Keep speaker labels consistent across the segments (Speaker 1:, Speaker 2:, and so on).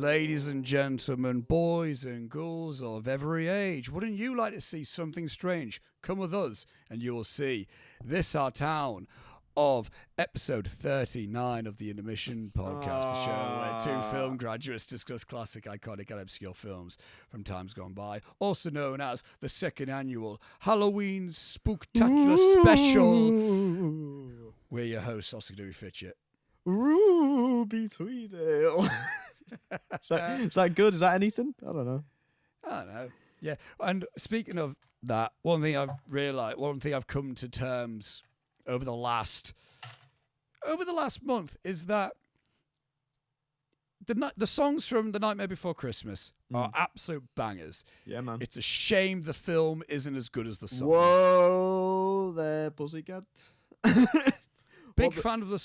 Speaker 1: Ladies and gentlemen, boys and girls of every age, wouldn't you like to see something strange? Come with us and you will see this our town of episode 39 of the Intermission podcast, the show where two film graduates discuss classic, iconic and obscure films from times gone by, also known as the second annual Halloween Spooktacular Special. We're your hosts, Oscar Dewey Fitchett.
Speaker 2: Ruby Tweedale. Is that good? Is that anything? I don't know.
Speaker 1: Yeah. And speaking of that, one thing I've come to terms over the last month is that the songs from The Nightmare Before Christmas are absolute bangers.
Speaker 2: Yeah, man.
Speaker 1: It's a shame the film isn't as good as the songs.
Speaker 2: Whoa there, pussycat.
Speaker 1: Big fan of the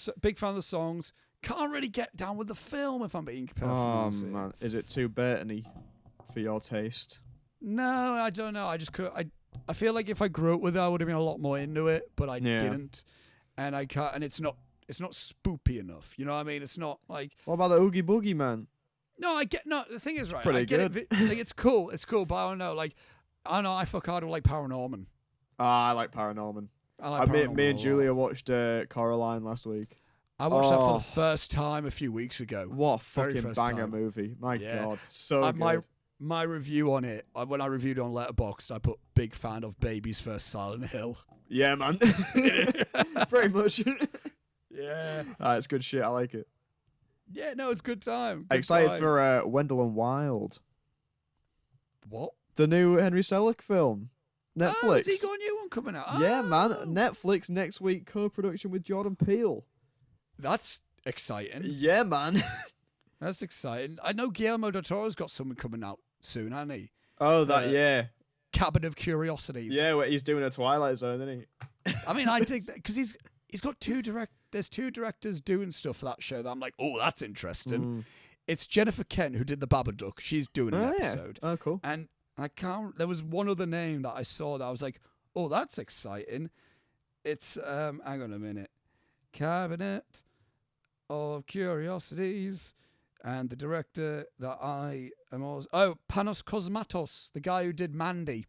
Speaker 1: songs. Can't really get down with the film, if I'm being perfectly honest.
Speaker 2: Oh man, is it too Burton-y for your taste?
Speaker 1: No, I don't know. I feel like if I grew up with it, I would have been a lot more into it, but I didn't, and I can't. And it's not spoopy enough. You know what I mean? It's not like.
Speaker 2: What about the Oogie Boogie Man?
Speaker 1: No, I get. No, the thing is, right.
Speaker 2: Pretty
Speaker 1: I get
Speaker 2: good.
Speaker 1: it. Like, it's cool, but I don't know. Like, I don't know. I fuck hard with like Paranorman.
Speaker 2: I like Paranorman.
Speaker 1: Paranorman
Speaker 2: me and Julia watched Coraline last week.
Speaker 1: I watched that for the first time a few weeks ago.
Speaker 2: What a fucking banger movie. My God. So good.
Speaker 1: My review on it, when I reviewed it on Letterboxd, I put big fan of Baby's First Silent Hill.
Speaker 2: Yeah, man. Very much.
Speaker 1: Yeah.
Speaker 2: It's good shit. I like it.
Speaker 1: Yeah, no, it's good time.
Speaker 2: Excited for Wendell and Wild.
Speaker 1: What?
Speaker 2: The new Henry Selick film. Netflix.
Speaker 1: Oh, has he got a new one coming out?
Speaker 2: Yeah,
Speaker 1: Oh.
Speaker 2: man. Netflix next week, co-production with Jordan Peele.
Speaker 1: That's exciting.
Speaker 2: Yeah, man.
Speaker 1: That's exciting. I know Guillermo del Toro's got something coming out soon, hasn't he?
Speaker 2: Oh, yeah.
Speaker 1: Cabin of Curiosities.
Speaker 2: Yeah, where he's doing a Twilight Zone, isn't he?
Speaker 1: I mean, I think that because he's got there's two directors doing stuff for that show that I'm like, oh, that's interesting. It's Jennifer Kent who did the Babadook. She's doing an episode.
Speaker 2: Oh, cool.
Speaker 1: And there was one other name that I saw that I was like, oh, that's exciting. It's hang on a minute. Cabinet of Curiosities, and the director that I am also Panos Cosmatos, the guy who did Mandy.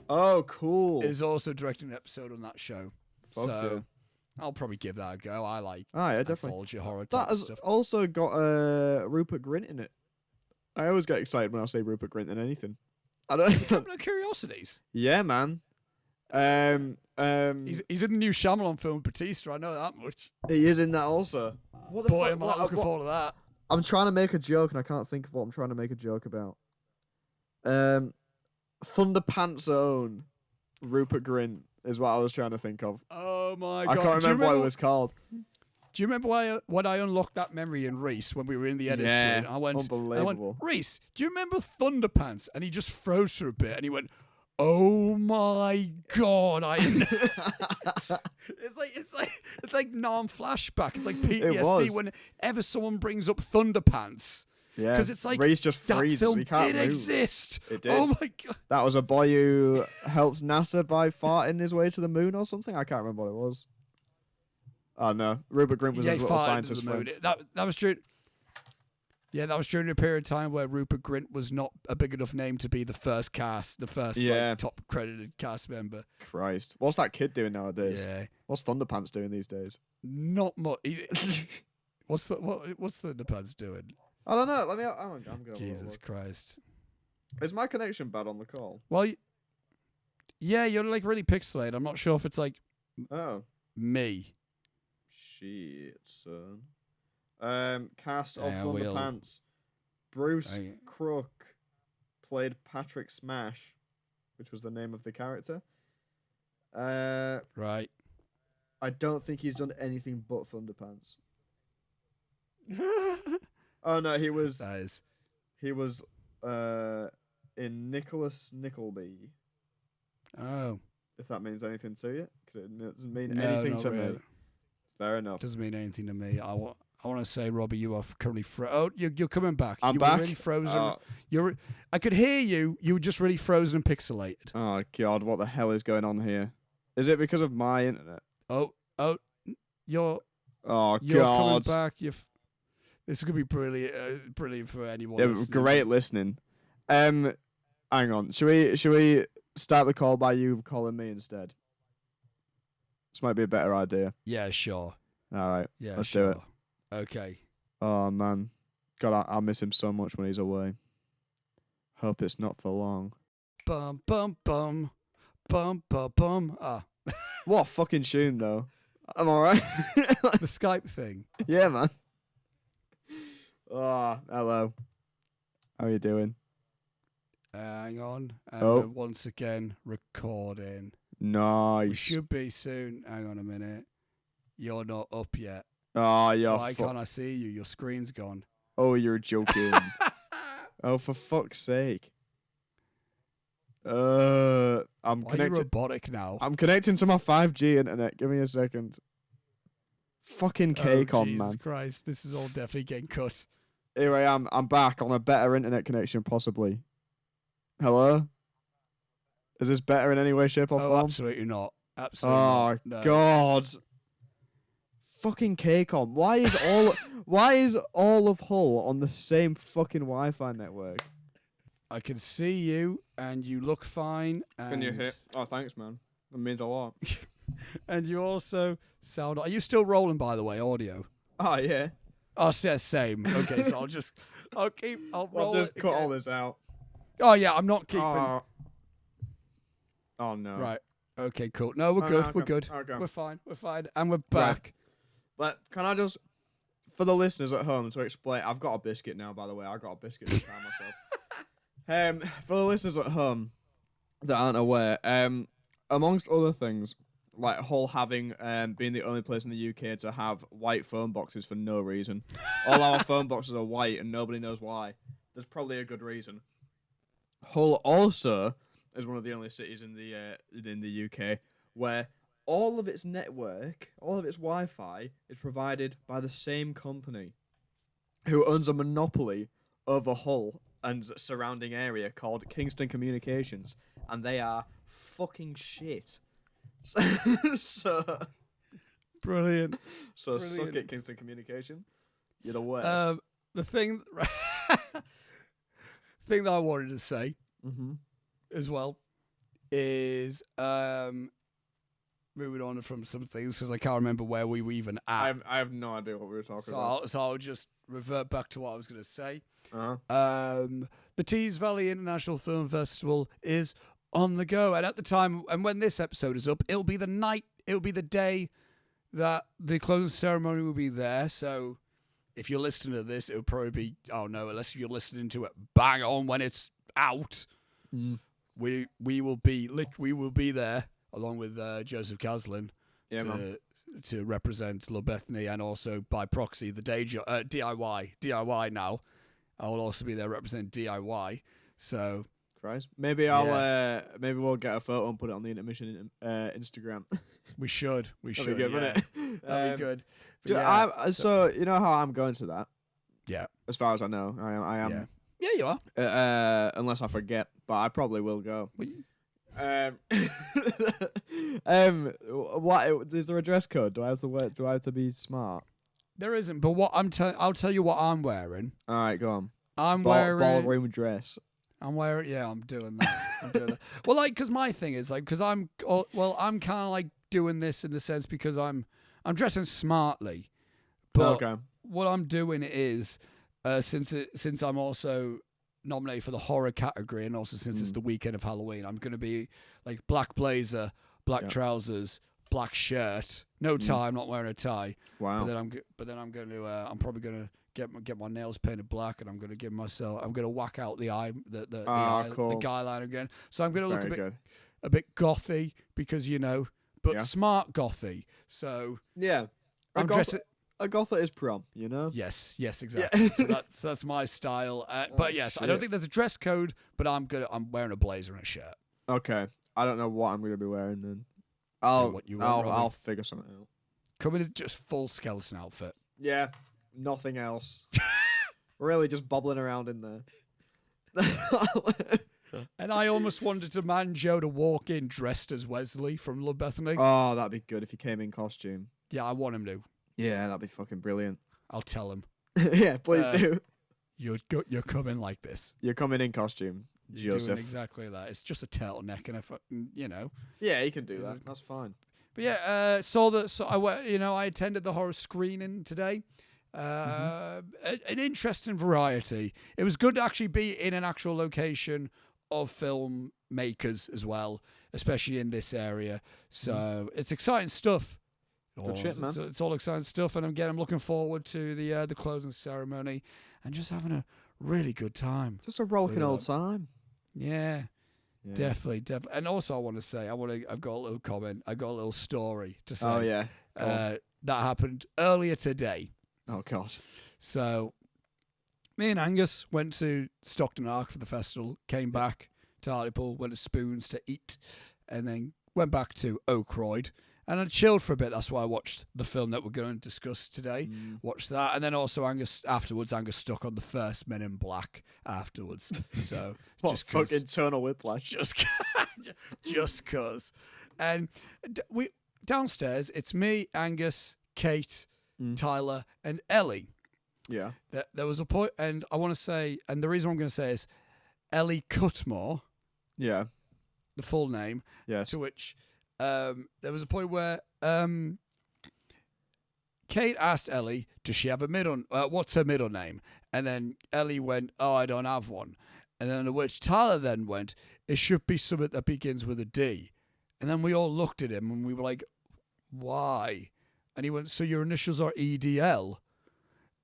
Speaker 2: Oh, cool.
Speaker 1: Is also directing an episode on that show.
Speaker 2: Fuck
Speaker 1: so
Speaker 2: yeah.
Speaker 1: I'll probably give that a go. I like
Speaker 2: definitely.
Speaker 1: anthology horror
Speaker 2: That
Speaker 1: type
Speaker 2: has
Speaker 1: stuff.
Speaker 2: also got Rupert Grint in it. I always get excited when I say Rupert Grint in anything. I don't.
Speaker 1: Cabinet of Curiosities.
Speaker 2: Yeah, man.
Speaker 1: He's in the new Shyamalan film with Batista. I know that much.
Speaker 2: He is in that also. What the
Speaker 1: Boy,
Speaker 2: fuck?
Speaker 1: am I looking forward to that.
Speaker 2: I'm trying to make a joke and I can't think of what I'm trying to make a joke about. Thunderpants' own Rupert Grint is what I was trying to think of.
Speaker 1: Oh my god!
Speaker 2: I can't remember what it was called.
Speaker 1: Do you remember when I unlocked that memory in Reese when we were in the edit suite?
Speaker 2: Unbelievable.
Speaker 1: Reese, do you remember Thunderpants? And he just froze for a bit and he went, "Oh my god!" It's like non-flashback. It's like PTSD whenever someone brings up Thunderpants.
Speaker 2: Yeah,
Speaker 1: because it's like
Speaker 2: Reese just freezes.
Speaker 1: That film
Speaker 2: He can't
Speaker 1: did
Speaker 2: move.
Speaker 1: exist.
Speaker 2: It did.
Speaker 1: Oh my god!
Speaker 2: That was a boy who helps NASA by farting his way to the moon or something. I can't remember what it was. Oh no, Rupert Grint was his little scientist friend.
Speaker 1: That was true. Yeah, that was during a period of time where Rupert Grint was not a big enough name to be the first top credited cast member.
Speaker 2: Christ, what's that kid doing nowadays?
Speaker 1: Yeah,
Speaker 2: what's Thunderpants doing these days?
Speaker 1: Not much. What's Thunderpants doing?
Speaker 2: I don't know. I'm going.
Speaker 1: Jesus Christ!
Speaker 2: Is my connection bad on the call?
Speaker 1: Well, yeah, you're like really pixelated. I'm not sure if it's like me.
Speaker 2: Shit, son. Cast of Thunderpants. Bruce Crook played Patrick Smash, which was the name of the character.
Speaker 1: Right.
Speaker 2: I don't think he's done anything but Thunderpants. Oh no, he was. He was in Nicholas Nickleby.
Speaker 1: Oh.
Speaker 2: If that means anything to you, because it doesn't mean anything to me. Fair enough.
Speaker 1: Doesn't mean anything to me. I want to say, Robbie, you are currently you're coming back.
Speaker 2: I'm
Speaker 1: back. Were really frozen. I could hear you. You were just really frozen and pixelated.
Speaker 2: Oh god, what the hell is going on here? Is it because of my internet?
Speaker 1: You're
Speaker 2: Oh
Speaker 1: god. Coming back. This could be brilliant for anyone.
Speaker 2: Yeah,
Speaker 1: listening.
Speaker 2: great listening. Hang on. Should we start the call by you calling me instead? This might be a better idea.
Speaker 1: Yeah, sure.
Speaker 2: All right.
Speaker 1: Yeah,
Speaker 2: let's
Speaker 1: sure.
Speaker 2: do it.
Speaker 1: Okay.
Speaker 2: Oh man, God, I'll miss him so much when he's away. Hope it's not for long.
Speaker 1: Bum bum bum, bum bum bum. Ah,
Speaker 2: what a fucking tune though. I'm all right.
Speaker 1: The Skype thing.
Speaker 2: Yeah, man. Oh, hello. How are you doing?
Speaker 1: Hang on. And
Speaker 2: Oh.
Speaker 1: we're once again recording.
Speaker 2: Nice.
Speaker 1: We should be soon. Hang on a minute. You're not up yet.
Speaker 2: Oh, you're
Speaker 1: Why can't I see you? Your screen's gone.
Speaker 2: Oh, you're joking. Oh, for fuck's sake. I'm
Speaker 1: Why are you
Speaker 2: connected.
Speaker 1: robotic now?
Speaker 2: I'm connecting to my 5G internet. Give me a second. Fucking cake on,
Speaker 1: Jesus
Speaker 2: man.
Speaker 1: Christ, this is all definitely getting cut.
Speaker 2: Here I am. I'm back on a better internet connection, possibly. Hello? Is this better in any way, shape, or form?
Speaker 1: Absolutely not. Absolutely
Speaker 2: Oh,
Speaker 1: not. No.
Speaker 2: God. Fucking cake on. Why is all of Hull on the same fucking Wi-Fi network?
Speaker 1: I can see you, and you look fine. And
Speaker 2: Oh, thanks, man. That means a lot.
Speaker 1: And you also sound... Are you still rolling, by the way, audio?
Speaker 2: Oh, yeah.
Speaker 1: Oh, yeah, same. Okay, so I'll roll
Speaker 2: I'll just
Speaker 1: it
Speaker 2: cut
Speaker 1: again.
Speaker 2: all this out.
Speaker 1: Oh, yeah, I'm not keeping...
Speaker 2: Oh, no.
Speaker 1: Right. Okay, cool. No, we're good. We're good.
Speaker 2: Okay.
Speaker 1: We're fine. And we're back.
Speaker 2: But can I just, for the listeners at home, to explain, I've got a biscuit now, by the way. I got a biscuit to try myself. For the listeners at home that aren't aware, amongst other things, like Hull having been the only place in the UK to have white phone boxes for no reason. All our phone boxes are white and nobody knows why. There's probably a good reason. Hull also is one of the only cities in the UK where all of its network, all of its Wi-Fi is provided by the same company who owns a monopoly over Hull and the surrounding area called Kingston Communications, and they are fucking shit. So
Speaker 1: Brilliant.
Speaker 2: So
Speaker 1: Brilliant.
Speaker 2: Suck it, Kingston Communication. You're the worst.
Speaker 1: The thing that I wanted to say as well is moving on from some things because I can't remember where we were even at.
Speaker 2: I have no idea what we were talking about.
Speaker 1: So I'll just revert back to what I was going to say.
Speaker 2: Uh-huh.
Speaker 1: The Tees Valley International Film Festival is on the go, and at the time, and when this episode is up, it'll be the day that the closing ceremony will be there. So if you're listening to this, it'll probably be, unless you're listening to it bang on when it's out. We will be there along with Joseph Caslin to represent Love Bethany, and also by proxy the DIY now. I will also be there representing DIY. So
Speaker 2: Christ. Maybe maybe we'll get a photo and put it on the Intermission Instagram.
Speaker 1: We should.
Speaker 2: That'd be good, wouldn't it?
Speaker 1: That'd be good.
Speaker 2: So you know how I'm going to that?
Speaker 1: Yeah.
Speaker 2: As far as I know, I am.
Speaker 1: Yeah, you are.
Speaker 2: Unless I forget, but I probably will go. What is there a dress code? Do I have to be smart?
Speaker 1: There isn't, but I'll tell you what I'm wearing.
Speaker 2: All right, go on.
Speaker 1: I'm wearing
Speaker 2: ballroom dress.
Speaker 1: I'm wearing. Yeah, I'm doing that. Well, because my thing is because I'm kind of like doing this in the sense because I'm dressing smartly, but what I'm doing is since I'm also nominated for the horror category, and also since it's the weekend of Halloween, I'm going to be like black blazer, black trousers, black shirt, no tie. I'm not wearing a tie.
Speaker 2: Wow.
Speaker 1: But then I'm going to. I'm probably going to get my nails painted black, and I'm going to whack out the eye, the guy line again. So I'm going to look a bit gothy because but smart gothy. So
Speaker 2: yeah,
Speaker 1: I'm dressing.
Speaker 2: A gotha is prom, you know?
Speaker 1: Yes, exactly. So that's my style. But yes,
Speaker 2: shit.
Speaker 1: I don't think there's a dress code, but I'm wearing a blazer and a shirt.
Speaker 2: Okay. I don't know what I'm going to be wearing then. I'll figure something out.
Speaker 1: Come in just full skeleton outfit.
Speaker 2: Yeah, nothing else. Really just bobbling around in there.
Speaker 1: And I almost wanted to man Joe to walk in dressed as Wesley from Love Bethany.
Speaker 2: Oh, that'd be good if he came in costume.
Speaker 1: Yeah, I want him to.
Speaker 2: Yeah, that'd be fucking brilliant.
Speaker 1: I'll tell him.
Speaker 2: Yeah, please do.
Speaker 1: You're coming like this.
Speaker 2: You're coming in costume,
Speaker 1: You're
Speaker 2: Joseph.
Speaker 1: doing exactly that. It's just a turtleneck and
Speaker 2: Yeah, he can do that. That's fine.
Speaker 1: But yeah, I attended the horror screening today. An interesting variety. It was good to actually be in an actual location of filmmakers as well, especially in this area. So it's exciting stuff.
Speaker 2: Good shit, man.
Speaker 1: It's all exciting stuff, and I'm looking forward to the closing ceremony and just having a really good time.
Speaker 2: Just a rollicking old time.
Speaker 1: Yeah. Definitely. And also, I want to say, I've got a little comment. I got a little story to say.
Speaker 2: Oh yeah.
Speaker 1: That happened earlier today.
Speaker 2: Oh god.
Speaker 1: So, me and Angus went to Stockton Ark for the festival. Came back to Hartlepool, went to Spoons to eat, and then went back to Oakroyd. And I chilled for a bit. That's why I watched the film that we're going to discuss today. Watched that. And then also Angus stuck on the first Men in Black afterwards. So
Speaker 2: just fucking Eternal Whiplash.
Speaker 1: Just cause. And we downstairs, it's me, Angus, Kate, Tyler, and Ellie.
Speaker 2: Yeah.
Speaker 1: There was a point, and I want to say, and the reason I'm going to say is Ellie Cutmore.
Speaker 2: Yeah.
Speaker 1: The full name.
Speaker 2: Yes.
Speaker 1: To which... there was a point where Kate asked Ellie, does she have a middle, what's her middle name? And then Ellie went, oh, I don't have one. And then to which Tyler then went, it should be something that begins with a D. And then we all looked at him and we were like, why? And he went, so your initials are EDL?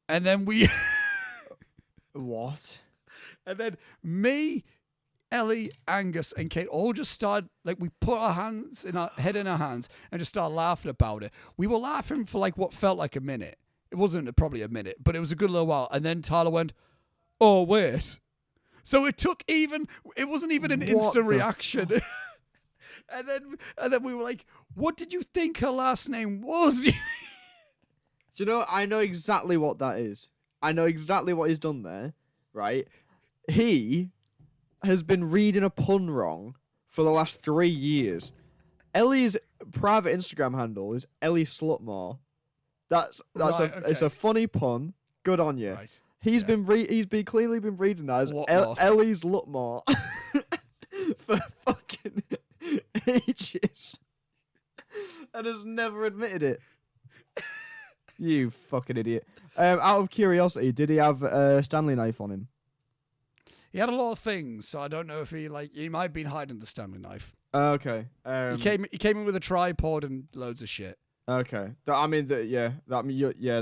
Speaker 1: And then we...
Speaker 2: What?
Speaker 1: And then me... Ellie, Angus, and Kate all just started, we put our hands in our head in our hands and just started laughing about it. We were laughing for what felt like a minute. It wasn't probably a minute, but it was a good little while. And then Tyler went, oh, wait. So it wasn't even an instant reaction. and then we were like, what did you think her last name was?
Speaker 2: Do you know, I know exactly what that is. I know exactly what he's done there, right? He has been reading a pun wrong for the last 3 years. Ellie's private Instagram handle is Ellie Slutmore. It's a funny pun. Good on you. Right. He's clearly been reading that as Ellie's Lutmore for fucking ages, and has never admitted it. You fucking idiot. Out of curiosity, did he have a Stanley knife on him?
Speaker 1: He had a lot of things, so I don't know if he might have been hiding the Stanley knife.
Speaker 2: Okay.
Speaker 1: He came in with a tripod and loads of shit.
Speaker 2: Okay. The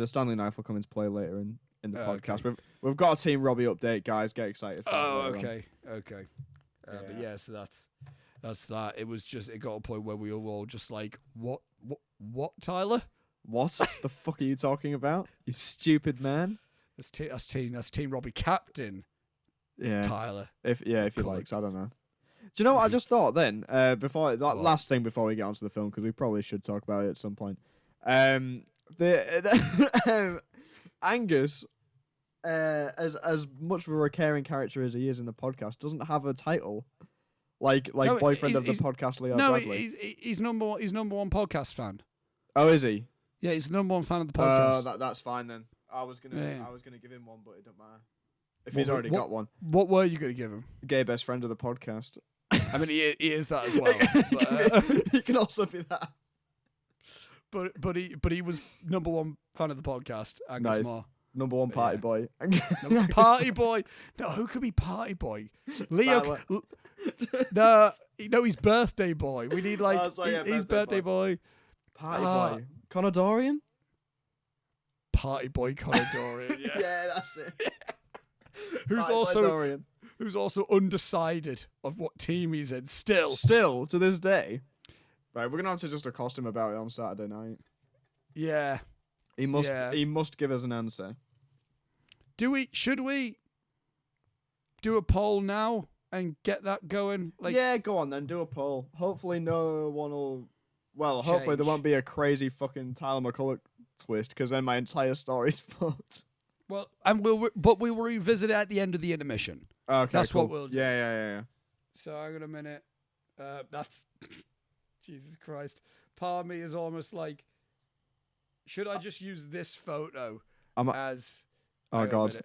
Speaker 2: Stanley knife will come into play later in the podcast. Okay. We've got a Team Robbie update, guys. Get excited for that.
Speaker 1: Okay. But yeah, so that's that. It was just, it got to a point where we were all just like, what, Tyler?
Speaker 2: What the fuck are you talking about? You stupid man.
Speaker 1: That's Team Robbie captain.
Speaker 2: Yeah,
Speaker 1: Tyler.
Speaker 2: If he likes, I don't know. Do you know what I just thought then? Last thing before we get onto the film, because we probably should talk about it at some point. Angus, as much of a recurring character as he is in the podcast, doesn't have a title boyfriend of the podcast, Leo Bradley.
Speaker 1: He's number one podcast fan.
Speaker 2: Oh, is he?
Speaker 1: Yeah, he's the number one fan of the podcast.
Speaker 2: Oh, that's fine then. I was gonna give him one, but it don't matter. If he's already got one.
Speaker 1: What were you going to give him?
Speaker 2: Gay best friend of the podcast.
Speaker 1: I mean, he is that as well.
Speaker 2: He can also be that.
Speaker 1: But he was number one fan of the podcast. Angus Moore.
Speaker 2: Number one party boy.
Speaker 1: Party boy. No, who could be party boy? Leo. No, he's birthday boy. We need he's birthday boy.
Speaker 2: Party boy. Conor Dorian?
Speaker 1: Party boy Conor Dorian. Yeah.
Speaker 2: Yeah, that's it.
Speaker 1: Who's also undecided of what team he's in
Speaker 2: still to this day. Right, we're gonna have to just accost him about it on Saturday night.
Speaker 1: Yeah,
Speaker 2: he must give us an answer.
Speaker 1: Should we do a poll now and get that going?
Speaker 2: Yeah, go on then, do a poll. Hopefully no one will. Well, hopefully there won't be a crazy fucking Tyler McCulloch twist, because then my entire story's fucked.
Speaker 1: Well, we will revisit it at the end of the intermission.
Speaker 2: Okay,
Speaker 1: that's
Speaker 2: cool.
Speaker 1: what we'll do.
Speaker 2: Yeah.
Speaker 1: So hang on a minute. That's Jesus Christ. Part of me is almost like, should I just use this photo as
Speaker 2: Oh God.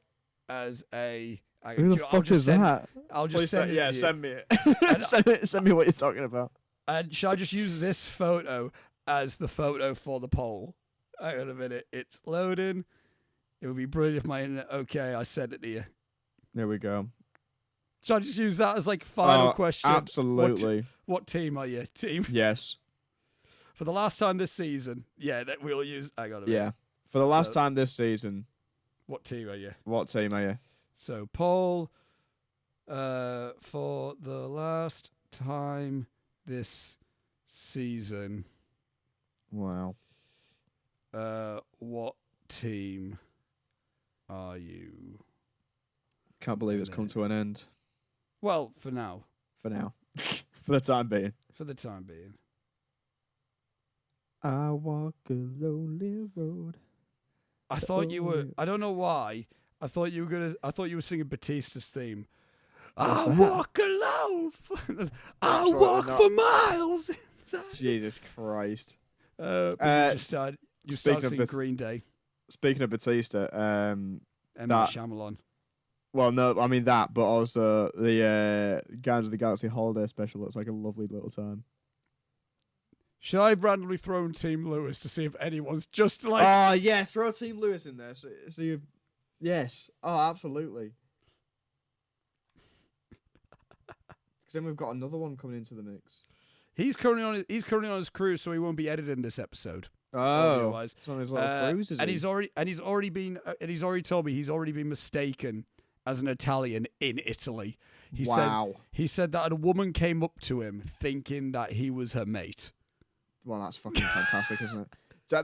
Speaker 1: As a.
Speaker 2: Who the fuck is that?
Speaker 1: I'll just send it.
Speaker 2: Send me it. Send me what you're talking about.
Speaker 1: And shall I just use this photo as the photo for the poll? Hang on a minute. It's loading. It would be brilliant if my internet. Okay, I sent it to you.
Speaker 2: There we go.
Speaker 1: Shall I just use that as like final question?
Speaker 2: Absolutely.
Speaker 1: What team are you? Team?
Speaker 2: Yes.
Speaker 1: For the last time this season, that we'll use. Hang on a minute.
Speaker 2: Yeah. For the last time this season.
Speaker 1: What team are you?
Speaker 2: What team are you?
Speaker 1: So poll. For the last time this season.
Speaker 2: Wow.
Speaker 1: What team are you?
Speaker 2: Can't believe it's come to an end.
Speaker 1: Well, for now.
Speaker 2: For now. For the time being.
Speaker 1: For the time being.
Speaker 2: I walk a lonely road.
Speaker 1: I thought you were. I don't know why. I thought you were singing Batista's theme. I walk alone. I walk for miles.
Speaker 2: Jesus Christ.
Speaker 1: You started singing Green Day.
Speaker 2: Speaking of Batista,
Speaker 1: Shyamalan.
Speaker 2: Well, no, I mean that, but also the Guardians of the Galaxy holiday special looks like a lovely little time.
Speaker 1: Should I randomly throw in Team Lewis to see if anyone's just like...
Speaker 2: Oh, yeah, throw Team Lewis in there. So you... Yes. Oh, absolutely. Because then we've got another one coming into the mix.
Speaker 1: He's currently on his cruise, so he won't be editing this episode.
Speaker 2: Oh, he's on his little cruise, is
Speaker 1: and
Speaker 2: he?
Speaker 1: he's already told me he's already been mistaken as an Italian in Italy. He said that a woman came up to him thinking that he was her mate.
Speaker 2: Well, that's fucking fantastic, isn't it?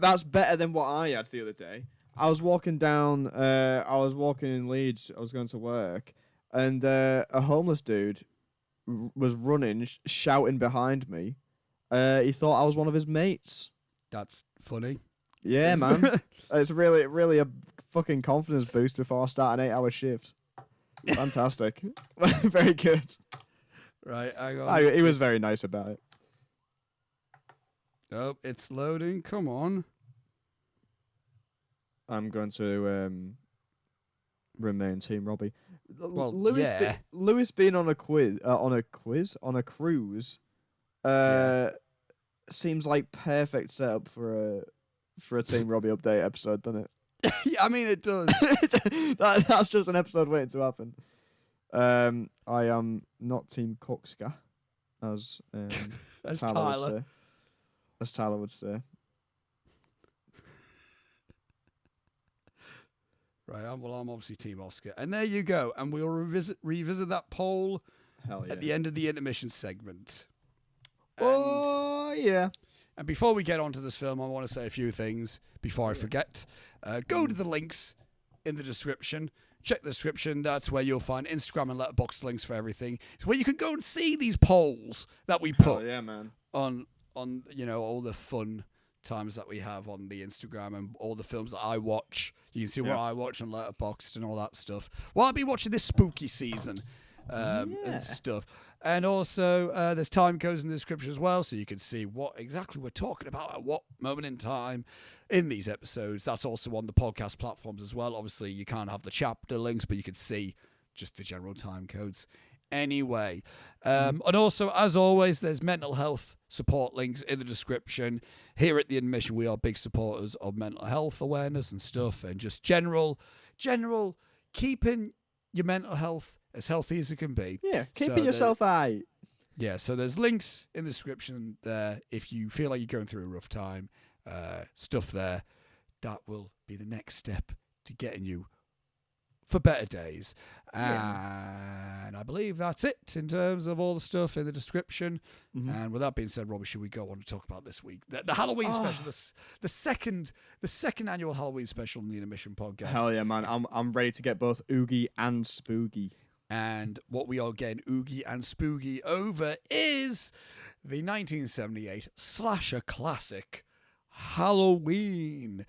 Speaker 2: That's better than what I had the other day. I was walking down. I was walking in Leeds. I was going to work, and a homeless dude was running, shouting behind me. He thought I was one of his mates.
Speaker 1: That's funny.
Speaker 2: Yeah, man. It's really a fucking confidence boost before I start an 8-hour shift. Fantastic. Very good.
Speaker 1: Right, hang on.
Speaker 2: He was very nice about it.
Speaker 1: Oh, it's loading. Come on.
Speaker 2: I'm going to remain Team Robbie.
Speaker 1: Well,
Speaker 2: Lewis being on a cruise, seems like perfect setup for a Team Robbie update episode, doesn't it?
Speaker 1: Yeah, I mean, it does.
Speaker 2: That's just an episode waiting to happen. I am not Team Coxka, as Tyler would say. As Tyler would say.
Speaker 1: Right, I'm obviously Team Oscar. And there you go. And we'll revisit that poll at the end of the intermission segment.
Speaker 2: Yeah.
Speaker 1: And before we get on to this film, I want to say a few things before I forget. Go to the links in the description. Check the description. That's where you'll find Instagram and Letterboxd links for everything. It's where you can go and see these polls that we put on all the fun times that we have on the Instagram and all the films that I watch. You can see what I watch on Letterboxd and all that stuff. Well, I'll be watching this spooky season and stuff. And also, there's time codes in the description as well, so you can see what exactly we're talking about at what moment in time in these episodes. That's also on the podcast platforms as well. Obviously, you can't have the chapter links, but you can see just the general time codes. Anyway, and also, as always, there's mental health support links in the description. Here at the Intermission, we are big supporters of mental health awareness and stuff, and just general keeping your mental health as healthy as it can be.
Speaker 2: Yeah, keeping yourself out.
Speaker 1: Yeah, so there's links in the description there if you feel like you're going through a rough time. Stuff there that will be the next step to getting you for better days. And I believe that's it in terms of all the stuff in the description. And with that being said, Robbie, should we go on to talk about this week? The Halloween special, the second annual Halloween special in the Intermission podcast.
Speaker 2: Hell yeah, man. I'm ready to get both oogie and spooky.
Speaker 1: And what we are getting oogie and spooky over is the 1978 slasher classic Halloween.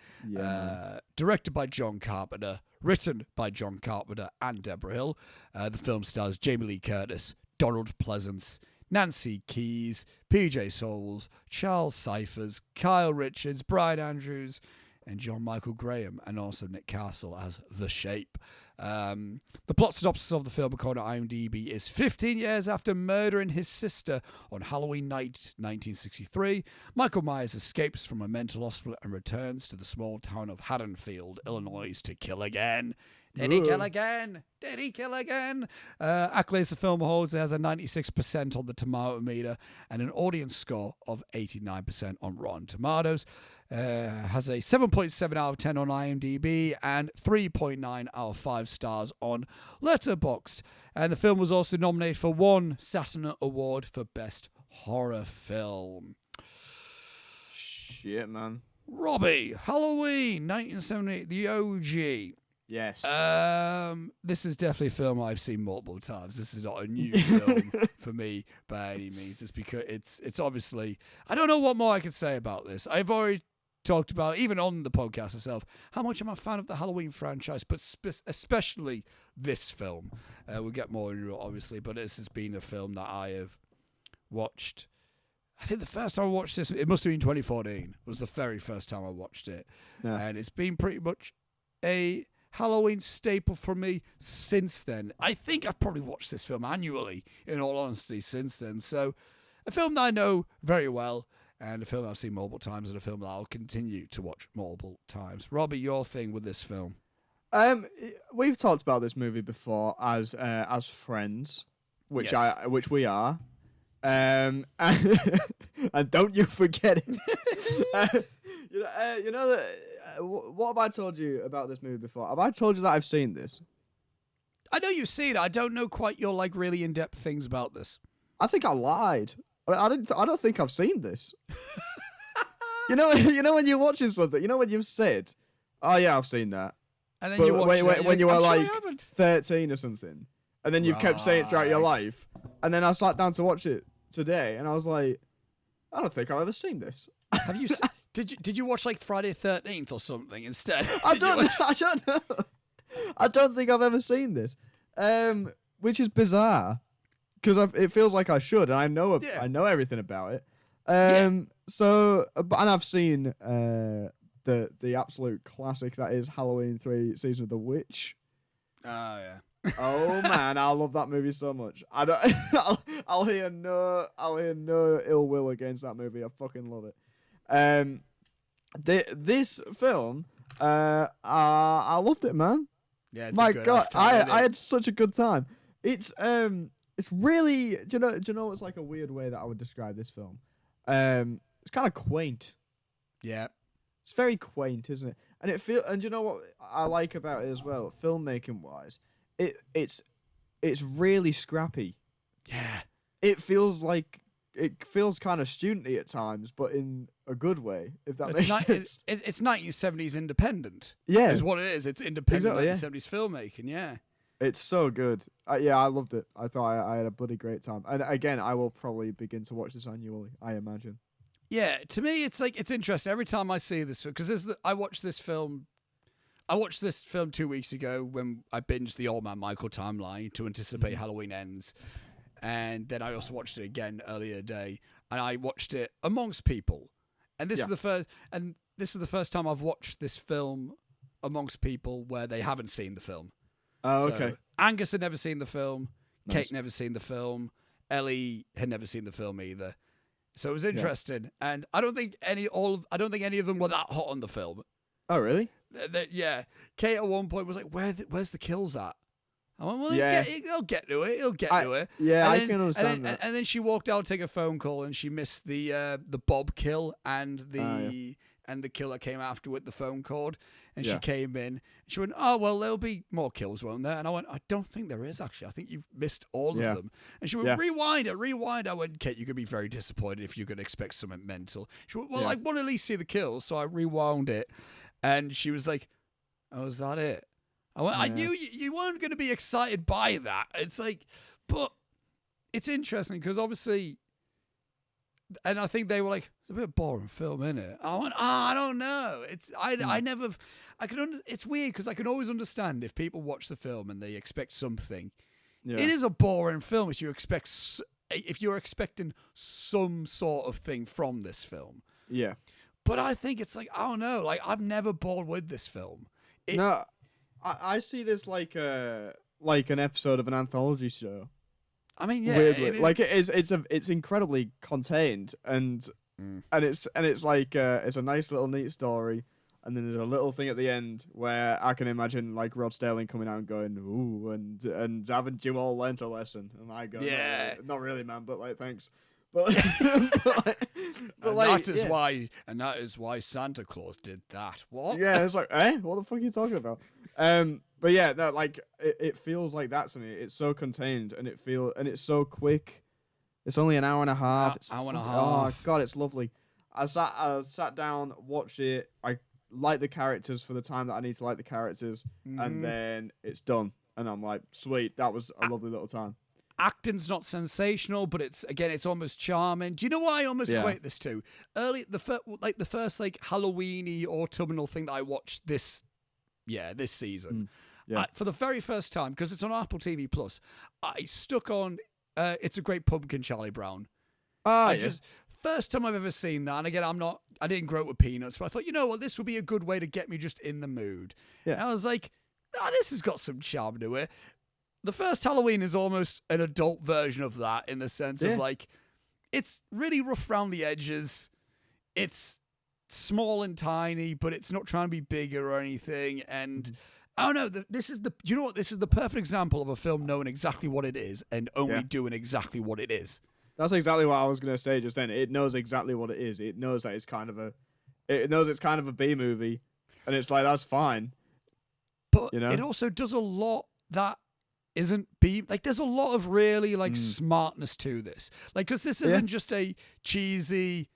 Speaker 1: Directed by John Carpenter, written by John Carpenter and Deborah Hill. The film stars Jamie Lee Curtis, Donald Pleasance, Nancy Keys, PJ Souls, Charles Cyphers, Kyle Richards, Brian Andrews, and John Michael Graham, and also Nick Castle as The Shape. The plot synopsis of the film, according to IMDb, is 15 years after murdering his sister on Halloween night 1963, Michael Myers escapes from a mental hospital and returns to the small town of Haddonfield, Illinois, to kill again. Did he kill again? Did he kill again? Accolades the film holds. It has a 96% on the tomato meter and an audience score of 89% on Rotten Tomatoes. Has a 7.7 out of 10 on IMDb and 3.9 out of 5 stars on Letterboxd. And the film was also nominated for one Saturn Award for Best Horror Film.
Speaker 2: Shit, man.
Speaker 1: Robbie, Halloween, 1978, the OG.
Speaker 2: Yes.
Speaker 1: This is definitely a film I've seen multiple times. This is not a new film for me by any means. It's because it's obviously, I don't know what more I can say about this. I've already talked about, even on the podcast itself, how much I'm a fan of the Halloween franchise, but especially this film. We'll get more into it, obviously, but this has been a film that I have watched. I think the first time I watched this, it must have been 2014, was the very first time I watched it. Yeah. And it's been pretty much a Halloween staple for me since then. I think I've probably watched this film annually, in all honesty, since then. So, a film that I know very well, and a film I've seen multiple times, and a film that I'll continue to watch multiple times. Robbie, your thing with this film?
Speaker 2: We've talked about this movie before as friends, which we are. And don't you forget it. You know that. What have I told you about this movie before? Have I told you that I've seen this?
Speaker 1: I know you've seen it. I don't know quite your really in-depth things about this.
Speaker 2: I think I lied. I don't think I've seen this. you know when you're watching something. You know when you've said, "Oh yeah, I've seen that,"
Speaker 1: and then you watch
Speaker 2: when you were like 13 or something, and then you've kept saying it throughout your life, and then I sat down to watch it today, and I was like, I don't think I've ever seen this.
Speaker 1: Have you? Did you watch Friday the 13th or something instead?
Speaker 2: I don't know. I don't think I've ever seen this, which is bizarre because it feels like I should, and I know everything about it. So, and I've seen the absolute classic that is Halloween 3: Season of the Witch.
Speaker 1: Oh yeah.
Speaker 2: Oh man, I love that movie so much. I'll hear no ill will against that movie. I fucking love it. This film, I loved it, man.
Speaker 1: Yeah,
Speaker 2: my God, I had such a good time. It's really, do you know it's like a weird way that I would describe this film. It's kind of quaint.
Speaker 1: Yeah,
Speaker 2: it's very quaint, isn't it? And you know what I like about it as well, filmmaking wise, it's really scrappy.
Speaker 1: Yeah,
Speaker 2: it feels kind of studenty at times, but in a good way, if that makes sense.
Speaker 1: It's 1970s independent.
Speaker 2: Yeah.
Speaker 1: Is what it is. It's independent 1970s filmmaking, yeah.
Speaker 2: It's so good. I loved it. I thought I had a bloody great time. And again, I will probably begin to watch this annually, I imagine.
Speaker 1: Yeah, to me, it's interesting. Every time I see this film, because I watched this film 2 weeks ago when I binged the Old Man Michael timeline to anticipate Halloween Ends. And then I also watched it again earlier today, and I watched it amongst people. And this is the first time I've watched this film amongst people where they haven't seen the film.
Speaker 2: Oh, okay.
Speaker 1: Angus had never seen the film. Nice. Kate never seen the film. Ellie had never seen the film either. So it was interesting, and I don't think any of them were that hot on the film.
Speaker 2: Oh, really?
Speaker 1: Yeah. Kate at one point was like, "Where's the kills at?" I went, well, he'll get to it. He'll get to it.
Speaker 2: Yeah, I can understand that.
Speaker 1: And then she walked out to take a phone call, and she missed the Bob kill and the kill that came after with the phone cord. And she came in, and she went, "Oh, well, there'll be more kills, won't there?" And I went, "I don't think there is, actually. I think you've missed all of them." And she went, rewind it. I went, "Kate, you're going to be very disappointed if you're going to expect something mental." She went, well, I want to at least see the kills, so I rewound it. And she was like, "Oh, is that it?" I went, I knew you weren't going to be excited by that. It's but it's interesting because obviously, and I think they were like, it's a bit of a boring film, isn't it? I went, I don't know. It's it's weird because I can always understand if people watch the film and they expect something. Yeah. It is a boring film if you're expecting some sort of thing from this film.
Speaker 2: Yeah.
Speaker 1: But I think it's like, I don't know, like I've never bored with this film.
Speaker 2: No, I see this like an episode of an anthology show.
Speaker 1: I mean, yeah,
Speaker 2: weirdly, like it's incredibly contained and it's like it's a nice little neat story, and then there's a little thing at the end where I can imagine like Rod Sterling coming out and going, "Ooh," and haven't you all learnt a lesson? And I go,
Speaker 1: yeah,
Speaker 2: not really, man, but like thanks. But,
Speaker 1: that is why Santa Claus did that. What?
Speaker 2: Yeah, it's like, what the fuck are you talking about? But yeah, no, like it feels like that to me. It's so contained, and it's so quick. It's only an hour and a half.
Speaker 1: Hour and a half.
Speaker 2: Oh god, it's lovely. I sat down, watched it. I like the characters for the time that I need to like the characters, and then it's done. And I'm like, sweet, that was a lovely little time.
Speaker 1: Acting's not sensational, but it's almost charming. Do you know what I almost equate this to? The first Halloween-y autumnal thing that I watched this season. For the very first time, because it's on Apple TV Plus, I stuck on It's a Great Pumpkin, Charlie Brown. First time I've ever seen that, and again, I didn't grow up with Peanuts, but I thought, you know what, this would be a good way to get me just in the mood. Yeah. And I was like, this has got some charm to it. The first Halloween is almost an adult version of that, in the sense of like, it's really rough around the edges. It's small and tiny, but it's not trying to be bigger or anything. And I don't know. This is the perfect example of a film knowing exactly what it is and only doing exactly what it is.
Speaker 2: That's exactly what I was gonna say just then. It knows exactly what it is. It knows that it's kind of a B movie, and it's like, that's fine.
Speaker 1: But it also does a lot that isn't B. Like, there's a lot of really smartness to this. Like, because this isn't just a cheesy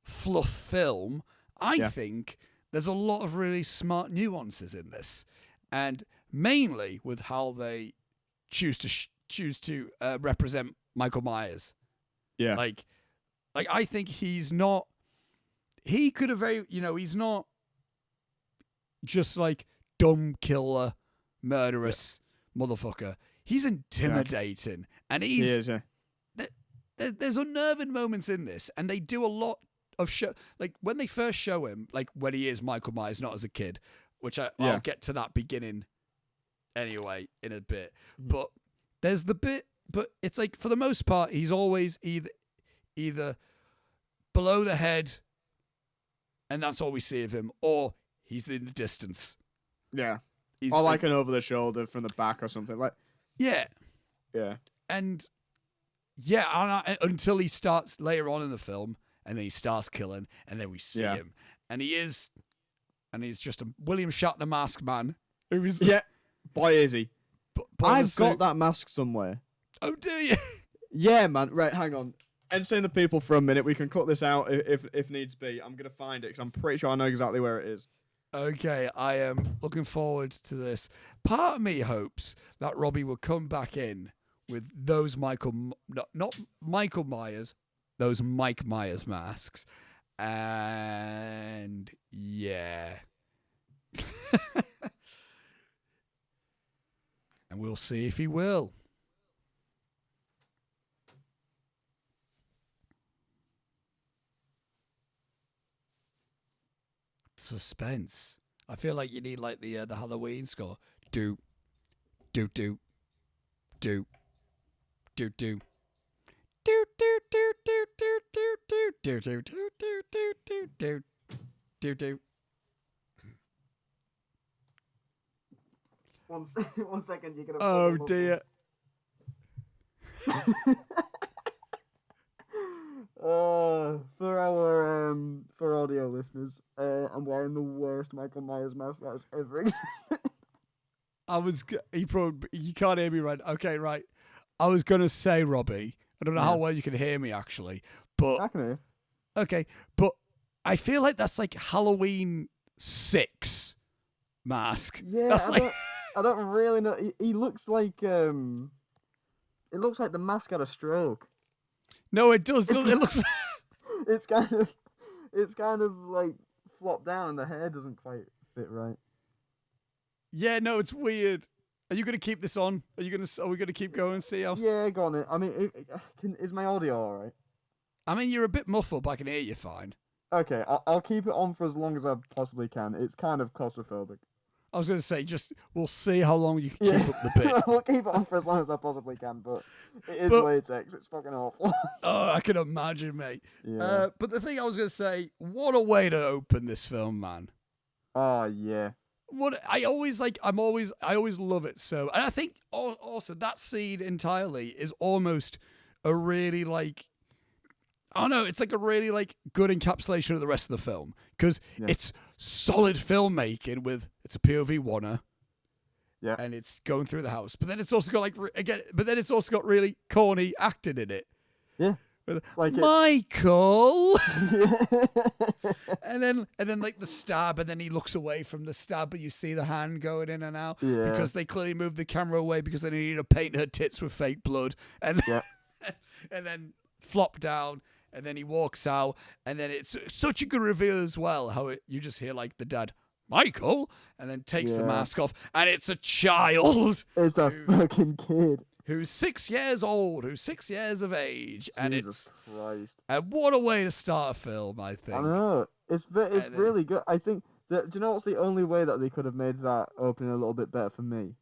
Speaker 1: fluff film. I think there's a lot of really smart nuances in this, and mainly with how they choose to represent Michael Myers. Yeah, like I think he's not. He could have he's not just like dumb killer, murderous motherfucker. He's intimidating, and he is. There's unnerving moments in this, and they do a lot of show. Like when they first show him, like when he is Michael Myers, not as a kid, which I'll get to that beginning anyway in a bit. But there's the bit, but it's like for the most part, he's always either below the head, and that's all we see of him, or he's in the distance.
Speaker 2: Yeah. Or like an over the shoulder from the back or something. Like,
Speaker 1: yeah. And until he starts later on in the film, and then he starts killing, and then we see him, and he's just a William Shatner mask man.
Speaker 2: Boy is he. I've got that mask somewhere.
Speaker 1: Oh, do you?
Speaker 2: Yeah, man. Right, hang on. Entertain the people for a minute. We can cut this out if needs be. I'm gonna find it because I'm pretty sure I know exactly where it is.
Speaker 1: Okay, I am looking forward to this. Part of me hopes that Robbie will come back in with those not Michael Myers, those Mike Myers masks. And yeah. And we'll see if he will. Suspense. I feel like you need like the Halloween score. Do. Do do do do do do do do do do do do do do do do do do.
Speaker 2: One second, you're gonna.
Speaker 1: Oh dear.
Speaker 2: For audio listeners, I'm wearing the worst Michael Myers mask that has ever existed.
Speaker 1: You can't hear me right. Okay, right. I was gonna say, Robbie, I don't know how well you can hear me actually, but
Speaker 2: I can hear.
Speaker 1: Okay, but I feel like that's like Halloween 6 mask.
Speaker 2: Yeah,
Speaker 1: that's
Speaker 2: I don't really know. He looks like it looks like the mask had a stroke.
Speaker 1: No, it does. It looks.
Speaker 2: It's kind of like flopped down, and the hair doesn't quite fit right.
Speaker 1: Yeah, no, it's weird. Are you gonna keep this on? Are we gonna keep going and see how?
Speaker 2: Yeah, go on. I mean, is my audio all right?
Speaker 1: I mean, you're a bit muffled, but I can hear you fine.
Speaker 2: Okay, I'll keep it on for as long as I possibly can. It's kind of claustrophobic.
Speaker 1: I was going to say, we'll see how long you can keep up the bit.
Speaker 2: We'll keep it on for as long as I possibly can, but it is latex. It's fucking awful.
Speaker 1: Oh, I can imagine, mate.
Speaker 2: Yeah.
Speaker 1: But the thing I was going to say, what a way to open this film, man.
Speaker 2: Oh, yeah.
Speaker 1: I always love it. So, and I think also that scene entirely is almost a really like, I don't know, it's like a really like good encapsulation of the rest of the film because it's solid filmmaking with it's a POV oneer, and it's going through the house, but then it's also got it's also got really corny acting in it.
Speaker 2: Yeah.
Speaker 1: Like Michael, and then like the stab, and then he looks away from the stab, but you see the hand going in and out because they clearly moved the camera away because they needed to paint her tits with fake blood, and and then flop down, and then he walks out, and then it's such a good reveal as well. How you just hear like the dad, Michael, and then takes the mask off, and it's a child.
Speaker 2: It's a fucking kid.
Speaker 1: Who's 6 years old, who's 6 years of age.
Speaker 2: Jesus Christ.
Speaker 1: And what a way to start a film, I think.
Speaker 2: I know. It's really good. I think, do you know what's the only way that they could have made that opening a little bit better for me,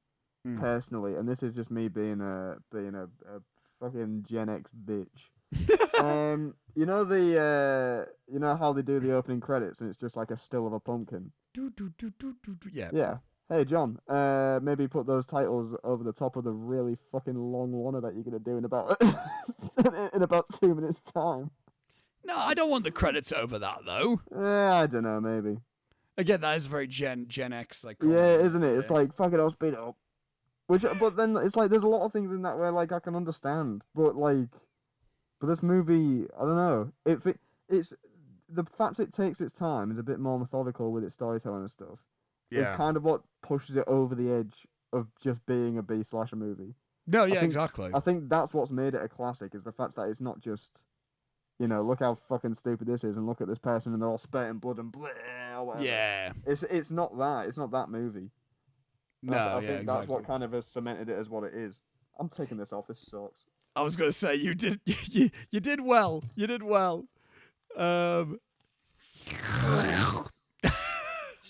Speaker 2: personally? And this is just me being a fucking Gen X bitch. You know how they do the opening credits and it's just like a still of a pumpkin?
Speaker 1: Yeah.
Speaker 2: Yeah. Hey, John, maybe put those titles over the top of the really fucking long one that you're going to do in about 2 minutes' time.
Speaker 1: No, I don't want the credits over that, though.
Speaker 2: I don't know, maybe.
Speaker 1: Again, that is very Gen X. Like,
Speaker 2: isn't it? It's like, fuck it, I'll speed it up. But then it's like, there's a lot of things in that where, like, I can understand. But this movie, I don't know. It's the fact it takes its time is a bit more methodical with its storytelling and stuff. It's kind of what pushes it over the edge of just being a B-slasher movie.
Speaker 1: No, exactly.
Speaker 2: I think that's what's made it a classic, is the fact that it's not just, look how fucking stupid this is, and look at this person, and they're all spurting blood and blah, or whatever.
Speaker 1: Yeah.
Speaker 2: It's not that. It's not that movie.
Speaker 1: No,
Speaker 2: I think that's what kind of has cemented it as what it is. I'm taking this off. This sucks.
Speaker 1: I was going to say, you did well. You did well.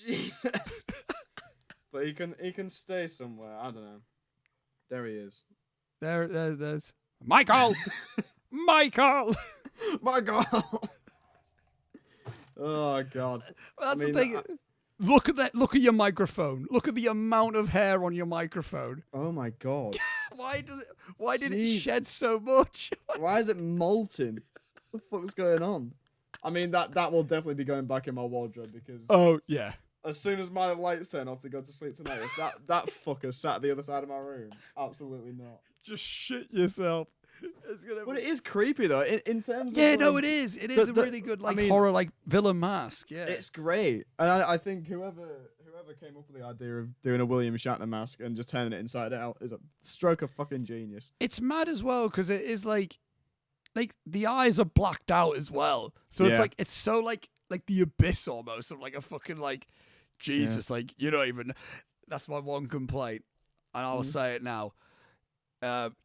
Speaker 2: Jesus. But he can stay somewhere. I don't know. There he is.
Speaker 1: There's Michael. Michael.
Speaker 2: Oh God.
Speaker 1: Well, that's the thing. Look at that. Look at your microphone. Look at the amount of hair on your microphone.
Speaker 2: Oh my God.
Speaker 1: Why did it shed so much?
Speaker 2: Why is it molten? What the fuck's going on? I mean, that will definitely be going back in my wardrobe because.
Speaker 1: Oh yeah.
Speaker 2: As soon as my lights turn off to go to sleep tonight, if that fucker sat at the other side of my room, absolutely not.
Speaker 1: Just shit yourself.
Speaker 2: But it is creepy though. In terms of
Speaker 1: it is. It is a really good horror villain mask. Yeah,
Speaker 2: it's great. And I think whoever came up with the idea of doing a William Shatner mask and just turning it inside out is a stroke of fucking genius.
Speaker 1: It's mad as well because it is like the eyes are blacked out as well. So it's like it's so like the abyss almost of like a fucking Jesus, you don't even. That's my one complaint, and I'll say it now.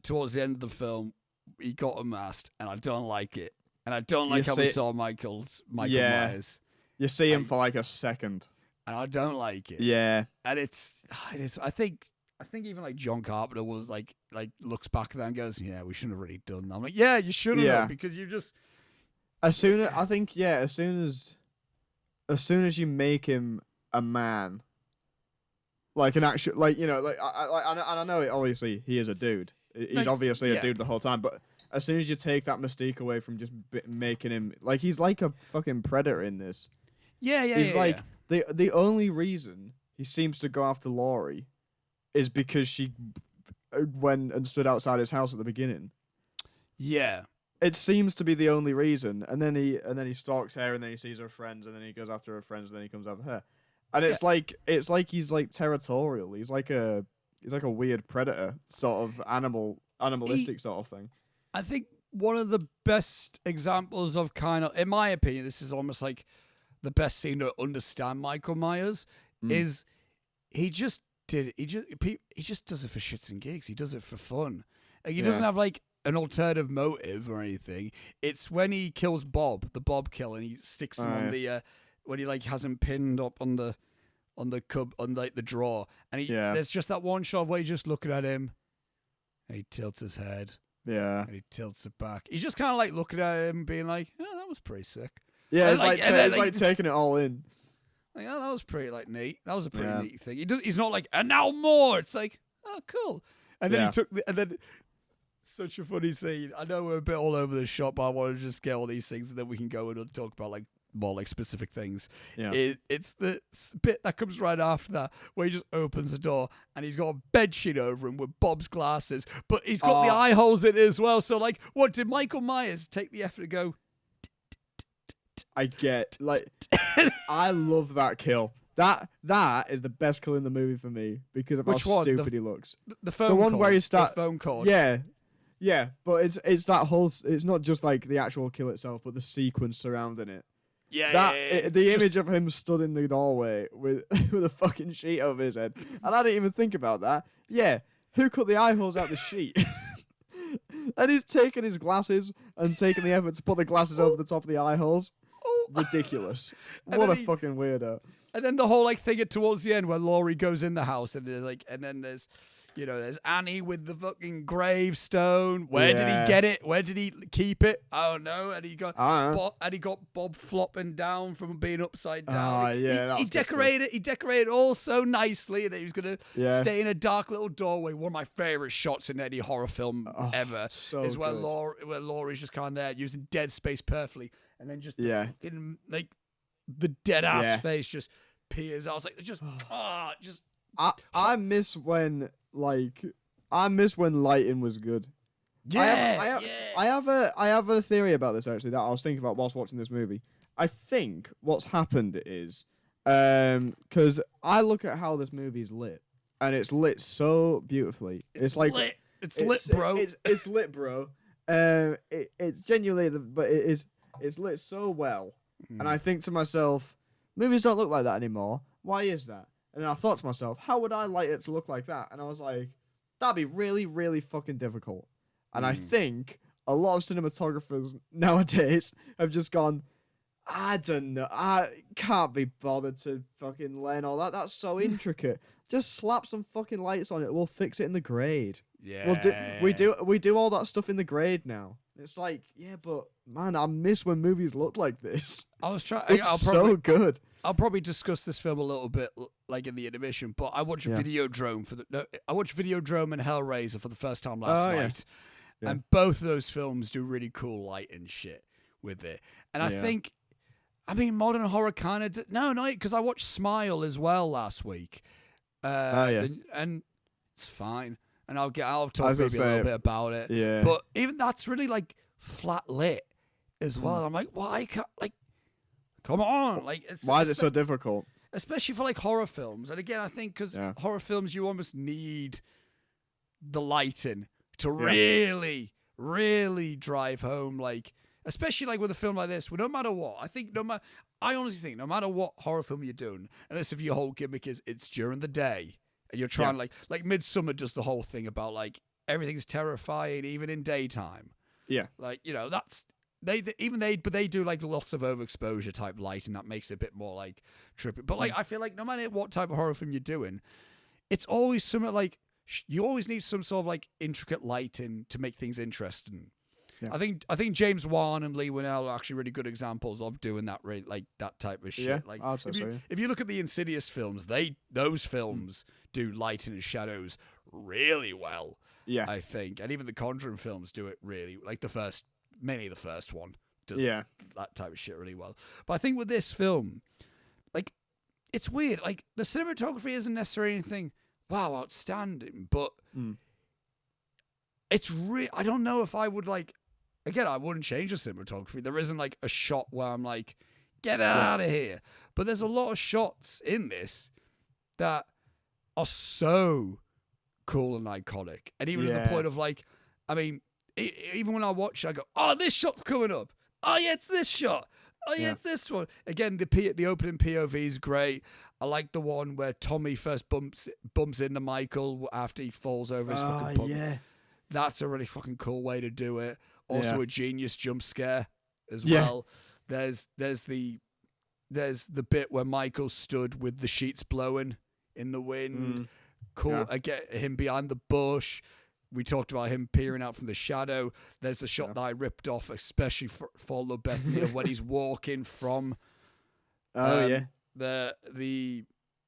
Speaker 1: Towards the end of the film, he got unmasked, and I don't like it. And I don't like how we saw Michael Myers.
Speaker 2: You see him for like a second,
Speaker 1: and I don't like it.
Speaker 2: Yeah,
Speaker 1: and it is. I think even like John Carpenter was like looks back at that and goes, "Yeah, we shouldn't have really done that." I'm like, "Yeah, you shouldn't have because you just."
Speaker 2: As soon as you make him a man, like an actual, I know it, obviously he is a dude. He's obviously a dude the whole time, but as soon as you take that mystique away from just making him he's like a fucking predator in this. He's the only reason he seems to go after Laurie is because she went and stood outside his house at the beginning. Yeah. It seems to be the only reason, and then he stalks her, and then he sees her friends, and then he goes after her friends, and then he comes after her. And it's like he's like territorial. He's like a weird predator sort of animalistic sort of thing.
Speaker 1: I think one of the best examples of kind of, in my opinion, this is almost like the best scene to understand Michael Myers is he just does it for shits and gigs. He does it for fun. He doesn't have an alternative motive or anything. It's when he kills Bob, the Bob kill, and he sticks him on the when he like has him pinned up on the cub on like the drawer, and there's just that one shot where he's just looking at him, and he tilts his head, and he tilts it back. He's just kind of like looking at him, being like, "Oh, that was pretty sick."
Speaker 2: Yeah, it's like taking it all in.
Speaker 1: Like, oh, that was pretty like neat. That was a pretty neat thing. He's not like, and now more. It's like, oh, cool. And then such a funny scene. I know we're a bit all over the shop, but I want to just get all these things, and then we can go and talk about like more like specific things. Yeah. It's the bit that comes right after that where he just opens the door and he's got a bed sheet over him with Bob's glasses, but he's got the eye holes in it as well. So like, what did Michael Myers take the effort to go?
Speaker 2: I get like, I love that kill. That is the best kill in the movie for me because of how stupid he looks.
Speaker 1: The phone
Speaker 2: the one
Speaker 1: cord,
Speaker 2: where you start
Speaker 1: the phone cord.
Speaker 2: Yeah, but it's that whole. It's not just like the actual kill itself, but the sequence surrounding it. The image of him stood in the doorway with a fucking sheet over his head, and I didn't even think about that. Yeah, who cut the eye holes out the sheet? And he's taken his glasses and taken the effort to put the glasses over the top of the eye holes. Ridiculous. What a fucking weirdo.
Speaker 1: And then the whole like thing towards the end where Laurie goes in the house and there's like, and then there's Annie with the fucking gravestone. Where did he get it? Where did he keep it? I don't know. And he got Bob flopping down from being upside down. He decorated. He decorated all so nicely, and he was gonna stay in a dark little doorway. One of my favorite shots in any horror film ever is where Laurie's just kind of there using dead space perfectly, and then just fucking, like the dead ass face just peers. I was like,
Speaker 2: I miss when lighting was good. I have a theory about this actually that I was thinking about whilst watching this movie. I think what's happened is because I look at how this movie's lit, and it's lit so beautifully. It's like
Speaker 1: lit. It's lit, bro.
Speaker 2: It's lit, bro. It's genuinely, but it's lit so well. And I think to myself, movies don't look like that anymore. Why is that? And I thought to myself, how would I like it to look like that? And I was like, that'd be really, really fucking difficult. And I think a lot of cinematographers nowadays have just gone, I don't know, I can't be bothered to fucking learn all that. That's so intricate. Just slap some fucking lights on it. We'll fix it in the grade.
Speaker 1: Yeah.
Speaker 2: We do all that stuff in the grade now. It's like, yeah, but man, I miss when movies looked like this.
Speaker 1: I was trying.
Speaker 2: It's so good.
Speaker 1: I'll probably discuss this film a little bit, like in the intermission. But I watched Videodrome Videodrome and Hellraiser for the first time last night, and both of those films do really cool light and shit with it. And I think, modern horror kind of no, because I watched Smile as well last week, and it's fine. And I'll talk maybe a little bit about it.
Speaker 2: Yeah.
Speaker 1: But even that's really like flat lit as well. I'm like, why can't come on, like
Speaker 2: why is it so difficult?
Speaker 1: Especially for like horror films. And again, I think because horror films, you almost need the lighting to really, really drive home. Like, especially like with a film like this, where no matter what, I honestly think no matter what horror film you're doing, unless if your whole gimmick is it's during the day. And you're trying like Midsommar does the whole thing about like everything's terrifying even in daytime. Yeah, like that's they do like lots of overexposure type light, and that makes it a bit more like trippy. But like I feel like no matter what type of horror film you're doing, it's always something like you always need some sort of like intricate lighting to make things interesting. Yeah. I think James Wan and Lee Winnell are actually really good examples of doing that, like that type of shit.
Speaker 2: Yeah,
Speaker 1: like
Speaker 2: if
Speaker 1: you look at the Insidious films, those films do lighting and shadows really well. Yeah, I think, and even the Conjuring films do it really. Like the first one does that type of shit really well. But I think with this film, like it's weird. Like the cinematography isn't necessarily anything outstanding, but it's I don't know if I would like. Again, I wouldn't change the cinematography. There isn't like a shot where I'm like, get out of here. But there's a lot of shots in this that are so cool and iconic. And even to the point of like, even when I watch it, I go, oh, this shot's coming up. Oh, yeah, it's this shot. Oh, yeah, it's this one. Again, the opening POV is great. I like the one where Tommy first bumps into Michael after he falls over his fucking pump. That's a really fucking cool way to do it. Also a genius jump scare as well. There's the bit where Michael stood with the sheets blowing in the wind. Cool. I get him behind the bush. We talked about him peering out from the shadow. There's the shot that I ripped off, especially for Love Bethany, of when he's walking from the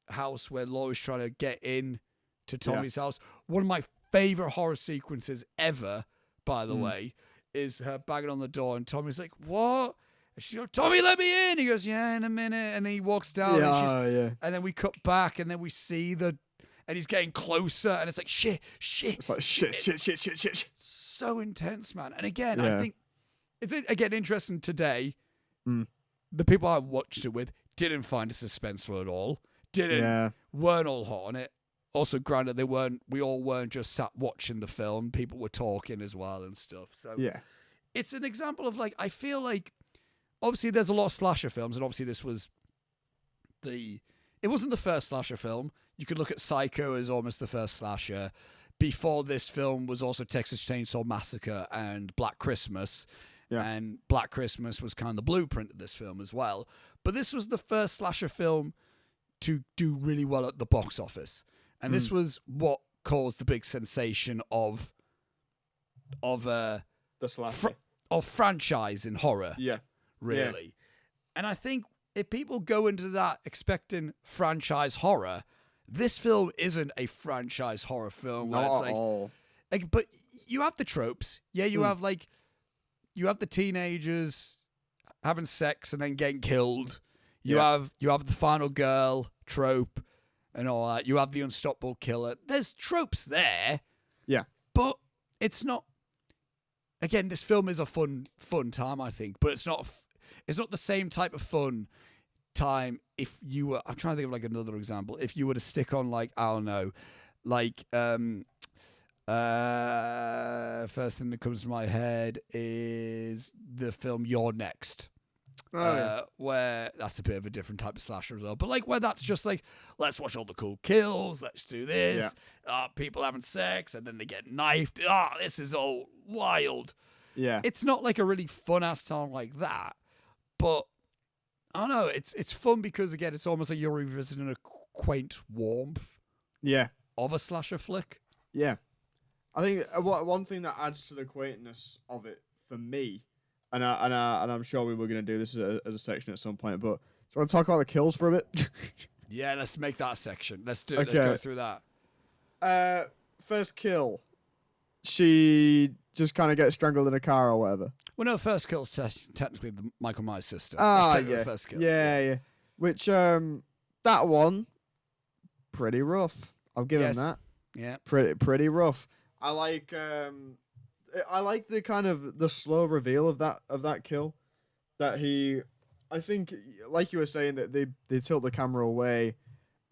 Speaker 1: house where Laura's trying to get in to Tommy's house. One of my favorite horror sequences ever, by the way, is her banging on the door and Tommy's like, "What?" And she's like, "Tommy, let me in." He goes, "Yeah, in a minute." And then he walks down and then we cut back and then we see and he's getting closer and it's like, shit.
Speaker 2: It's like shit.
Speaker 1: So intense, man. And again, I think it's, again, interesting today. The people I watched it with didn't find it suspenseful at all. Weren't all hot on it. Also, granted, we all weren't just sat watching the film. People were talking as well and stuff. So it's an example of, like, I feel like, obviously there's a lot of slasher films, and obviously this was it wasn't the first slasher film. You could look at Psycho as almost the first slasher. Before this film was also Texas Chainsaw Massacre and Black Christmas. Yeah. And Black Christmas was kind of the blueprint of this film as well. But this was the first slasher film to do really well at the box office. And this was what caused the big sensation of
Speaker 2: the slasher.
Speaker 1: Of franchise in horror.
Speaker 2: Yeah.
Speaker 1: Really.
Speaker 2: Yeah.
Speaker 1: And I think if people go into that expecting franchise horror, this film isn't a franchise horror film.
Speaker 2: Not at all.
Speaker 1: Like, but you have the tropes. Yeah, you have the teenagers having sex and then getting killed. You have the final girl trope and all that. You have the unstoppable killer. There's tropes there. Yeah. But it's not. Again, this film is a fun time, I think, but it's not the same type of fun time if you were, I'm trying to think of like another example. If you were to stick on, like, I don't know, like first thing that comes to my head is the film You're Next. Where that's a bit of a different type of slasher as well. But like where that's just like, let's watch all the cool kills, let's do this. People having sex and then they get knifed. This is all wild. Yeah. It's not like a really fun ass time like that. But I don't know, it's fun because again it's almost like you're revisiting a quaint warmth of a slasher flick. Yeah.
Speaker 2: I think one thing that adds to the quaintness of it for me, and I'm sure we were going to do this as a section at some point, but do you want to talk about the kills for a bit?
Speaker 1: Yeah, let's make that a section. Let's go through that.
Speaker 2: First kill, she just kind of gets strangled in a car or whatever.
Speaker 1: Well, no, first kill's technically the Michael Myers' sister.
Speaker 2: Yeah.
Speaker 1: First kill.
Speaker 2: Yeah. Which, that one, pretty rough. I'll give him that.
Speaker 1: Yeah.
Speaker 2: Pretty rough. I like the kind of the slow reveal of that kill. That I think, like you were saying, that they tilt the camera away,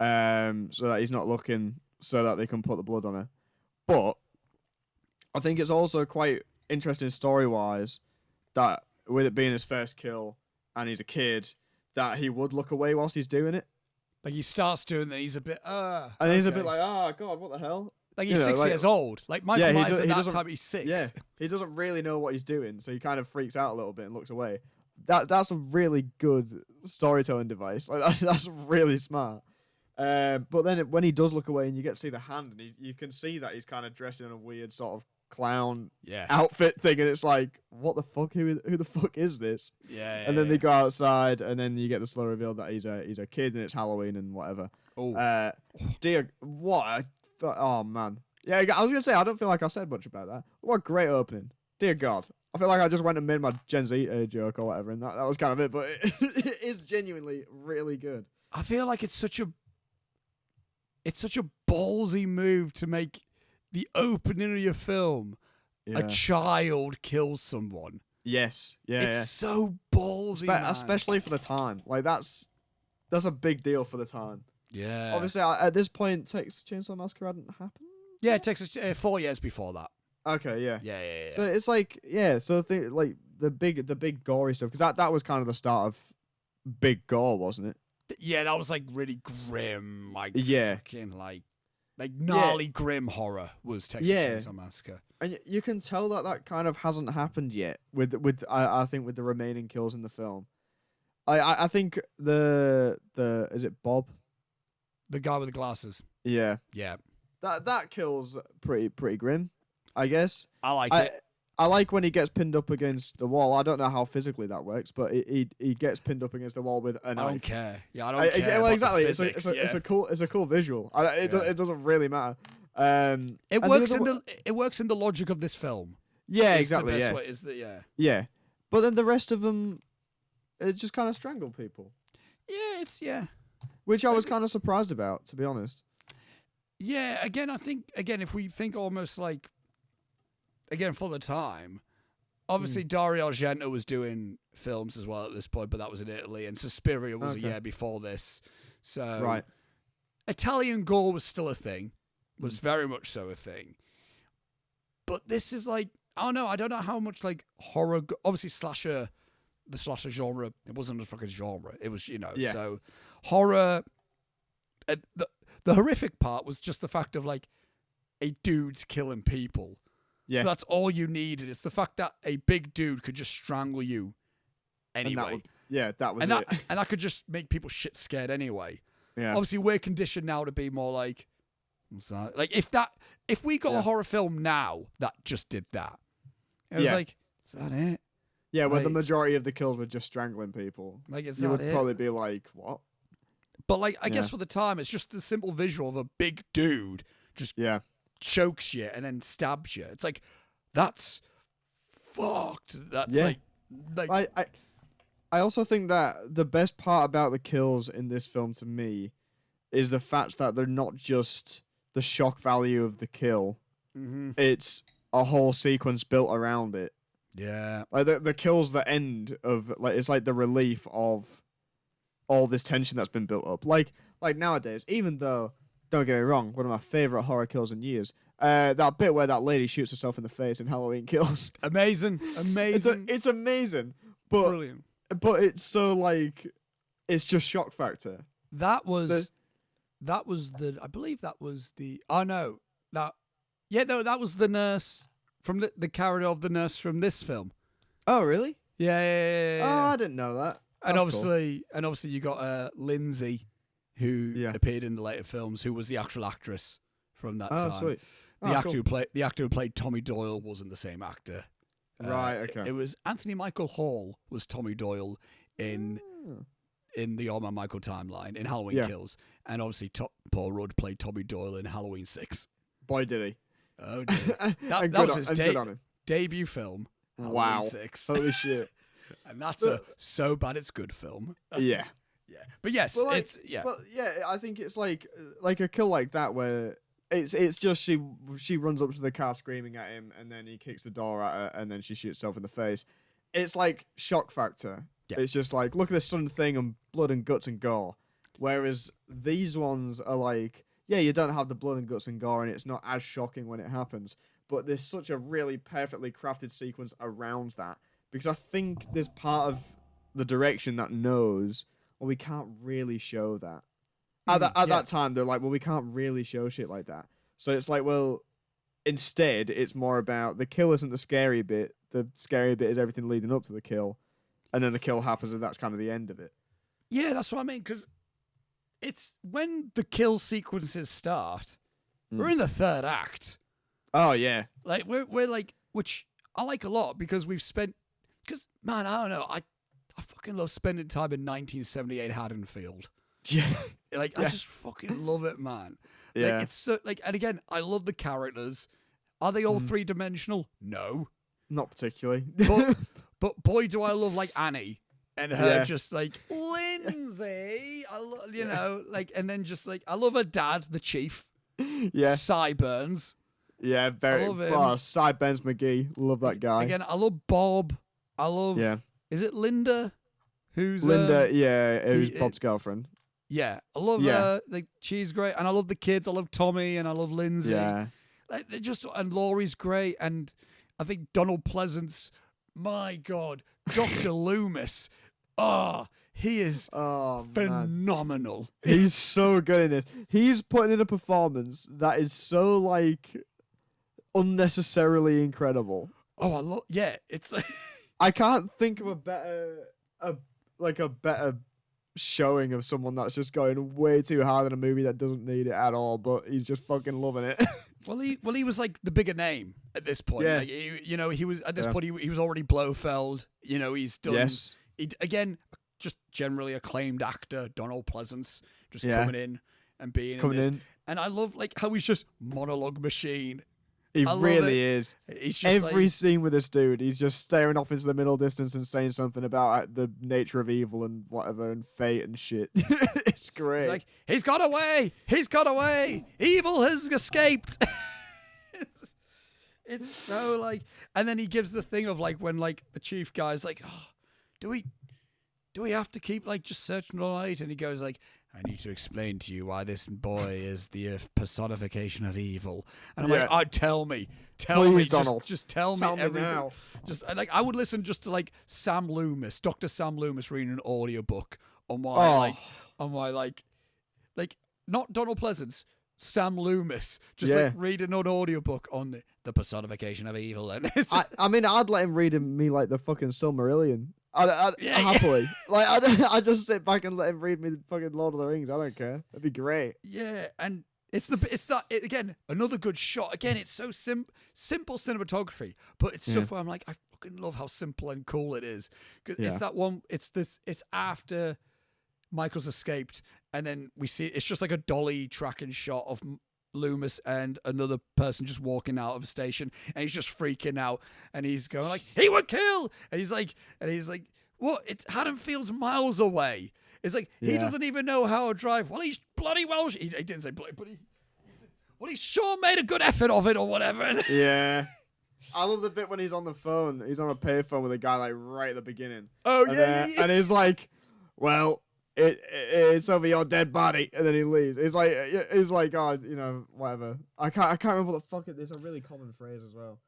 Speaker 2: so that he's not looking, so that they can put the blood on her. But I think it's also quite interesting story-wise that with it being his first kill and he's a kid, that he would look away whilst he's doing it.
Speaker 1: Like he starts doing that, he's a bit,
Speaker 2: and he's a bit like, God, what the hell?
Speaker 1: Like he's 6 years old. Like Michael Myers at that time, he's 6.
Speaker 2: Yeah, he doesn't really know what he's doing, so he kind of freaks out a little bit and looks away. That's a really good storytelling device. Like that's really smart. But then when he does look away and you get to see the hand, and you can see that he's kind of dressed in a weird sort of clown outfit thing, and it's like, what the fuck? Who the fuck is this? And then they go outside, and then you get the slow reveal that he's a kid and it's Halloween and whatever. Oh, dear, what? Oh man, yeah. I was gonna say I don't feel like I said much about that. What a great opening, dear God. I feel like I just went and made my Gen Z joke or whatever, and that was kind of it. But it is genuinely really good.
Speaker 1: I feel like it's such a ballsy move to make the opening of your film a child kills someone.
Speaker 2: Yes,
Speaker 1: it's so ballsy, man.
Speaker 2: Especially for the time. Like that's a big deal for the time.
Speaker 1: Yeah.
Speaker 2: Obviously, at this point, Texas Chainsaw Massacre hadn't happened.
Speaker 1: Yeah, Texas 4 years before that.
Speaker 2: Okay, yeah.
Speaker 1: Yeah.
Speaker 2: So it's like, so the big gory stuff, because that was kind of the start of big gore, wasn't it?
Speaker 1: Yeah, that was like really grim, like fucking like. Like gnarly, grim horror was Texas Chainsaw Massacre.
Speaker 2: And you can tell that kind of hasn't happened yet with I think with the remaining kills in the film. I think the is it Bob?
Speaker 1: The guy with the glasses.
Speaker 2: Yeah.
Speaker 1: Yeah.
Speaker 2: That kill's pretty grim, I guess.
Speaker 1: I like it.
Speaker 2: I like when he gets pinned up against the wall. I don't know how physically that works, but he gets pinned up against the wall with a knife.
Speaker 1: I don't care. Yeah, I don't care.
Speaker 2: Well,
Speaker 1: about
Speaker 2: exactly.
Speaker 1: The physics,
Speaker 2: It's a cool visual. It doesn't really matter.
Speaker 1: It works in the logic of this film.
Speaker 2: Yeah, exactly.
Speaker 1: The best way,
Speaker 2: Yeah, but then the rest of them, it just kind of strangle people.
Speaker 1: Yeah,
Speaker 2: which I was kind of surprised about, to be honest.
Speaker 1: Yeah, I think if we think almost like, again, for the time, obviously Dario Argento was doing films as well at this point, but that was in Italy, and Suspiria was a year before this. So
Speaker 2: right.
Speaker 1: Italian gore was still a thing, was very much so a thing. But this is like, I don't know how much like horror, obviously the slasher genre, it wasn't a fucking genre. It was, so horror, the horrific part was just the fact of like a dude's killing people. Yeah. So that's all you needed. It's the fact that a big dude could just strangle you anyway.
Speaker 2: That was
Speaker 1: it. And that could just make people shit scared anyway.
Speaker 2: Yeah.
Speaker 1: Obviously, we're conditioned now to be more like, what's that? Like if we got a horror film now that just did that, it was like, is that it?
Speaker 2: Yeah, where the majority of the kills were just strangling people.
Speaker 1: Like,
Speaker 2: you would probably be like, what?
Speaker 1: But like, I guess for the time, it's just the simple visual of a big dude just chokes you and then stabs you. It's like, that's fucked. That's like
Speaker 2: I also think that the best part about the kills in this film to me is the fact that they're not just the shock value of the kill.
Speaker 1: Mm-hmm.
Speaker 2: It's a whole sequence built around it.
Speaker 1: Yeah.
Speaker 2: Like the kills that end of like, it's like the relief of all this tension that's been built up. Like nowadays, even though, don't get me wrong, one of my favorite horror kills in years, that bit where that lady shoots herself in the face in Halloween Kills.
Speaker 1: Amazing.
Speaker 2: It's amazing. But
Speaker 1: brilliant.
Speaker 2: But it's so like, it's just shock factor.
Speaker 1: That was I believe that was the, that was the nurse from the character of the nurse from this film.
Speaker 2: Oh, really?
Speaker 1: Yeah.
Speaker 2: Oh, I didn't know that.
Speaker 1: And obviously you got Lindsay, who appeared in the later films, who was the actual actress from that time.
Speaker 2: Sweet.
Speaker 1: The actor who played Tommy Doyle wasn't the same actor.
Speaker 2: Right. Okay.
Speaker 1: It was Anthony Michael Hall was Tommy Doyle in the All My Michael timeline in Halloween Kills, and obviously Paul Rudd played Tommy Doyle in Halloween 6.
Speaker 2: Boy, did he!
Speaker 1: Oh, dear. That was his debut film. Halloween 6.
Speaker 2: Holy shit!
Speaker 1: And that's a so bad it's good film.
Speaker 2: Yeah.
Speaker 1: But yes, it's
Speaker 2: Well, I think it's like a kill like that where it's just she runs up to the car screaming at him, and then he kicks the door at her, and then she shoots herself in the face. It's like shock factor. Yeah. It's just like, look at this sudden thing and blood and guts and gore. Whereas these ones are like, you don't have the blood and guts and gore, and it's not as shocking when it happens. But there's such a really perfectly crafted sequence around that. Because I think there's part of the direction that knows, well, we can't really show that. At that time, they're like, well, we can't really show shit like that. So it's like, well, instead, it's more about the kill isn't the scary bit. The scary bit is everything leading up to the kill. And then the kill happens, and that's kind of the end of it.
Speaker 1: Yeah, that's what I mean, because it's when the kill sequences start, we're in the third act.
Speaker 2: Oh, yeah.
Speaker 1: Like, we're like, which I like a lot, because because, man, I don't know, I fucking love spending time in 1978 Haddonfield.
Speaker 2: Yeah.
Speaker 1: Like, I just fucking love it, man.
Speaker 2: Yeah.
Speaker 1: Like, it's so, like, and again, I love the characters. Are they all three-dimensional? No.
Speaker 2: Not particularly.
Speaker 1: But boy, do I love, like, Annie. And her just, like, Lindsay. Like, and then just, like, I love her dad, the chief.
Speaker 2: Yeah.
Speaker 1: Sideburns.
Speaker 2: Yeah, very. Sideburns McGee. Love that guy.
Speaker 1: Again, I love Bob. I love...
Speaker 2: Yeah.
Speaker 1: Is it Linda? Who's
Speaker 2: who's Bob's girlfriend.
Speaker 1: Yeah, I love her. Like, she's great, and I love the kids. I love Tommy, and I love Lindsay.
Speaker 2: Yeah,
Speaker 1: like, and Laurie's great, and I think Donald Pleasance. My God, Dr. Loomis. He is phenomenal.
Speaker 2: He's so good in it. He's putting in a performance that is so like unnecessarily incredible.
Speaker 1: Oh, it's like
Speaker 2: I can't think of a better showing of someone that's just going way too hard in a movie that doesn't need it at all, but he's just fucking loving it.
Speaker 1: Well, he was like the bigger name at this point.
Speaker 2: Yeah.
Speaker 1: Like, he was at this point. He was already Blofeld. He's done.
Speaker 2: Yes.
Speaker 1: Again, just generally acclaimed actor Donald Pleasance, just coming in and being
Speaker 2: coming
Speaker 1: in. And I love like how he's just monologue machine.
Speaker 2: He really is.
Speaker 1: He's just
Speaker 2: every scene with this dude, he's just staring off into the middle distance and saying something about the nature of evil and whatever and fate and shit. It's great.
Speaker 1: It's like, he's got away. He's got away. Evil has escaped. it's so like, and then he gives the thing of like when like the chief guy's like, oh, do we have to keep like just searching all night? And he goes like, I need to explain to you why this boy is the personification of evil. And I'm like, tell me,
Speaker 2: Donald.
Speaker 1: Just tell me everything. Now. Just like I would listen just to like Dr. Sam Loomis reading an audiobook on why like not Donald Pleasance, Sam Loomis just like reading an audiobook on the personification of evil. And
Speaker 2: I mean, I'd let him read me like the fucking Silmarillion. I'd happily. Like, I just sit back and let him read me the fucking Lord of the Rings. I don't care. That'd be great.
Speaker 1: Yeah, and again, another good shot. Again, it's so simple cinematography, but it's stuff where I'm like, I fucking love how simple and cool it is. Cause it's that one. It's after Michael's escaped, and then we see it's just like a dolly tracking shot of Loomis and another person just walking out of a station, and he's just freaking out, and he's going like, he would kill, and he's like what, it's Haddonfield's miles away. It's like he doesn't even know how to drive. Well, he's bloody well, he didn't say bloody, but he sure made a good effort of it or whatever.
Speaker 2: Yeah. I love the bit when he's on the phone, he's on a payphone with a guy like right at the beginning. And he's like, well, it's over your dead body, and then he leaves. It's like, oh, whatever. I can't remember what the fuck it is. It's a really common phrase as well.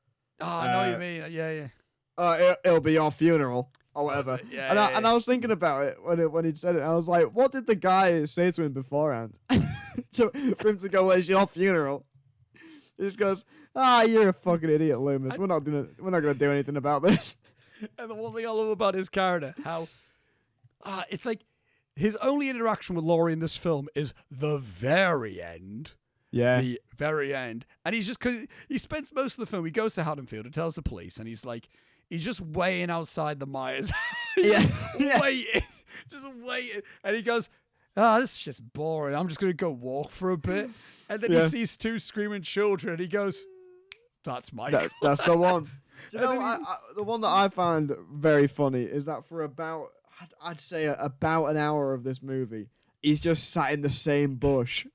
Speaker 1: Oh, I know what you mean. Yeah.
Speaker 2: It'll be your funeral or whatever. And I was thinking about it when he'd said it. I was like, what did the guy say to him beforehand? For him to go, "Where's your funeral?" He just goes, you're a fucking idiot, Loomis. We're not gonna do anything about this.
Speaker 1: And the one thing I love about his character, how it's like. His only interaction with Laurie in this film is the very end.
Speaker 2: Yeah.
Speaker 1: The very end. And he's just, because he spends most of the film, he goes to Haddonfield and tells the police, and he's just waiting outside the Myers. Waiting. Just waiting. And he goes, this is just boring. I'm just going to go walk for a bit. And then he sees two screaming children, and he goes, that's Michael.
Speaker 2: That's the one. Do you know, the one that I find very funny is that for I'd say about an hour of this movie, he's just sat in the same bush.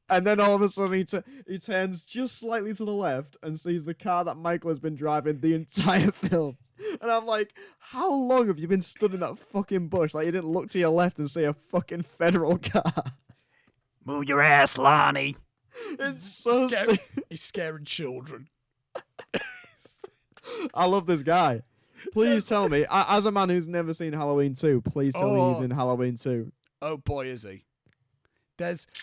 Speaker 2: And then all of a sudden he turns just slightly to the left and sees the car that Michael has been driving the entire film. And I'm like, how long have you been stood in that fucking bush? Like, you didn't look to your left and see a fucking federal car.
Speaker 1: Move your ass, Lonnie.
Speaker 2: It's so stupid.
Speaker 1: He's scaring children.
Speaker 2: I love this guy. Please tell me, as a man who's never seen Halloween 2, please tell me he's in Halloween 2.
Speaker 1: Oh boy, is he.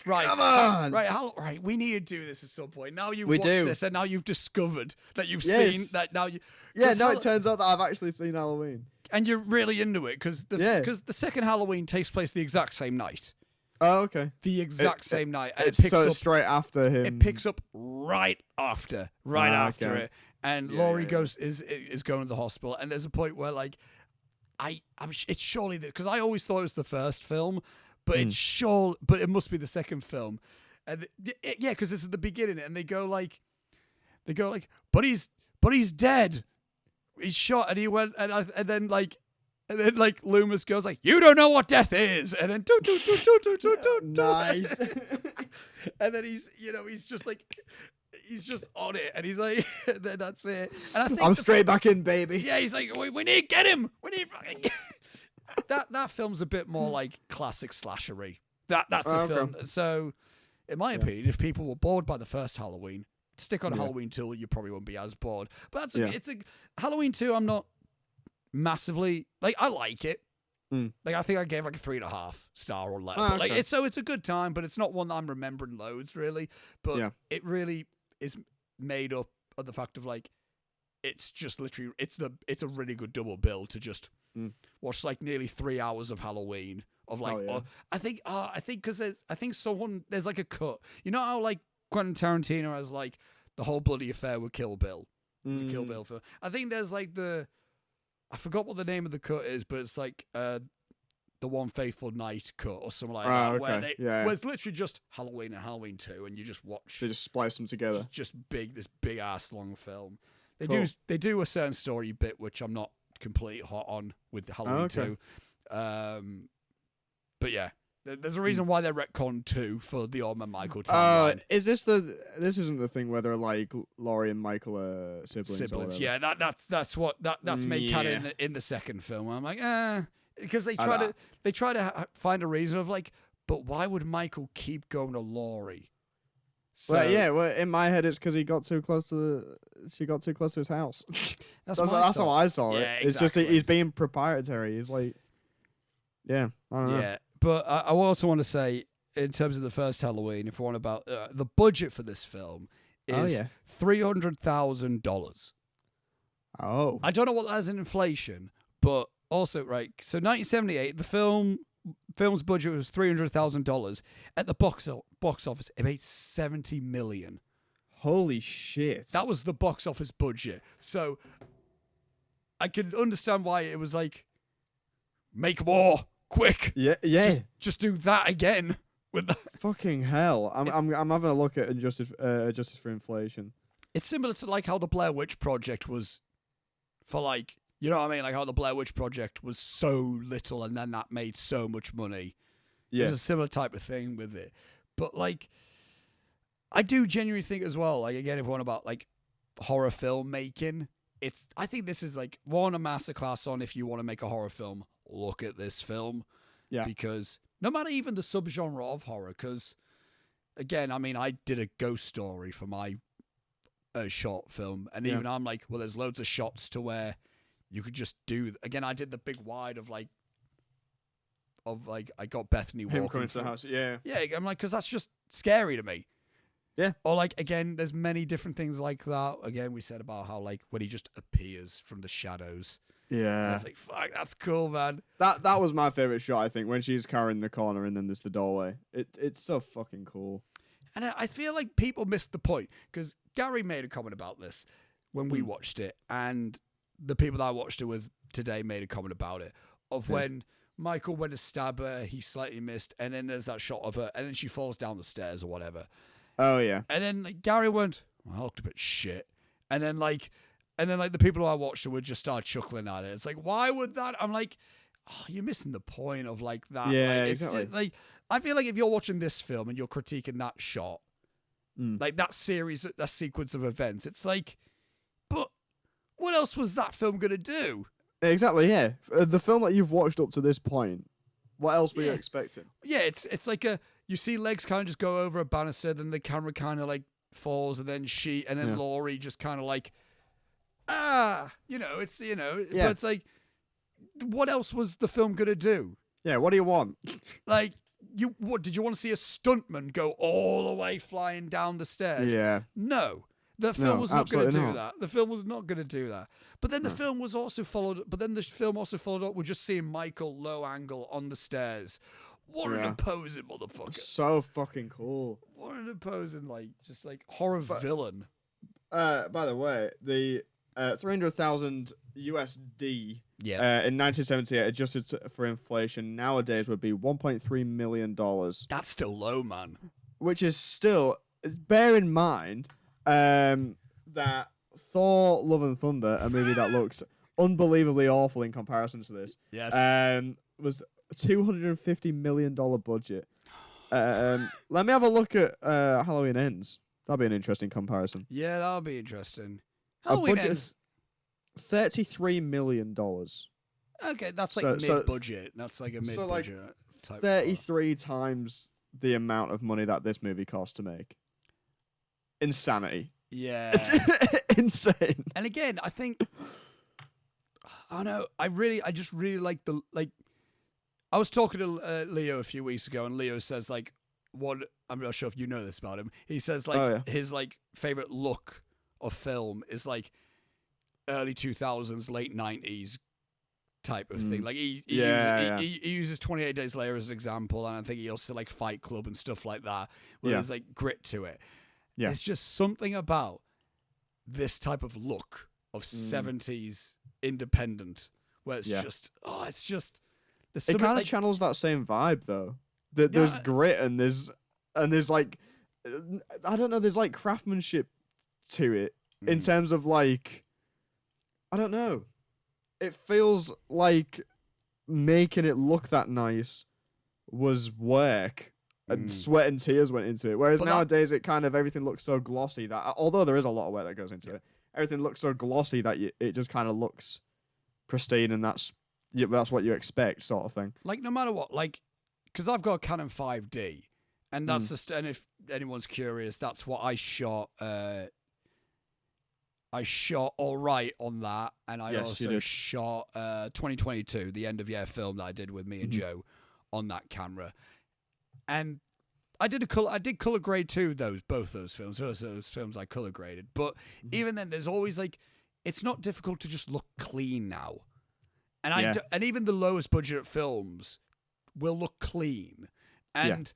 Speaker 1: Right.
Speaker 2: Come on!
Speaker 1: Right, we need to do this at some point. Now you've watched this, and now you've discovered that you've seen that. Now you.
Speaker 2: Yeah, no, it turns out that I've actually seen Halloween.
Speaker 1: And you're really into it, because the second Halloween takes place the exact same night.
Speaker 2: Oh, okay.
Speaker 1: The exact same night. And
Speaker 2: it picks up straight after him.
Speaker 1: It picks up right after it. And Laurie is going to the hospital, and there's a point where like, it's surely that, because I always thought it was the first film, but but it must be the second film, and because this is the beginning, and they go like, but he's dead, he's shot, and he went, and then Loomis goes like, you don't know what death is, and then
Speaker 2: nice,
Speaker 1: and then he's just like. He's just on it, and he's like, then that's it. And I think
Speaker 2: I'm straight back in, baby.
Speaker 1: Yeah, he's like, we need to get him. We need that film's a bit more like classic slashery. That's a film. So, in my opinion, if people were bored by the first Halloween, stick on Halloween 2, you probably won't be as bored. But it's a Halloween 2. I'm not massively I like it. Like I think I gave like a 3.5 star or less.
Speaker 2: Oh,
Speaker 1: Like
Speaker 2: okay.
Speaker 1: it's a good time, but it's not one that I'm remembering loads really. But it really is made up of the fact of like it's just literally it's a really good double bill to just watch like nearly 3 hours of Halloween of like I think because there's like a cut. You know how like Quentin Tarantino has like the whole bloody affair with Kill Bill, the Kill Bill film. I think there's like I forgot what the name of the cut is, but it's like the One Faithful Night cut or something like that, where it's literally just Halloween and Halloween 2, and you just watch.
Speaker 2: They just splice them together.
Speaker 1: Just this big ass long film. They do a certain story bit which I'm not completely hot on with Halloween 2, but yeah. There's a reason why they retconned 2 for the Orm and Michael timeline.
Speaker 2: This isn't the thing where they're like Laurie and Michael are siblings?
Speaker 1: Yeah, that's made canon in the second film. I'm like, because they try to find a reason of like, but why would Michael keep going to Laurie?
Speaker 2: So, well, in my head, it's because she got too close to his house. That's how I saw it.
Speaker 1: Yeah,
Speaker 2: it's just he's being proprietary. He's like, I don't know.
Speaker 1: Yeah. But I also want to say, in terms of the first Halloween, if we want about the budget for this film is $300,000.
Speaker 2: Oh,
Speaker 1: I don't know what that is in inflation, but also right. So 1978, the film's budget was $300,000. At the box office, it made $70 million.
Speaker 2: Holy shit!
Speaker 1: That was the box office budget. So I can understand why it was like, make more. Quick, just do that again with that.
Speaker 2: Fucking hell! I'm having a look at adjusted for inflation.
Speaker 1: It's similar to like how the Blair Witch Project was, for like, you know what I mean, like how the Blair Witch Project was so little and then that made so much money. Yeah, there's a similar type of thing with it, but like, I do genuinely think as well. Like again, if we want about like horror film making, I think this is like a masterclass on if you want to make a horror film. Look at this film, because no matter even the subgenre of horror, because again, I mean, I did a ghost story for my short film, and even I'm like, well, there's loads of shots to where you could just do. Again, I did the big wide of like I got Bethany walking
Speaker 2: coming to the house, yeah.
Speaker 1: I'm like, because that's just scary to me.
Speaker 2: Yeah.
Speaker 1: Or like again, there's many different things like that. Again, we said about how like when he just appears from the shadows.
Speaker 2: Yeah.
Speaker 1: And it's like, fuck, that's cool, man.
Speaker 2: That was my favorite shot, I think, when she's carrying the corner and then there's the doorway. It's so fucking cool.
Speaker 1: And I feel like people missed the point, because Gary made a comment about this when we watched it, and the people that I watched it with today made a comment about it, of when Michael went to stab her, he slightly missed, and then there's that shot of her, and then she falls down the stairs or whatever.
Speaker 2: Oh, yeah.
Speaker 1: And then like, Gary went, well, I looked a bit shit. And then the people who I watched it would just start chuckling at it. It's like, why would that? I'm like, oh, you're missing the point of like that.
Speaker 2: Yeah,
Speaker 1: like,
Speaker 2: exactly.
Speaker 1: Just, like, I feel like if you're watching this film and you're critiquing that shot, like that sequence of events, it's like, but what else was that film gonna do?
Speaker 2: Exactly. Yeah, the film that you've watched up to this point, what else were you expecting?
Speaker 1: Yeah, it's like you see legs kind of just go over a banister, then the camera kind of like falls, and then Laurie just kind of like. But it's like, what else was the film gonna do?
Speaker 2: Yeah, what do you want?
Speaker 1: Like, what did you want to see a stuntman go all the way flying down the stairs?
Speaker 2: Yeah.
Speaker 1: No, the film was not going to do that. The film was not going to do that. But then the film was also followed. But then the film also followed up with just seeing Michael low angle on the stairs. What an opposing motherfucker!
Speaker 2: So fucking cool.
Speaker 1: What an opposing just horror villain.
Speaker 2: By the way, the 300,000 USD in 1978 adjusted for inflation nowadays would be $1.3 million.
Speaker 1: That's still low, man.
Speaker 2: Which is still, bear in mind that Thor Love and Thunder, a movie that looks unbelievably awful in comparison to this, was a $250 million budget. Let me have a look at Halloween Ends. That'll be an interesting comparison.
Speaker 1: Yeah, that'll be interesting.
Speaker 2: Halloween Ends, $33 million.
Speaker 1: Okay, that's like mid-budget. That's like a mid-budget type.
Speaker 2: 33 times the amount of money that this movie cost to make. Insanity.
Speaker 1: Yeah.
Speaker 2: Insane.
Speaker 1: And again, I think I just really like I was talking to Leo a few weeks ago, and Leo says like, I'm not sure if you know this about him. He says like his like favorite look of film is like early 2000s, late 90s type of thing. Like he uses 28 Days Later as an example, and I think he also like Fight Club and stuff like that, where there's like grit to it. Yeah. There's just something about this type of look of 70s independent where it's just
Speaker 2: it kind of channels that same vibe though. There's grit and there's like, I don't know, there's like craftsmanship to it in terms of like, I don't know. It feels like making it look that nice was work and sweat and tears went into it. Whereas nowadays it kind of, everything looks so glossy that, although there is a lot of work that goes into it, everything looks so glossy that it just kind of looks pristine, and that's what you expect, sort of thing.
Speaker 1: Like no matter what, like, because I've got a Canon 5D, and that's just, and if anyone's curious, that's what I shot. I shot all right on that, and I also shot 2022, the end of year film that I did with me and Joe on that camera. And I did color grade too. Both those films. Those films I color graded, but even then, there's always like, it's not difficult to just look clean now, and and even the lowest budget films will look clean, and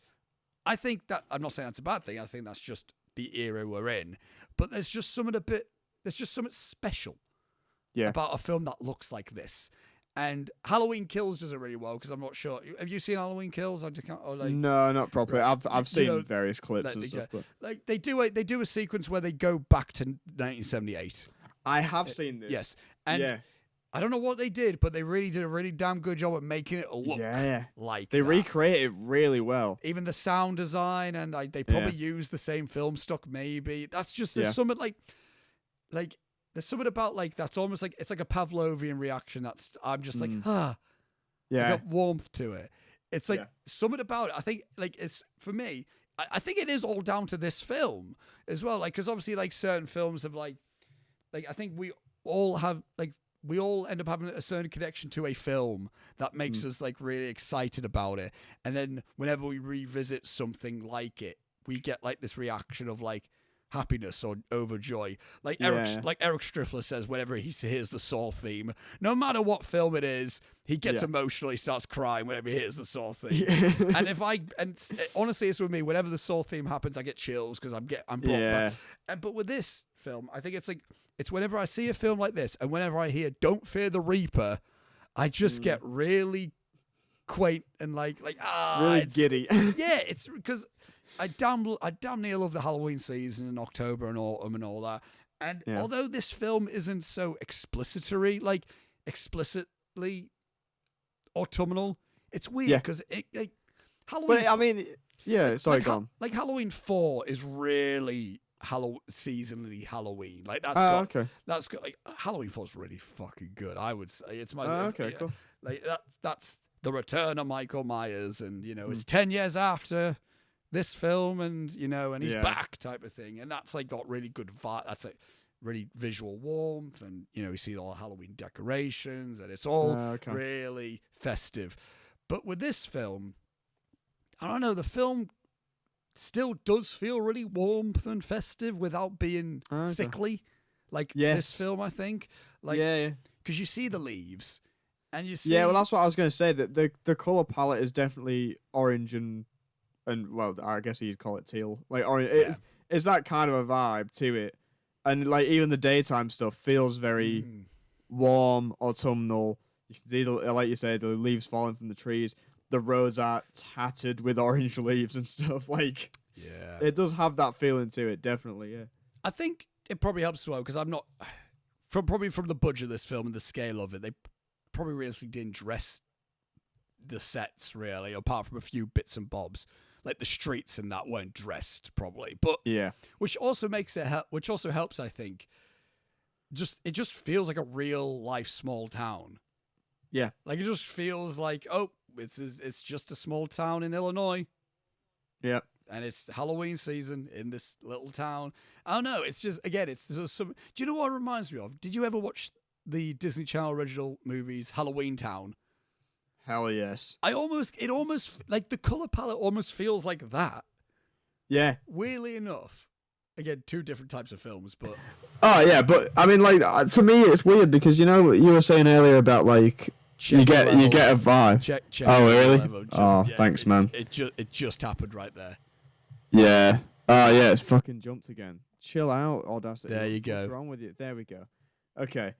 Speaker 1: I think that, I'm not saying that's a bad thing. I think that's just the era we're in, but there's just something special about a film that looks like this. And Halloween Kills does it really well, because I'm not sure. Have you seen Halloween Kills?
Speaker 2: No, not properly. I've seen various clips and stuff. But.
Speaker 1: Like they do a sequence where they go back to 1978.
Speaker 2: I have seen this.
Speaker 1: Yes, and I don't know what they did, but they really did a really damn good job at making it look like
Speaker 2: they recreate it really well.
Speaker 1: Even the sound design, and they probably use the same film stock. Maybe that's just there's something like there's something about like that's almost like it's like a Pavlovian reaction. That's I'm just like I got warmth to it. It's like something about it. I think like it's for me. I think it is all down to this film as well. Like because obviously like certain films have like I think we all end up having a certain connection to a film that makes us like really excited about it. And then whenever we revisit something like it, we get like this reaction of like happiness or overjoy. Like Eric Striffler says, whenever he hears the Saw theme, no matter what film it is, he gets emotional, he starts crying whenever he hears the Saw theme. and honestly, it's with me, whenever the Saw theme happens, I get chills because I'm brought back. But with this film, I think it's like, it's whenever I see a film like this, and whenever I hear "Don't Fear the Reaper," I just get really quaint and
Speaker 2: really giddy.
Speaker 1: It's because I damn near love the Halloween season in October and autumn and all that. And although this film isn't so explicitly autumnal, it's weird because Halloween.
Speaker 2: But I mean, sorry, go on.
Speaker 1: Like Halloween 4 is really seasonally Halloween. Like that's got like Halloween 4 is really fucking good. I would say it's my
Speaker 2: cool.
Speaker 1: Like that's the return of Michael Myers, and it's 10 years after this film, and and he's back type of thing, and that's like got really good vibe. That's like really visual warmth, and you see all the Halloween decorations, and it's all really festive. But with this film, I don't know, the film still does feel really warmth and festive without being sickly. Like this film, I think. Because you see the leaves, and you see.
Speaker 2: Yeah, well, that's what I was going to say. That the color palette is definitely orange and well, I guess you'd call it teal. Like orange, it's that kind of a vibe to it, and like even the daytime stuff feels very warm, autumnal. You can see, like you said, the leaves falling from the trees. The roads are tattered with orange leaves and stuff. Like, it does have that feeling to it, definitely. Yeah,
Speaker 1: I think it probably helps as well because I'm not from the budget of this film and the scale of it. They probably really didn't dress the sets really, apart from a few bits and bobs. Like the streets and that weren't dressed probably, but which also makes it which also helps, I think. It just feels like a real life small town.
Speaker 2: Yeah,
Speaker 1: like it just feels like it's just a small town in Illinois.
Speaker 2: Yeah.
Speaker 1: And it's Halloween season in this little town. I don't know. It's just, again, it's just some. Do you know what it reminds me of? Did you ever watch the Disney Channel original movies Halloween Town?
Speaker 2: Hell yes.
Speaker 1: It almost like the color palette almost feels like that.
Speaker 2: Yeah.
Speaker 1: Weirdly enough, again, two different types of films, but
Speaker 2: oh yeah, but I mean, like to me, it's weird because you know you were saying earlier about like you get a vibe.
Speaker 1: Check.
Speaker 2: Oh really?
Speaker 1: Just,
Speaker 2: thanks, man.
Speaker 1: It just happened right there.
Speaker 2: Yeah. Oh yeah, it's fucking jumped again. Chill out, Audacity.
Speaker 1: There you go.
Speaker 2: What's wrong with you? There we go. Okay.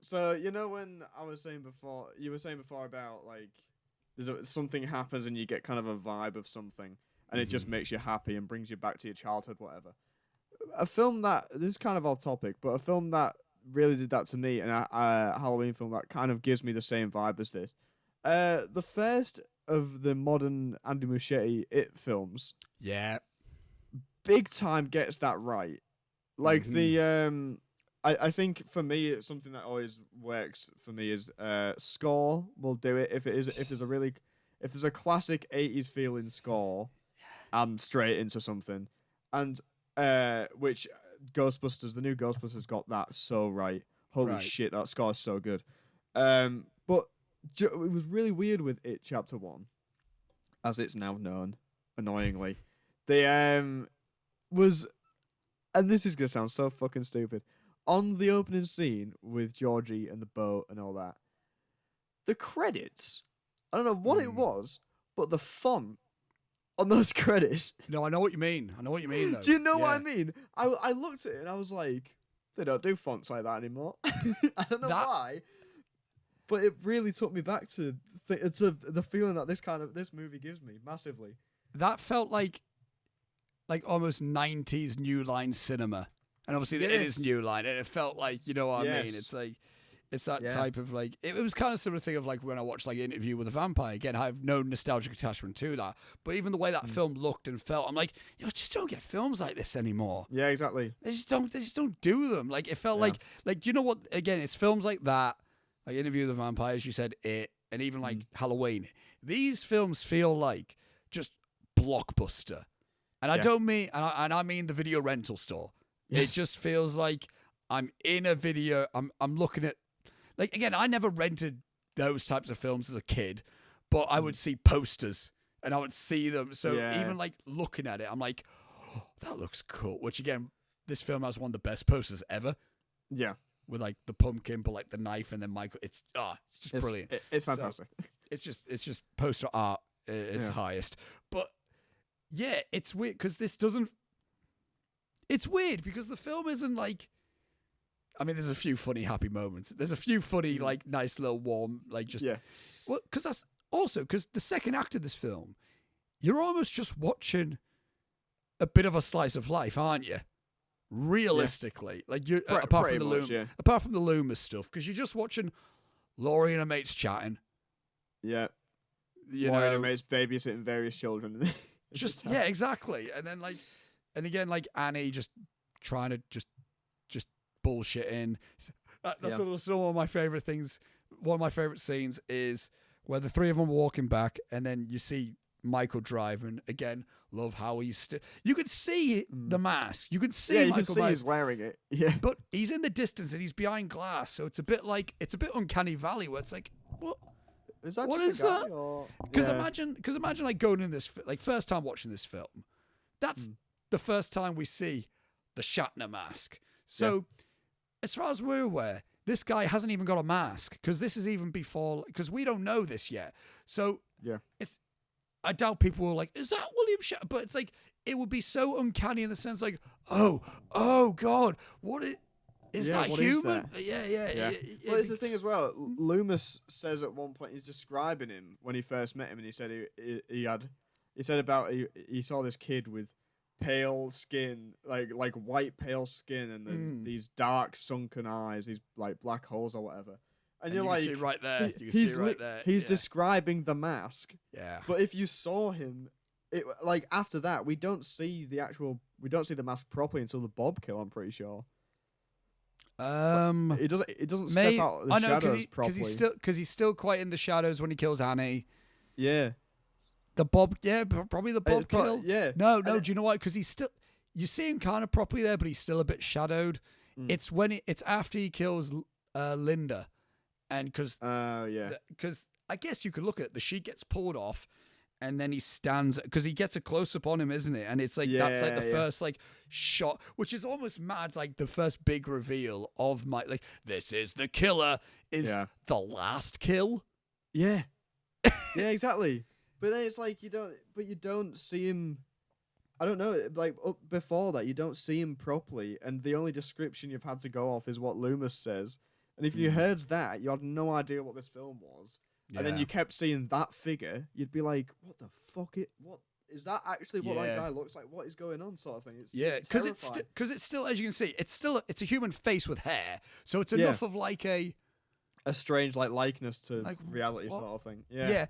Speaker 2: So you know when I was saying before, you were saying before about like something happens and you get kind of a vibe of something, and it just makes you happy and brings you back to your childhood, whatever. A film that this is kind of off topic, but a film that really did that to me, and a Halloween film that kind of gives me the same vibe as this. The first of the modern Andy Muschietti It films, big time gets that right. Like the I think for me it's something that always works for me is score will do it if there's a classic 80s feeling score and straight into something, and which Ghostbusters, the new Ghostbusters got that so right. Holy shit, that score is so good. But it was really weird with It Chapter 1, as it's now known, annoyingly. The was, and this is gonna sound so fucking stupid, on the opening scene with Georgie and the boat and all that, the credits, I don't know what it was, but the font on those credits.
Speaker 1: No, I know what you mean. Though.
Speaker 2: Do you know what I mean? I looked at it and I was like, they don't do fonts like that anymore. I don't know why, but it really took me back to the feeling that this movie gives me massively.
Speaker 1: That felt like almost 90s New Line cinema. And obviously it is New Line, and it felt like, you know what I mean? It's like, it's that type of like, it was kind of similar thing of like when I watched like Interview with a Vampire. Again, I have no nostalgic attachment to that, but even the way that film looked and felt, I'm like, just don't get films like this anymore.
Speaker 2: Yeah, exactly.
Speaker 1: They just don't do them. Like it felt like you know what? Again, it's films like that, like Interview with a Vampire, as you said, It, and even like Halloween. These films feel like just blockbuster, and I don't mean, and I mean the video rental store. Yes. It just feels like I'm in a video. I'm looking at, like, again, I never rented those types of films as a kid, but I would see posters and I would see them. So even like looking at it, I'm like, oh, that looks cool. Which again, this film has one of the best posters ever. Yeah. With like the pumpkin, but like the knife, and then Michael. It's just brilliant.
Speaker 2: It's fantastic.
Speaker 1: So it's just poster art at its highest. But yeah, it's weird because this doesn't. It's weird because the film isn't like. I mean, there's a few funny, happy moments. There's a few funny, like, nice little warm, like, just. Yeah. Well, because that's also because the second act of this film, you're almost just watching a bit of a slice of life, aren't you? Realistically, like you, apart from the Loomis stuff, because you're just watching Laurie and her mates chatting.
Speaker 2: Yeah. Laurie and her mates babysitting various children.
Speaker 1: Just exactly, and then like. And again, like Annie just trying to just bullshit in. That's one of my favorite things. One of my favorite scenes is where the three of them are walking back, and then you see Michael driving. Again, love how he's you could see the mask. You can see Michael.
Speaker 2: You can see he's wearing it. Yeah,
Speaker 1: but he's in the distance and he's behind glass, so it's a bit uncanny valley where it's like, what?
Speaker 2: Is that
Speaker 1: what
Speaker 2: just
Speaker 1: is that? Because imagine like going in this like first time watching this film. That's the first time we see the Shatner mask. So, as far as we're aware, this guy hasn't even got a mask because this is even before, because we don't know this yet. So, I doubt people were like, is that William Shatner? But it's like, it would be so uncanny in the sense like, oh God, what is that human? Yeah.
Speaker 2: Well, it's the thing as well. Loomis says at one point, he's describing him when he first met him, and he said he saw this kid with pale skin, like white pale skin, and these dark sunken eyes, these like black holes or whatever. And you're like,
Speaker 1: see right there. You can see right there.
Speaker 2: He's describing the mask.
Speaker 1: Yeah.
Speaker 2: But if you saw him, like after that, we don't see the mask properly until the Bob kill. I'm pretty sure. It doesn't step out of the shadows properly.
Speaker 1: Because he's still quite in the shadows when he kills Annie.
Speaker 2: Yeah.
Speaker 1: The Bob, probably the Bob kill.
Speaker 2: Yeah.
Speaker 1: No, do you know why? Because he's still, you see him kind of properly there, but he's still a bit shadowed. It's after he kills Linda, and because I guess you could look at it. The sheet gets pulled off, and then he stands because he gets a close up on him, isn't it? And it's like that's like the first like shot, which is almost mad. Like the first big reveal of like this is the killer is the last kill.
Speaker 2: Yeah, yeah, exactly. But then it's like you don't see him. I don't know. Like before that, you don't see him properly, and the only description you've had to go off is what Loomis says. And if you heard that, you had no idea what this film was. And then you kept seeing that figure, you'd be like, "What the fuck? What is that actually? What that guy looks like? What is going on?" Sort of thing. It's
Speaker 1: because it's still, as you can see, it's a human face with hair, so it's enough of like a
Speaker 2: strange like likeness to like, reality sort of thing.
Speaker 1: Yeah.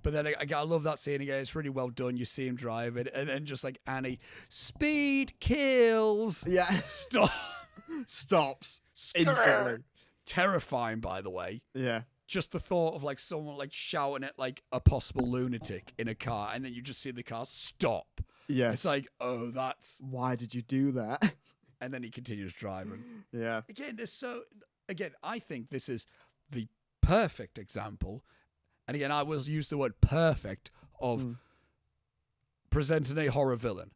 Speaker 1: But then I love that scene again. It's really well done. You see him driving, and then just like Annie, speed kills.
Speaker 2: Yeah, stops instantly.
Speaker 1: Terrifying, by the way.
Speaker 2: Yeah.
Speaker 1: Just the thought of like someone like shouting at like a possible lunatic in a car, and then you just see the car stop.
Speaker 2: Yes.
Speaker 1: It's like, oh, that's
Speaker 2: why did you do that?
Speaker 1: And then he continues driving.
Speaker 2: Yeah.
Speaker 1: Again, I think this is the perfect example, and again, I will use the word perfect of presenting a horror villain.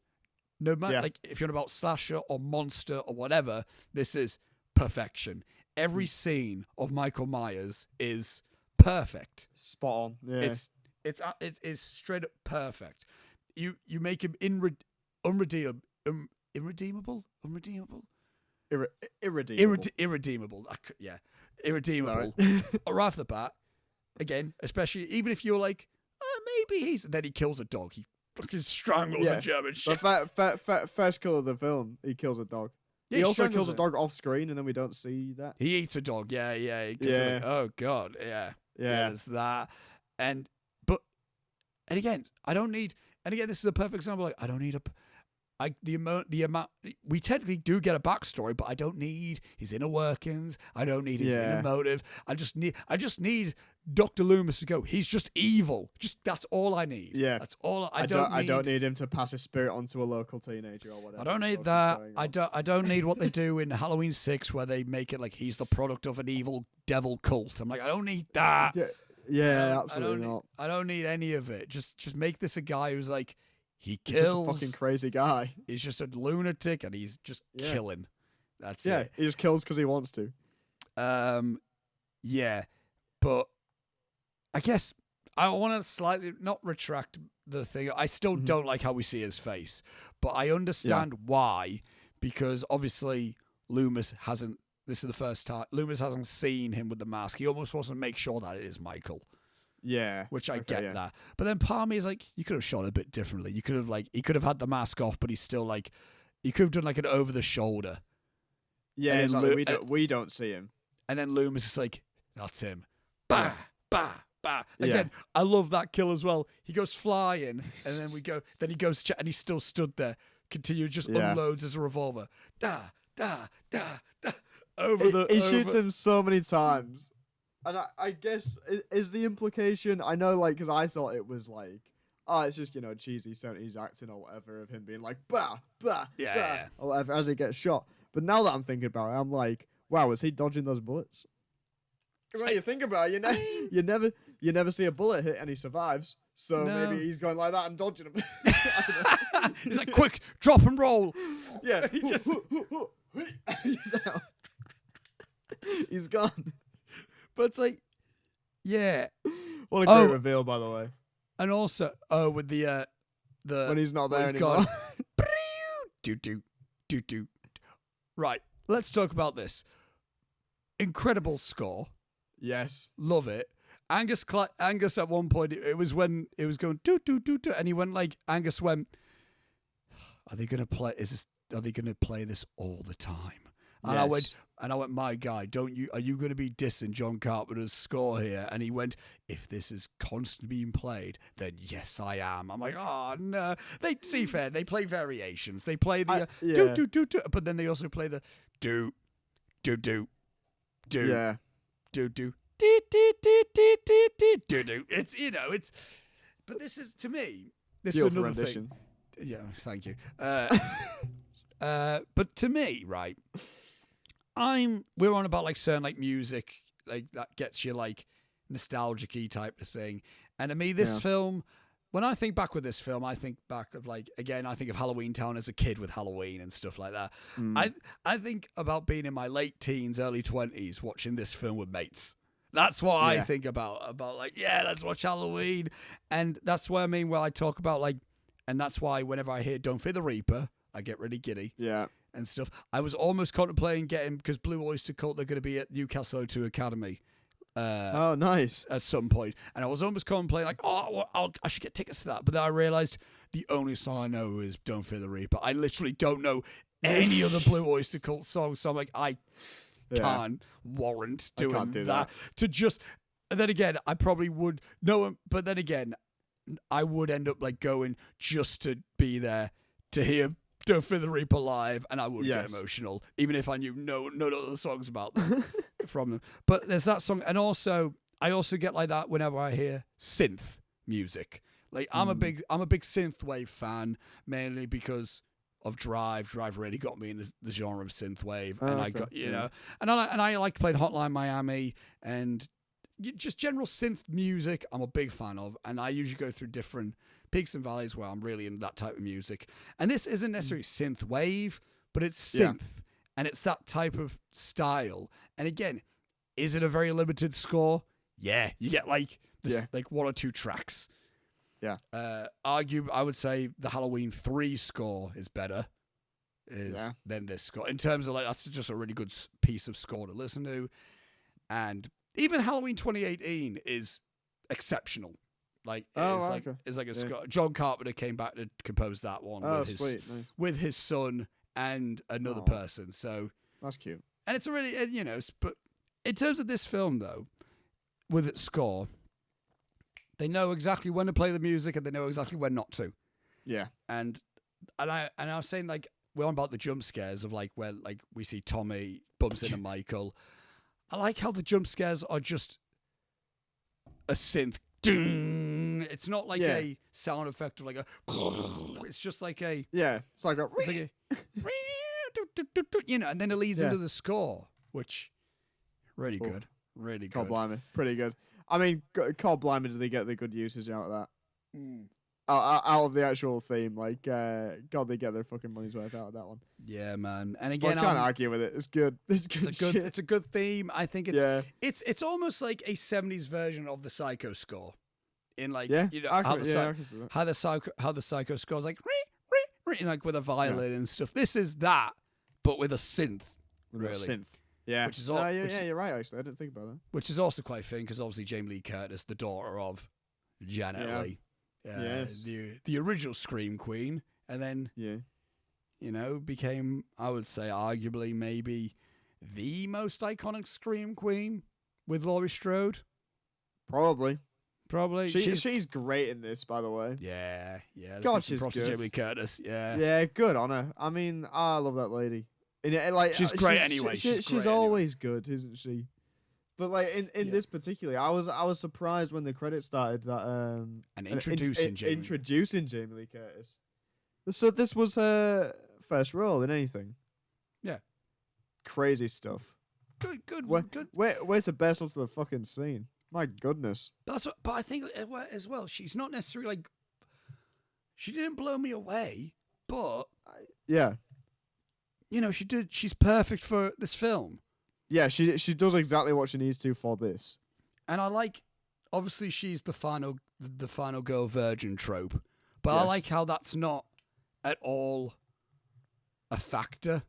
Speaker 1: No matter like if you're about slasher or monster or whatever, this is perfection. Every scene of Michael Myers is perfect.
Speaker 2: Spot on. Yeah.
Speaker 1: It is straight up perfect. You make him irredeemable. Irredeemable. Irredeemable. Right off the bat. Again, especially even if you're like, maybe then he kills a dog. He fucking strangles a German shit.
Speaker 2: First kill of the film, he kills a dog. Yeah, he also kills a dog off screen, and then we don't see that.
Speaker 1: He eats a dog, yeah. Like, oh god, yeah. There's that, and again, I don't need. And again, this is a perfect example. Like, I don't need the amount. We technically do get a backstory, but I don't need his inner workings. I don't need his inner motive. I just need Dr. Loomis to go, he's just evil. That's all I need.
Speaker 2: Yeah.
Speaker 1: That's all I
Speaker 2: don't need him to pass his spirit onto a local teenager or whatever.
Speaker 1: I don't need that. I don't need what they do in Halloween 6 where they make it like he's the product of an evil devil cult. I'm like, I don't need that.
Speaker 2: Yeah, absolutely not.
Speaker 1: I don't need any of it. Just make this a guy who's like, he kills.
Speaker 2: He's just a fucking crazy guy.
Speaker 1: He's just a lunatic and he's just killing. That's it.
Speaker 2: Yeah, he just kills because he wants to.
Speaker 1: Yeah, but I guess I want to slightly not retract the thing. I still don't like how we see his face, but I understand why, because obviously Loomis hasn't. This is the first time Loomis hasn't seen him with the mask. He almost wants to make sure that it is Michael.
Speaker 2: Yeah,
Speaker 1: which I get that. But then part of me is like, you could have shot it a bit differently. You could have he could have had the mask off, but he's still like, you could have done like an over the shoulder.
Speaker 2: Yeah, exactly. We don't see him.
Speaker 1: And then Loomis is like, that's him. Bah, bah, bah. Again, I love that kill as well. He goes flying, and then then he goes, and he's still stood there. Just unloads his revolver. Da, da, da, da. He
Speaker 2: shoots him so many times. And I guess, is the implication, I know, like, because I thought it was like, it's just, cheesy 70s acting or whatever of him being like, bah, bah, bah, or whatever, as he gets shot. But now that I'm thinking about it, I'm like, wow, is he dodging those bullets? Because when you think about it, you never see a bullet hit and he survives. So maybe he's going like that and dodging them.
Speaker 1: He's like, quick, drop and roll.
Speaker 2: Yeah. He's out. He's gone.
Speaker 1: But it's like, yeah.
Speaker 2: What a great reveal, by the way.
Speaker 1: And also, with the
Speaker 2: when he's not there anymore.
Speaker 1: do. Right, let's talk about this. Incredible score.
Speaker 2: Yes.
Speaker 1: Love it. Angus at one point, it was when it was going do, and he went like, Angus went, are they going to play this all the time? And I went, my guy, are you going to be dissing John Carpenter's score here? And he went, if this is constantly being played, then yes, I am. I'm like, oh no. To be fair, they play variations. They play the do, but then they also play the do.
Speaker 2: Yeah.
Speaker 1: Do. It's, but this is, to me, this is another rendition. Thing. Yeah, thank you. But to me, right, we're on about like certain like music like that gets you like nostalgic-y type of thing. And to me, this film, when I think back with this film, I think back of like, again, I think of Halloween Town as a kid with Halloween and stuff like that. I think about being in my late teens, early 20s, watching this film with mates. That's what I think about like, let's watch Halloween. And that's what I mean when I talk about like, and that's why whenever I hear Don't Fear the Reaper, I get really giddy.
Speaker 2: Yeah.
Speaker 1: And stuff. I was almost contemplating getting, because Blue Oyster Cult, they're going to be at Newcastle O2 Academy.
Speaker 2: Nice.
Speaker 1: At some point. And I was almost contemplating, like, I should get tickets to that. But then I realized the only song I know is Don't Fear the Reaper. I literally don't know any other Blue Oyster Cult songs. So I'm like, I can't warrant doing that. To just, and then again, I probably would know, but then again, I would end up like going just to be there to hear Don't Fear the Reaper live, and I would get emotional, even if I knew no other songs about them from them. But there's that song, and also I also get like that whenever I hear synth music. Like I'm a big synthwave fan, mainly because of Drive. Drive really got me in the genre of synthwave, and I got and I like playing Hotline Miami and just general synth music. I'm a big fan of, and I usually go through different peaks and valleys where I'm really into that type of music. And this isn't necessarily synth wave, but it's synth, and it's that type of style. And again, is it a very limited score? Yeah, you get like like one or two tracks.
Speaker 2: Yeah.
Speaker 1: I would say the Halloween 3 score is better than this score in terms of like that's just a really good piece of score to listen to, and even Halloween 2018 is exceptional. Like it's like a score. John Carpenter came back to compose that one with his son and another person. So
Speaker 2: that's cute.
Speaker 1: And it's a really, but in terms of this film though, with its score, they know exactly when to play the music and they know exactly when not to.
Speaker 2: Yeah.
Speaker 1: And I was saying like we're on about the jump scares of like where like we see Tommy bumps into Michael. I like how the jump scares are just a synth. It's not like a sound effect of like a. It's just like a.
Speaker 2: Yeah, it's like a.
Speaker 1: And then it leads into the score, which really good, really good.
Speaker 2: God blimey, pretty good. I mean, God blimey, did they get the good usage out of that? Out of the actual theme, like, God, they get their fucking money's worth out of that one.
Speaker 1: Yeah, man. And again,
Speaker 2: I can't argue with it. It's good.
Speaker 1: It's a good theme. I think it's almost like a 70s version of the Psycho score. In like, how the Psycho score is like, like with a violin and stuff. This is that, but with a synth. Really.
Speaker 2: Synth. Yeah.
Speaker 1: Which is
Speaker 2: you're right. Actually, I didn't think about that.
Speaker 1: Which is also quite fitting because obviously Jamie Lee Curtis, the daughter of Janet Leigh.
Speaker 2: Yes.
Speaker 1: The original Scream Queen, and then became, I would say, arguably maybe the most iconic Scream Queen with Laurie Strode.
Speaker 2: Probably.
Speaker 1: She's
Speaker 2: great in this, by the way.
Speaker 1: Yeah.
Speaker 2: God, she's good.
Speaker 1: Jamie Lee Curtis.
Speaker 2: Yeah, good on her. I mean, I love that lady.
Speaker 1: She's great anyway.
Speaker 2: She's always good, isn't she? But like in this particularly, I was surprised when the credits started that
Speaker 1: introducing
Speaker 2: Jamie Lee Curtis. So this was her first role in anything.
Speaker 1: Yeah.
Speaker 2: Crazy stuff.
Speaker 1: Good.
Speaker 2: Where's the best of the fucking scene? My goodness.
Speaker 1: But I think as well, she's not necessarily like she didn't blow me away, but she did. She's perfect for this film.
Speaker 2: Yeah, she does exactly what she needs to for this.
Speaker 1: And I like, obviously she's the final girl virgin trope, but I like how that's not at all a factor.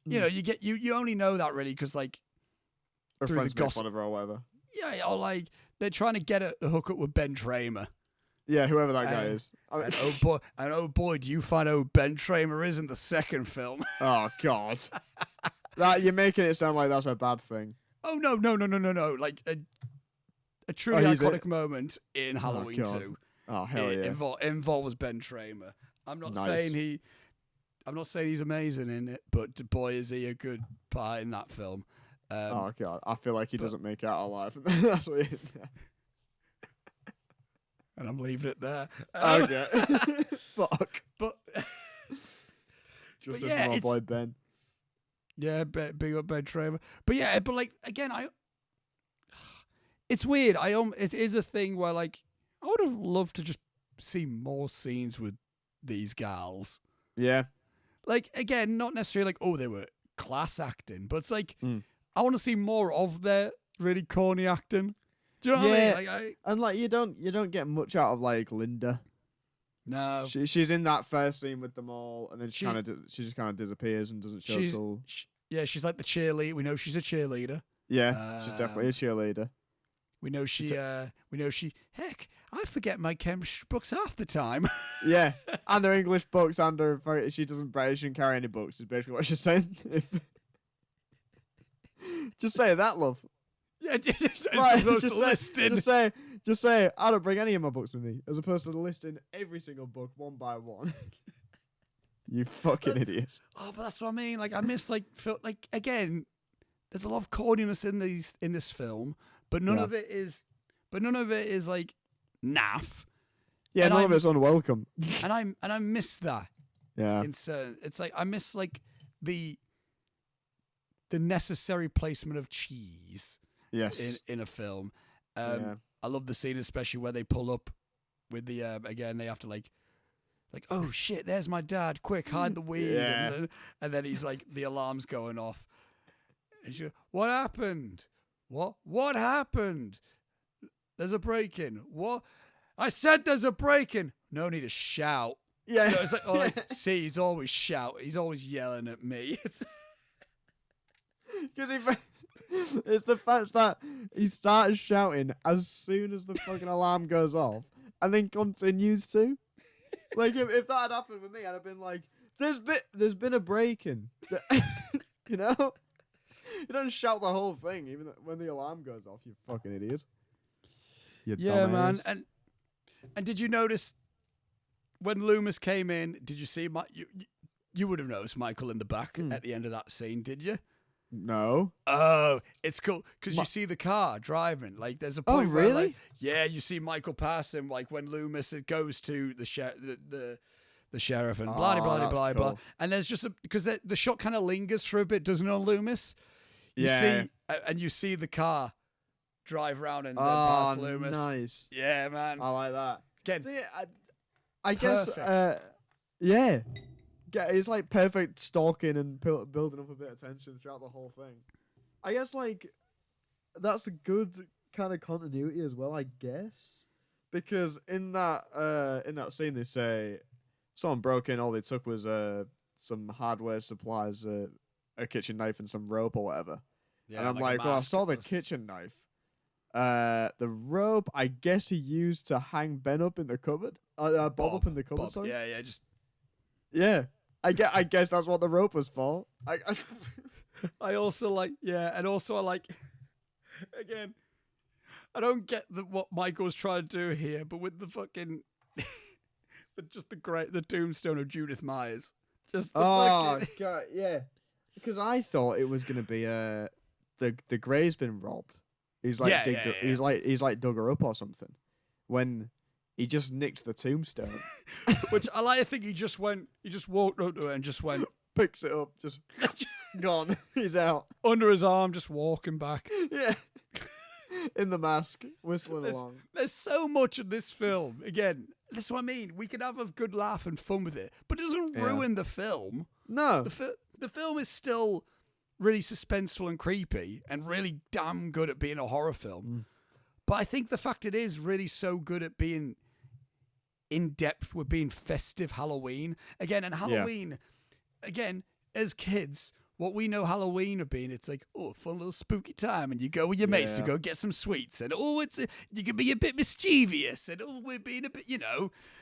Speaker 1: You only know that really because like
Speaker 2: her
Speaker 1: through
Speaker 2: friends
Speaker 1: the gossip
Speaker 2: make fun of her or whatever.
Speaker 1: Yeah, or like they're trying to get a hook up with Ben Tramer.
Speaker 2: Yeah, whoever that guy is.
Speaker 1: Oh boy, do you find Ben Tramer is in the second film?
Speaker 2: Oh God. That you're making it sound like that's a bad thing.
Speaker 1: Oh no! Like a truly iconic moment in Halloween 2.
Speaker 2: Oh hell yeah!
Speaker 1: Involves Ben Tramer. I'm not saying he's amazing in it, but boy is he a good part in that film.
Speaker 2: Oh God, I feel like he doesn't make it out alive. That's what.
Speaker 1: And I'm leaving it there.
Speaker 2: Okay. Fuck.
Speaker 1: But
Speaker 2: just as my boy Ben.
Speaker 1: Yeah, big up Ben Tramer. But like again, it's weird. It is a thing where like I would have loved to just see more scenes with these gals.
Speaker 2: Yeah.
Speaker 1: Like again, not necessarily like they were class acting, but it's like I want to see more of their really corny acting. Do you know what I mean? Like,
Speaker 2: and like you don't get much out of like Linda.
Speaker 1: No,
Speaker 2: she's in that first scene with them all, and then she just kind of disappears and doesn't show till.
Speaker 1: She's like the cheerleader. We know she's a cheerleader.
Speaker 2: Yeah, she's definitely a cheerleader.
Speaker 1: We know she. Heck, I forget my chemistry books half the time.
Speaker 2: Yeah, and her English books, and she doesn't carry any books. Is basically what she's saying. Just say that, love.
Speaker 1: Yeah, just
Speaker 2: say, I don't bring any of my books with me, as opposed to listing every single book one by one. You fucking idiot.
Speaker 1: Oh, but that's what I mean. Like, I miss again. There's a lot of corniness in this film, but none of it is like naff.
Speaker 2: Yeah, none of it's unwelcome.
Speaker 1: and I miss that.
Speaker 2: Yeah.
Speaker 1: It's like I miss like the necessary placement of cheese.
Speaker 2: Yes.
Speaker 1: In a film. I love the scene especially where they pull up with the again they have to like oh shit, there's my dad, quick, hide the weed.
Speaker 2: Yeah.
Speaker 1: And then he's like the alarm's going off. And she goes, what happened? What happened? There's a break-in. What? I said there's a break-in. No need to shout.
Speaker 2: Yeah.
Speaker 1: So it's like, see, he's always shouting. He's always yelling at me.
Speaker 2: Because it's the fact that he starts shouting as soon as the fucking alarm goes off and then continues to. Like, if that had happened with me, I'd have been like, there's been a break-in. You know? You don't shout the whole thing, even when the alarm goes off, you fucking idiot. You dumbass.
Speaker 1: Man. And did you notice when Loomis came in, did you see you would have noticed Michael in the back at the end of that scene, did you?
Speaker 2: No.
Speaker 1: Oh, it's cool because you see the car driving. Like, there's a point
Speaker 2: really?
Speaker 1: where, like, you see Michael pass him. Like when Loomis goes to the sheriff and blah blah blah blah. And there's just because the shot kind of lingers for a bit, doesn't it, on Loomis? You see the car drive around and pass Loomis.
Speaker 2: Nice.
Speaker 1: Yeah, man.
Speaker 2: I like that.
Speaker 1: Again,
Speaker 2: I guess. Yeah. It's like perfect stalking and building up a bit of tension throughout the whole thing. I guess like that's a good kind of continuity as well, I guess, because in that scene they say someone broke in. All they took was some hardware supplies, a kitchen knife and some rope or whatever. Yeah, and I'm like, well, I saw the kitchen knife. The rope, I guess he used to hang Ben up in the cupboard. Bob up in the cupboard. Sorry. Yeah. I guess that's what the rope was for.
Speaker 1: I also like, and also I like, again, I don't get what Michael's trying to do here, but with the fucking, the tombstone of Judith Myers. Just the
Speaker 2: God, yeah. Because I thought it was gonna be the grave's been robbed. He's like he's like dug her up or something. When he just nicked the tombstone.
Speaker 1: Which I like to think he just walked up to it and just went.
Speaker 2: Picks it up, just gone. He's out.
Speaker 1: Under his arm, just walking back.
Speaker 2: Yeah. In the mask, whistling along.
Speaker 1: There's so much of this film. Again, that's what I mean. We could have a good laugh and fun with it, but it doesn't ruin the film.
Speaker 2: No.
Speaker 1: The film is still really suspenseful and creepy and really damn good at being a horror film. But I think the fact it is really so good at being in depth with being festive Halloween. Again, and Halloween, again, as kids, what we know Halloween of being, it's like, fun little spooky time, and you go with your mates, you go get some sweets, and you can be a bit mischievous, and we're being a bit,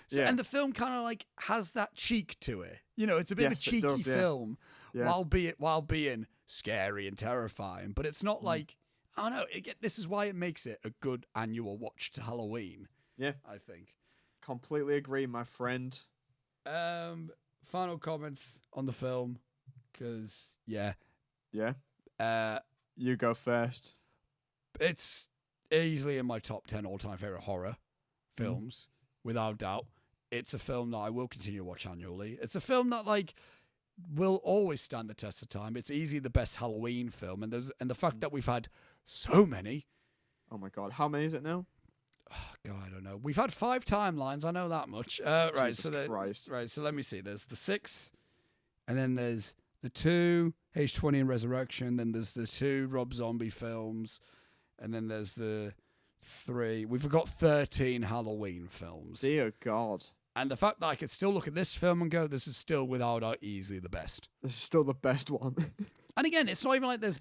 Speaker 1: So, and the film kind of like has that cheek to it. It's a bit of a cheeky film, while being scary and terrifying. But it's not like, I don't know. This is why it makes it a good annual watch to Halloween.
Speaker 2: Yeah,
Speaker 1: I think.
Speaker 2: Completely agree, my friend.
Speaker 1: Final comments on the film, because you
Speaker 2: go first.
Speaker 1: It's easily in my top 10 all-time favorite horror films, without doubt. It's a film that I will continue to watch annually. It's a film that will always stand the test of time. It's easily the best Halloween film, and the fact that we've had so many.
Speaker 2: Oh my god, how many is it now?
Speaker 1: Oh, God, I don't know. We've had 5 timelines. I know that much. Right.
Speaker 2: Jesus Christ.
Speaker 1: Right. So let me see. There's the 6, and then there's the 2 H20 and Resurrection. Then there's the 2 Rob Zombie films, and then there's the 3. We've got 13 Halloween films.
Speaker 2: Dear God.
Speaker 1: And the fact that I could still look at this film and go, this is still without doubt easily the best.
Speaker 2: This is still the best one.
Speaker 1: And again, it's not even like there's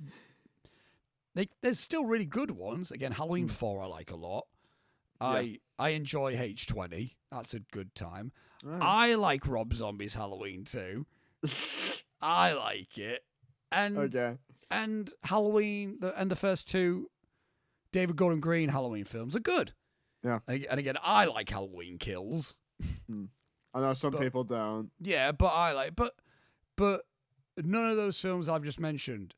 Speaker 1: still really good ones. Again, Halloween 4 I like a lot. I enjoy H20. That's a good time. Oh. I like Rob Zombie's Halloween 2. I like it. And Halloween and the first 2 David Gordon Green Halloween films are good.
Speaker 2: Yeah.
Speaker 1: And again, I like Halloween Kills.
Speaker 2: I know some people don't.
Speaker 1: Yeah, but I like but none of those films I've just mentioned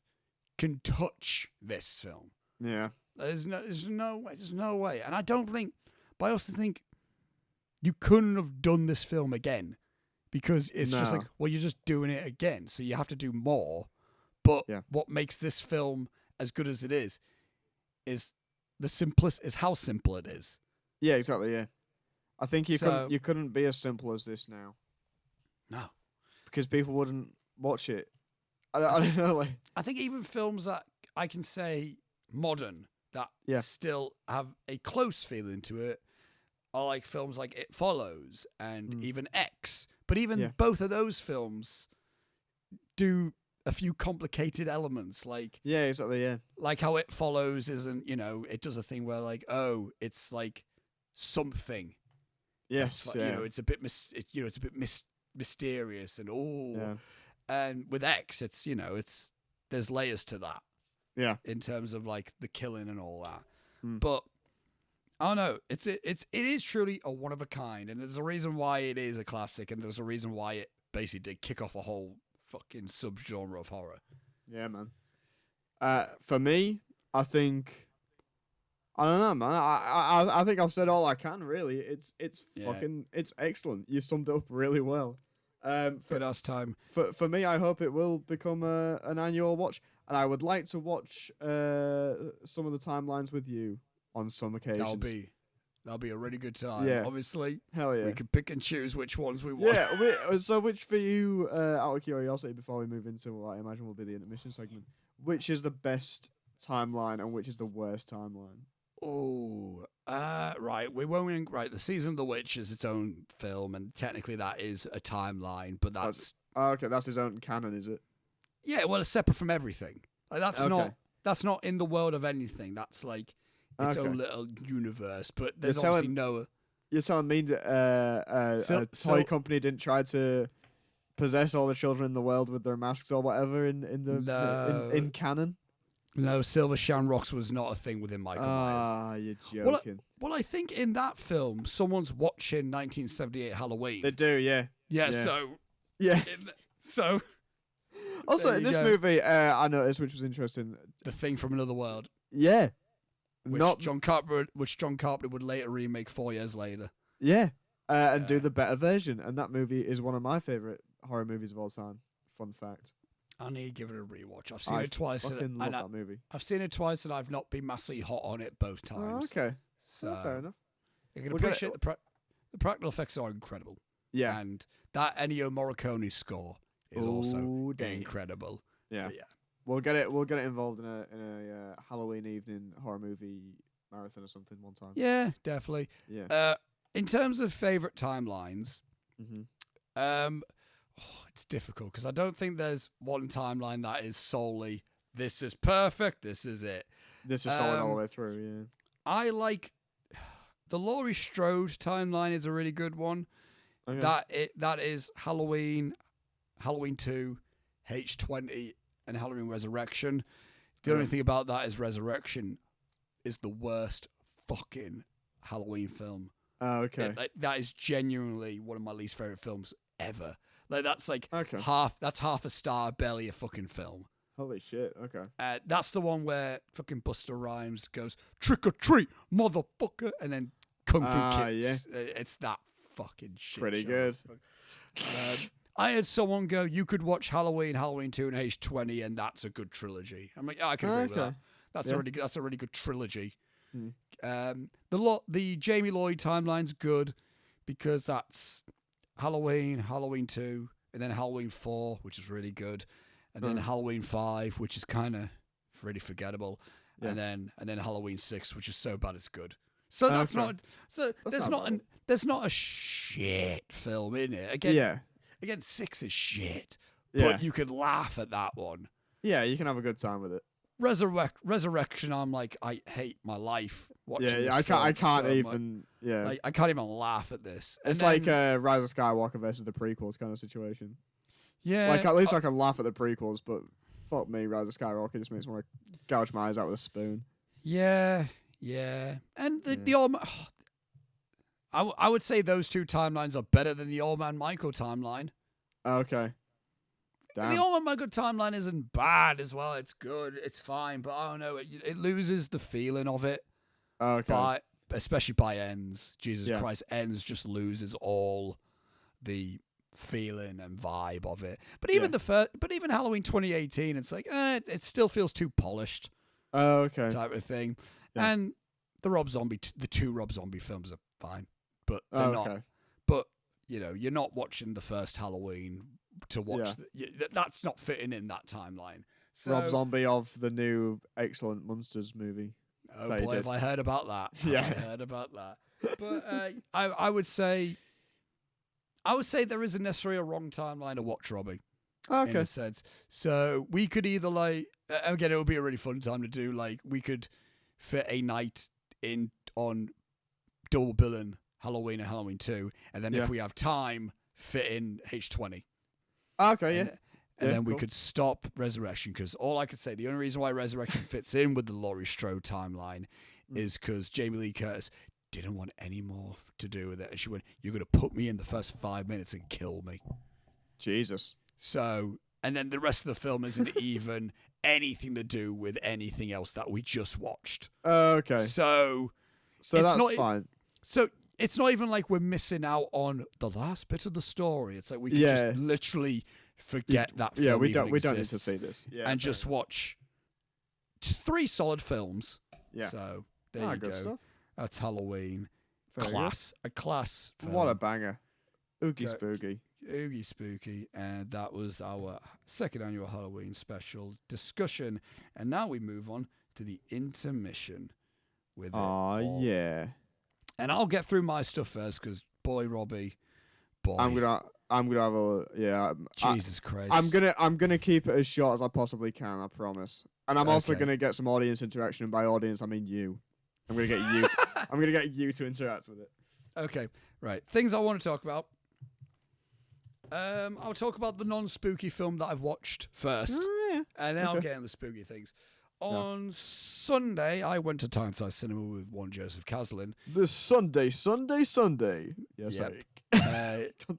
Speaker 1: can touch this film.
Speaker 2: Yeah.
Speaker 1: There's no way. And I don't think, but I also think you couldn't have done this film again because it's just like, well, you're just doing it again. So you have to do more. But what makes this film as good as it is how simple it is.
Speaker 2: Yeah, exactly. Yeah. I think you couldn't be as simple as this now.
Speaker 1: No.
Speaker 2: Because people wouldn't watch it. I don't know. Like,
Speaker 1: I think even films that I can say modern that still have a close feeling to it are like films like It Follows and even X. But even both of those films do a few complicated elements. Like
Speaker 2: exactly.
Speaker 1: Like how It Follows isn't, it does a thing where like, oh, it's like something.
Speaker 2: Yes,
Speaker 1: like, it's a bit it's a bit mysterious and and with X, it's there's layers to that.
Speaker 2: Yeah,
Speaker 1: in terms of like the killing and all that. But I don't know. It is truly a one of a kind, and there's a reason why it is a classic, and there's a reason why it basically did kick off a whole fucking subgenre of horror. Yeah,
Speaker 2: man. For me, I think. I don't know, man. I think I've said all I can. Really, it's excellent. You summed it up really well.
Speaker 1: For last time.
Speaker 2: For me, I hope it will become an annual watch, and I would like to watch some of the timelines with you on some occasions.
Speaker 1: That'll be a really good time.
Speaker 2: Yeah,
Speaker 1: obviously.
Speaker 2: Hell yeah.
Speaker 1: We can pick and choose which ones we want.
Speaker 2: Yeah. So, which for you, out of curiosity, before we move into what I imagine will be the intermission segment, which is the best timeline and which is the worst timeline?
Speaker 1: Oh, right. We won't. Right, The Season of the Witch is its own film, and technically that is a timeline. But that's
Speaker 2: okay. That's his own canon, is it?
Speaker 1: Yeah. Well, it's separate from everything. Like that's not in the world of anything. That's like its own little universe. But there's obviously no.
Speaker 2: You're telling me that a toy company didn't try to possess all the children in the world with their masks or whatever in canon?
Speaker 1: No, Silver Shamrocks was not a thing within Michael Myers.
Speaker 2: Ah, you're joking.
Speaker 1: Well, I think in that film, someone's watching 1978 Halloween.
Speaker 2: They do, yeah.
Speaker 1: Yeah, so...
Speaker 2: Yeah.
Speaker 1: So...
Speaker 2: Also, in this movie, I noticed, which was interesting...
Speaker 1: The Thing from Another World.
Speaker 2: Yeah.
Speaker 1: Which John Carpenter would later remake 4 years later.
Speaker 2: Yeah. And do the better version. And that movie is one of my favourite horror movies of all time. Fun fact.
Speaker 1: I need to give it a rewatch. I've seen it twice.
Speaker 2: I fucking love that movie.
Speaker 1: I've seen it twice, and I've not been massively hot on it both times.
Speaker 2: Oh, okay.
Speaker 1: So
Speaker 2: fair enough.
Speaker 1: You can appreciate the practical effects are incredible.
Speaker 2: Yeah.
Speaker 1: And that Ennio Morricone score is also incredible.
Speaker 2: Yeah. But yeah. We'll get it involved in a Halloween evening horror movie marathon or something one time.
Speaker 1: Yeah, definitely.
Speaker 2: Yeah.
Speaker 1: In terms of favorite timelines, it's difficult because I don't think there's one timeline that is solely this is perfect, this is it.
Speaker 2: This is solid all the way through, yeah.
Speaker 1: I like the Laurie Strode timeline is a really good one. Okay. That is Halloween 2, H20, and Halloween Resurrection. The only thing about that is Resurrection is the worst fucking Halloween film.
Speaker 2: Oh, okay.
Speaker 1: That is genuinely one of my least favorite films ever. Like that's like half a star, barely a fucking film.
Speaker 2: Holy shit! Okay.
Speaker 1: That's the one where fucking Busta Rhymes goes trick or treat, motherfucker, and then kung fu kicks. Yeah. It's that fucking shit.
Speaker 2: Pretty good.
Speaker 1: I had someone go, "You could watch Halloween, Halloween 2, and H20, and that's a good trilogy." I'm like, I can agree with that. That's a really good trilogy. The Jamie Lloyd timeline's good because that's Halloween, Halloween 2, and then Halloween 4, which is really good, and then Halloween 5, which is kind of really forgettable, and then Halloween 6, which is so bad it's good. So that's not. So there's not a shit film in it. Again, 6 is shit, but you could laugh at that one.
Speaker 2: Yeah, you can have a good time with it.
Speaker 1: Resurrection. I'm like, I hate my life watching. This
Speaker 2: I can't
Speaker 1: so
Speaker 2: even.
Speaker 1: Much.
Speaker 2: Yeah,
Speaker 1: I can't even laugh at this.
Speaker 2: It's like Rise of Skywalker versus the prequels kind of situation.
Speaker 1: Yeah,
Speaker 2: like at least I can laugh at the prequels, but fuck me, Rise of Skywalker just makes me want to gouge my eyes out with a spoon.
Speaker 1: Yeah, and the old. I would say those two timelines are better than the Old Man Michael timeline.
Speaker 2: Okay. Damn.
Speaker 1: The Old Man Michael timeline isn't bad as well. It's good. It's fine. But I don't know. It loses the feeling of it.
Speaker 2: Okay.
Speaker 1: Especially by Ends. Jesus Christ. Ends just loses all the feeling and vibe of it. But even even Halloween 2018, it's like, it still feels too polished.
Speaker 2: Okay.
Speaker 1: Type of thing. Yeah. And the two Rob Zombie films are fine. But they're not. But, you're not watching the first Halloween to watch. That's not fitting in that timeline. So,
Speaker 2: Rob Zombie of the new excellent Monsters movie.
Speaker 1: Oh boy, have I heard about that.
Speaker 2: Yeah.
Speaker 1: I heard about that. But I would say there isn't necessarily a wrong timeline to watch Robbie.
Speaker 2: Okay.
Speaker 1: In a sense. So we could either again, it would be a really fun time to do, we could fit a night in on double billing Halloween and Halloween 2, and then if we have time, fit in H20.
Speaker 2: Okay,
Speaker 1: and then we could stop Resurrection, because all I could say, the only reason why Resurrection fits in with the Laurie Strode timeline is because Jamie Lee Curtis didn't want any more to do with it. And she went, "You're going to put me in the first 5 minutes and kill me."
Speaker 2: Jesus.
Speaker 1: So, and then the rest of the film isn't even anything to do with anything else that we just watched.
Speaker 2: Okay.
Speaker 1: So
Speaker 2: that's fine.
Speaker 1: So it's not even like we're missing out on the last bit of the story. It's like we can just literally forget that film.
Speaker 2: Yeah, we don't
Speaker 1: exists
Speaker 2: need to see this. Yeah,
Speaker 1: and just watch 3 solid films.
Speaker 2: Yeah.
Speaker 1: So there you
Speaker 2: good
Speaker 1: go.
Speaker 2: Stuff.
Speaker 1: That's Halloween.
Speaker 2: Very
Speaker 1: A class film.
Speaker 2: What a banger. Oogie spooky.
Speaker 1: Oogie spooky. And that was our second annual Halloween special discussion. And now we move on to the intermission with
Speaker 2: yeah.
Speaker 1: And I'll get through my stuff first, because Robbie,
Speaker 2: I'm gonna have
Speaker 1: Jesus Christ.
Speaker 2: I'm gonna keep it as short as I possibly can. I promise. And I'm also gonna get some audience interaction. And by audience, I mean you. I'm gonna get you. I'm gonna get you to interact with it.
Speaker 1: Okay, right. Things I want to talk about. I'll talk about the non-spooky film that I've watched first, and then I'll get into the spooky things. On Sunday, I went to Tyneside Cinema with one Joseph Caslin.
Speaker 2: This Sunday. Yes,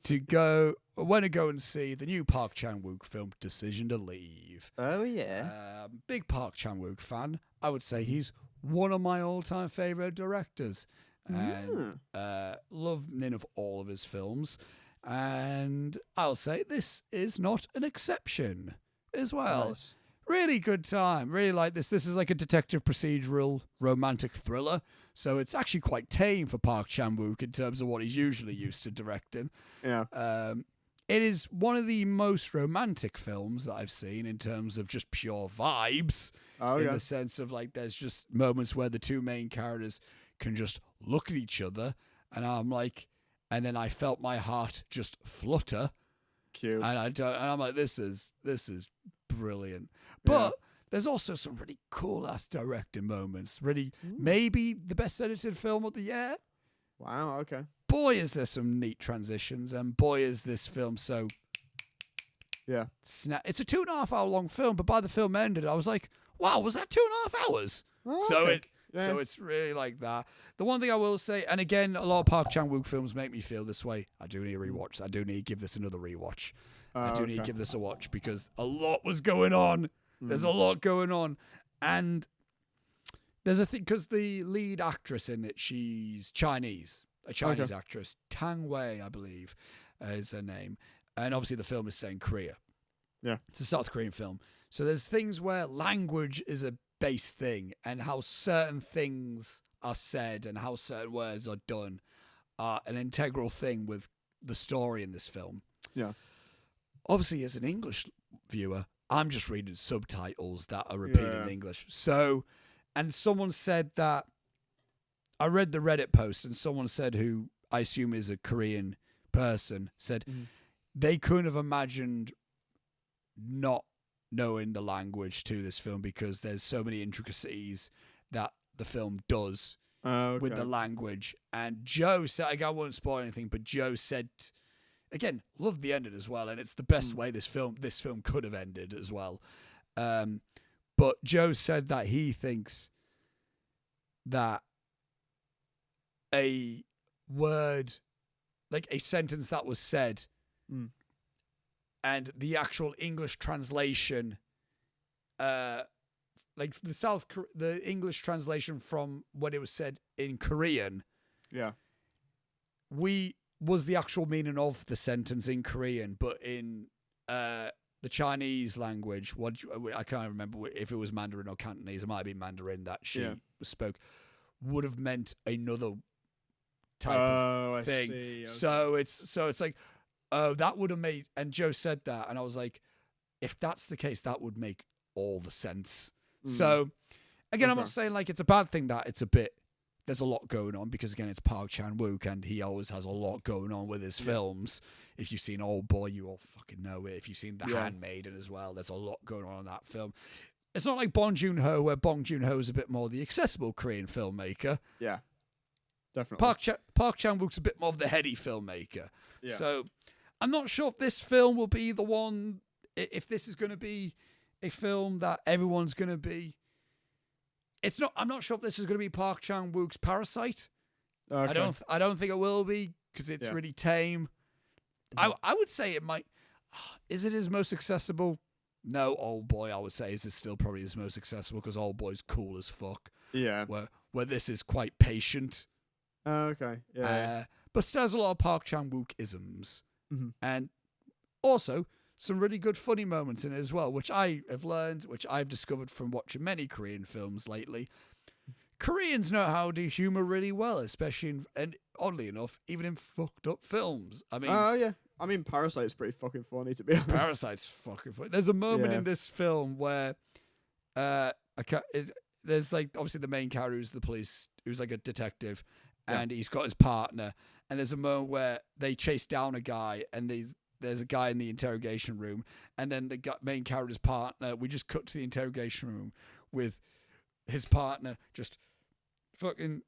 Speaker 1: to go and see the new Park Chan-wook film, Decision to Leave.
Speaker 2: Oh, yeah.
Speaker 1: Big Park Chan-wook fan. I would say he's one of my all-time favorite directors. And love none of all of his films. And I'll say this is not an exception as well.
Speaker 2: Nice.
Speaker 1: Really good time. Really like this. This is like a detective procedural romantic thriller. So it's actually quite tame for Park Chan-wook in terms of what he's usually used to directing.
Speaker 2: Yeah.
Speaker 1: It is one of the most romantic films that I've seen in terms of just pure vibes. In the sense of there's just moments where the two main characters can just look at each other, and I'm like, and then I felt my heart just flutter.
Speaker 2: Cute.
Speaker 1: And I'm like, this is brilliant. But there's also some really cool ass directing moments. Really, maybe the best edited film of the year.
Speaker 2: Wow. Okay.
Speaker 1: Boy, is there some neat transitions, and boy, is this film so.
Speaker 2: Yeah.
Speaker 1: It's a 2.5 hour long film, but by the film ended, I was like, wow, was that 2.5 hours?
Speaker 2: Oh,
Speaker 1: so
Speaker 2: okay.
Speaker 1: So it's really like that. The one thing I will say, and again, a lot of Park Chan-wook films make me feel this way. I do need a rewatch. I do need to give this another rewatch. I do need to give this a watch, because a lot was going on. There's a lot going on. And there's a thing, because the lead actress in it, she's Chinese. A Chinese actress. Tang Wei, I believe, is her name. And obviously the film is set in Korea.
Speaker 2: Yeah.
Speaker 1: It's a South Korean film. So there's things where language is a base thing, and how certain things are said and how certain words are done are an integral thing with the story in this film.
Speaker 2: Yeah.
Speaker 1: Obviously, as an English viewer, I'm just reading subtitles that are repeated in English. So, and someone said that, I read the Reddit post, and someone said, who I assume is a Korean person, said they couldn't have imagined not knowing the language to this film because there's so many intricacies that the film does with the language. And Joe said, I won't spoil anything, but Joe said, again, loved the ending as well, and it's the best way this film could have ended as well. But Joe said that he thinks that a word, like a sentence that was said, and the actual English translation, like the English translation from when it was said in Korean, was the actual meaning of the sentence in Korean, but in the Chinese language, I can't remember if it was Mandarin or Cantonese. It might have been Mandarin that she spoke. Would have meant another type of thing.
Speaker 2: I see. Okay.
Speaker 1: So it's like, that would have made. And Joe said that, and I was like, if that's the case, that would make all the sense. So again, I'm not saying like it's a bad thing that it's a bit. There's a lot going on because again, it's Park Chan-wook, and he always has a lot going on with his films. If you've seen Old Boy, you all fucking know it. If you've seen The Handmaiden as well, there's a lot going on in that film. It's not like Bong Joon-ho, where Bong Joon-ho is a bit more the accessible Korean filmmaker.
Speaker 2: Yeah, definitely.
Speaker 1: Park Chan-wook's a bit more of the heady filmmaker.
Speaker 2: Yeah.
Speaker 1: So I'm not sure if this film will be the one, if this is going to be a film that everyone's going to be. I'm not sure if this is going to be Park Chan-wook's Parasite. Okay. I don't think it will be because it's really tame. I would say it might. Is it his most accessible? No, Old Boy, I would say, is still probably his most accessible because Old Boy's cool as fuck.
Speaker 2: Yeah.
Speaker 1: Where this is quite patient.
Speaker 2: Okay. Yeah.
Speaker 1: But still has a lot of Park Chan-wook isms. And also some really good funny moments in it as well, which I have learned, which I've discovered from watching many Korean films lately. Koreans know how to do humor really well, especially and oddly enough, even in fucked up films. I mean,
Speaker 2: I mean, Parasite's pretty fucking funny, to be honest.
Speaker 1: Parasite's fucking funny. There's a moment in this film where there's like obviously the main character who's the police, who's like a detective, and he's got his partner, and there's a moment where they chase down a guy, and there's a guy in the interrogation room, and then the main character's partner, we just cut to the interrogation room with his partner just fucking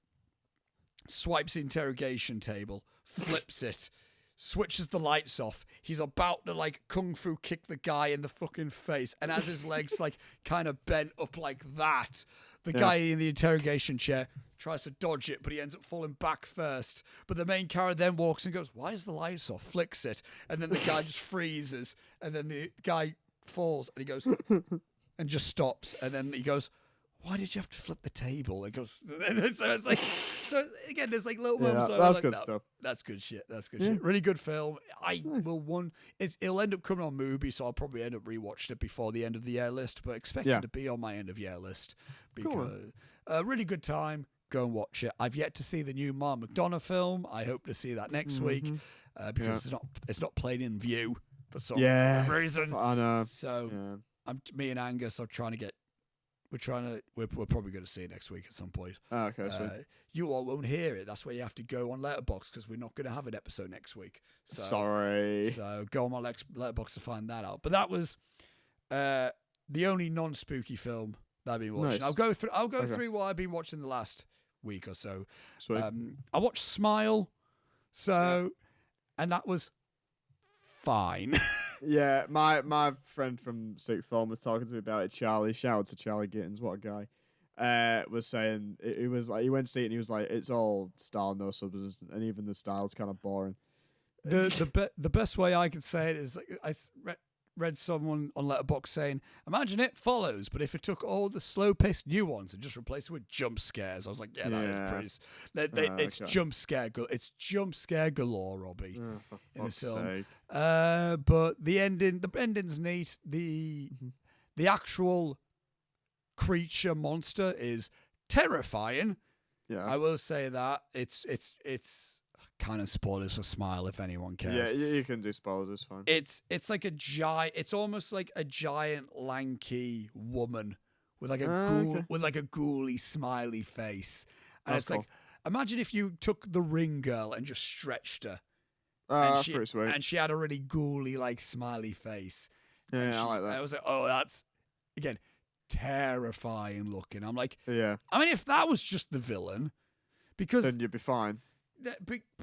Speaker 1: swipes the interrogation table, flips it, switches the lights off. He's about to like kung fu kick the guy in the fucking face, and as his legs like kind of bent up like that, the guy in the interrogation chair tries to dodge it, but he ends up falling back first. But the main character then walks and goes, "Why is the lights off?" Flicks it, and then the guy just freezes, and then the guy falls, and he goes and just stops, and then he goes, "Why did you have to flip the table?" It goes, so it's like, so again, there's like little moments.
Speaker 2: That's
Speaker 1: like,
Speaker 2: good stuff.
Speaker 1: That's good shit. That's good shit. Really good film. It'll end up coming on Mubi, so I'll probably end up rewatching it before the end of the year list. But expect it to be on my end of year list because really good time. Go and watch it. I've yet to see the new Mark McDonagh film. I hope to see that next week because it's not played in view for some reason.
Speaker 2: I know.
Speaker 1: So me and Angus are trying to get. We're probably going to see it next week at some point.
Speaker 2: Oh, okay, sweet.
Speaker 1: You all won't hear it. That's why you have to go on Letterboxd because we're not going to have an episode next week. So,
Speaker 2: sorry.
Speaker 1: So go on my Letterboxd to find that out. But that was the only non-spooky film that I've been watching. Nice. I'll go through what I've been watching the last week or so.
Speaker 2: Sweet.
Speaker 1: I watched Smile, and that was fine.
Speaker 2: Yeah, my friend from sixth form was talking to me about it. Charlie, shout out to Charlie Gittins, what a guy. Was saying it was like he went to see it and he was like, it's all style, no substance, and even the style's kind of boring.
Speaker 1: The best way I could say it is like I read someone on Letterboxd saying, imagine It Follows, but if it took all the slow-paced nuance and just replaced it with jump scares. I was like, that is pretty. It's jump scare. It's jump scare galore, Robbie, in the film. But the ending's neat. The actual creature monster is terrifying.
Speaker 2: Yeah.
Speaker 1: I will say that it's kind of spoilers for Smile if anyone cares.
Speaker 2: Yeah, you can do spoilers. It's fine.
Speaker 1: It's like a giant. It's almost like a giant lanky woman with like a ghoul, with like a ghouly smiley face, and
Speaker 2: That's
Speaker 1: it's
Speaker 2: cool.
Speaker 1: like imagine if you took the Ring Girl and just stretched her.
Speaker 2: That's pretty sweet.
Speaker 1: And she had a really ghouly, like, smiley face.
Speaker 2: Yeah, I like that.
Speaker 1: I was like, oh, that's, again, terrifying looking. I'm like,
Speaker 2: yeah.
Speaker 1: I mean, if that was just the villain, because...
Speaker 2: Then you'd be fine.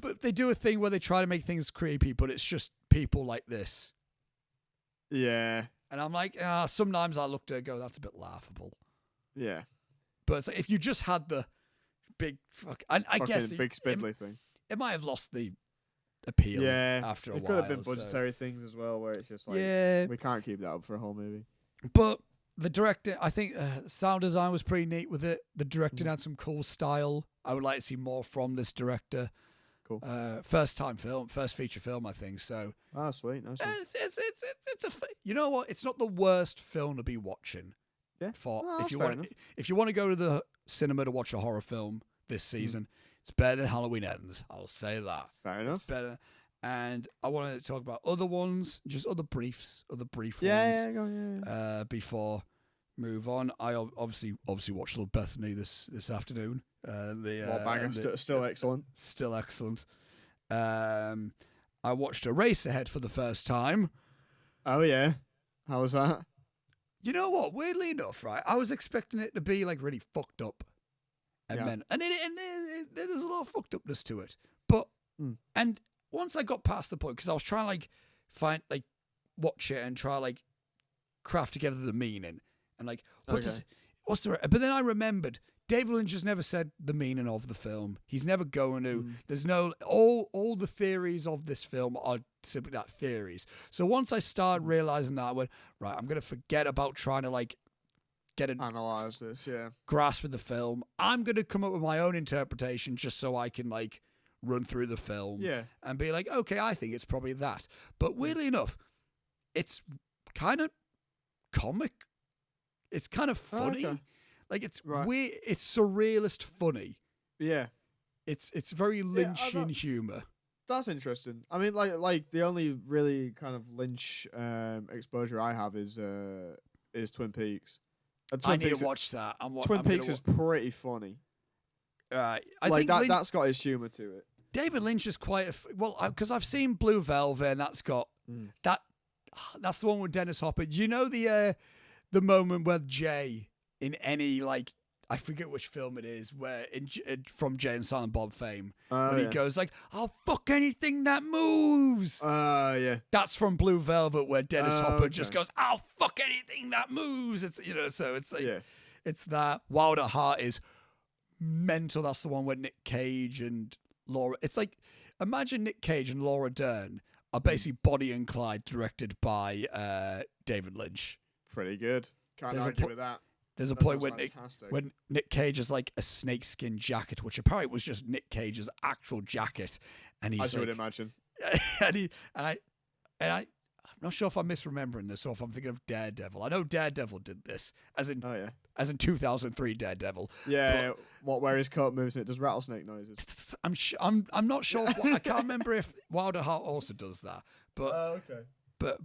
Speaker 1: But they do a thing where they try to make things creepy, but it's just people like this.
Speaker 2: Yeah.
Speaker 1: And I'm like, sometimes I look at it and go, that's a bit laughable.
Speaker 2: Yeah.
Speaker 1: But it's like, if you just had the big... I guess...
Speaker 2: big spindly thing.
Speaker 1: It might have lost the appeal after a while.
Speaker 2: It could have been budgetary things as well, where it's just like, we can't keep that up for a whole movie.
Speaker 1: But the director, I think sound design was pretty neat with it. The directing had some cool style. I would like to see more from this director.
Speaker 2: Cool.
Speaker 1: First feature film, I think. So.
Speaker 2: Ah, sweet. Nice one.
Speaker 1: It's you know what? It's not the worst film to be watching.
Speaker 2: Yeah.
Speaker 1: If you want to go to the cinema to watch a horror film this season. It's better than Halloween Ends. I'll say that.
Speaker 2: Fair enough.
Speaker 1: It's better. And I wanted to talk about other ones, just other brief ones.
Speaker 2: Yeah.
Speaker 1: Before move on, I obviously watched Little Bethany this afternoon.
Speaker 2: Still excellent.
Speaker 1: Still excellent. I watched Eraserhead for the first time.
Speaker 2: Oh yeah, how was that?
Speaker 1: You know what? Weirdly enough, right? I was expecting it to be like really fucked up. And there's a lot of fucked upness to it. But and once I got past the point, because I was trying to watch it and try craft together the meaning and what's the but then I remembered David Lynch has never said the meaning of the film. He's never going to. There's no all the theories of this film are simply that, theories. So once I started realizing that, I went, right, I'm gonna forget about trying to
Speaker 2: analyze this,
Speaker 1: grasp of the film. I'm going to come up with my own interpretation just so I can run through the film and be like, okay, I think it's probably that. But weirdly enough, it's kind of comic. It's kind of funny.
Speaker 2: Okay.
Speaker 1: It's weird. It's surrealist funny.
Speaker 2: Yeah.
Speaker 1: It's very Lynchian humor.
Speaker 2: That's interesting. I mean, like the only really kind of Lynch exposure I have is Twin Peaks.
Speaker 1: I need to watch that.
Speaker 2: Twin Peaks is pretty funny.
Speaker 1: I think
Speaker 2: that's got his humor to it.
Speaker 1: David Lynch is quite because I've seen Blue Velvet and that's got that's the one with Dennis Hopper. Do you know the moment where Jay in any I forget which film it is, where from Jay and Silent Bob fame, when he goes I'll fuck anything that moves.
Speaker 2: Yeah.
Speaker 1: That's from Blue Velvet, where Dennis Hopper just goes, I'll fuck anything that moves. It's so it's it's that. Wild at Heart is mental. That's the one where Nick Cage and Laura. It's imagine Nick Cage and Laura Dern are basically Bonnie and Clyde, directed by David Lynch.
Speaker 2: Pretty good. Can't argue with that.
Speaker 1: There's a point when Nick Cage has a snakeskin jacket, which apparently was just Nick Cage's actual jacket, and he's
Speaker 2: I would imagine.
Speaker 1: I'm not sure if I'm misremembering this or if I'm thinking of Daredevil. I know Daredevil did this, as in 2003 Daredevil.
Speaker 2: Yeah, where his coat moves and it does rattlesnake noises.
Speaker 1: I'm not sure. I can't remember if Wild at Heart also does that, but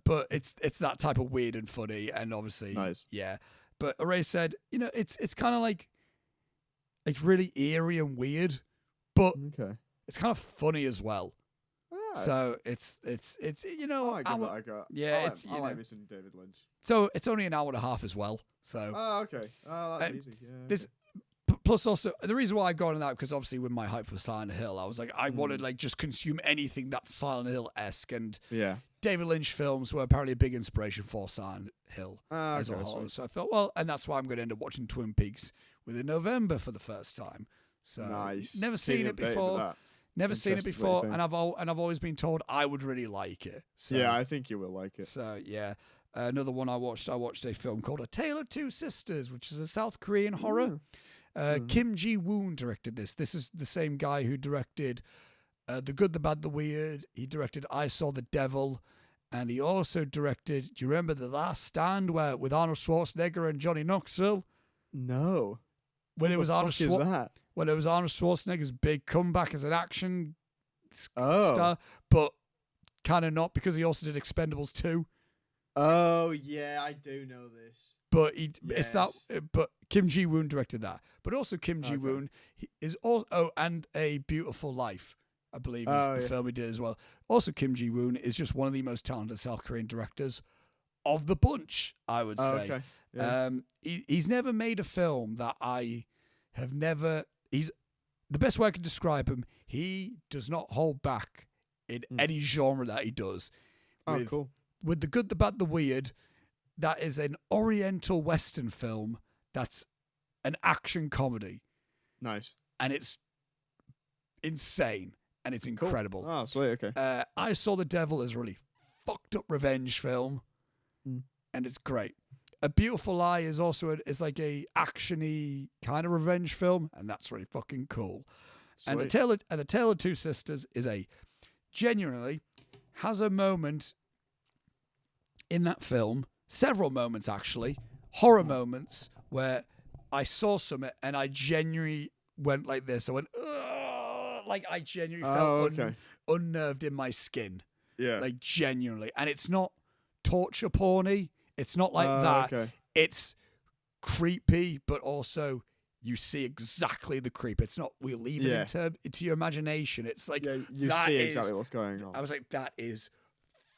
Speaker 1: but it's that type of weird and funny, and obviously yeah. But Ray said, it's kind of like really eerie and weird, but it's kind of funny as well. So it's
Speaker 2: I got.
Speaker 1: Yeah,
Speaker 2: I like me some David Lynch.
Speaker 1: So it's only an hour and a half as well. So
Speaker 2: that's easy. Yeah.
Speaker 1: This plus also the reason why I got on that, because obviously with my hype for Silent Hill, I was like I wanted just consume anything that's Silent Hill-esque, and David Lynch films were apparently a big inspiration for Silent Hill as a whole. So I thought, and that's why I'm going to end up watching Twin Peaks within November for the first time. So
Speaker 2: nice.
Speaker 1: Never seen it before. Never seen it before, and I've always been told I would really like it. So,
Speaker 2: yeah, I think you will like it.
Speaker 1: So yeah, another one I watched a film called A Tale of Two Sisters, which is a South Korean horror. Kim Ji-woon directed this. This is the same guy who directed The Good, the Bad, the Weird. He directed I Saw the Devil, and he also directed. Do you remember The Last Stand with Arnold Schwarzenegger and Johnny Knoxville?
Speaker 2: No.
Speaker 1: When it was Arnold
Speaker 2: Schwarzenegger's
Speaker 1: big comeback as an action star, but kind of not, because he also did Expendables 2.
Speaker 2: Oh yeah, I do know this.
Speaker 1: But But Kim Ji-woon directed that. But also Kim Ji-woon is also and A Beautiful Life, I believe, is the film he did as well. Also, Kim Ji-woon is just one of the most talented South Korean directors of the bunch, I would say.
Speaker 2: Okay. Yeah.
Speaker 1: He's never made a film that I have never. He's the best way I can describe him. He does not hold back in any genre that he does.
Speaker 2: Cool.
Speaker 1: With The Good, the Bad, the Weird, that is an Oriental Western film that's an action comedy.
Speaker 2: Nice.
Speaker 1: And it's insane. And it's incredible.
Speaker 2: Cool. Oh, sweet, okay.
Speaker 1: I Saw the Devil is a really fucked up revenge film. And it's great. A Beautiful Lie is also is like a action-y kind of revenge film, and that's really fucking cool.
Speaker 2: Sweet.
Speaker 1: And the Tale of Two Sisters is genuinely has a moment in that film, several moments actually, horror moments, where I saw something and I genuinely went like this. I went, ugh, like I genuinely felt unnerved in my skin.
Speaker 2: Yeah.
Speaker 1: Like genuinely. And it's not torture porny. It's not like that.
Speaker 2: Okay.
Speaker 1: It's creepy, but also you see exactly the creep. It's not, we leave it into your imagination. It's like,
Speaker 2: you see exactly what's going on.
Speaker 1: I was like, that is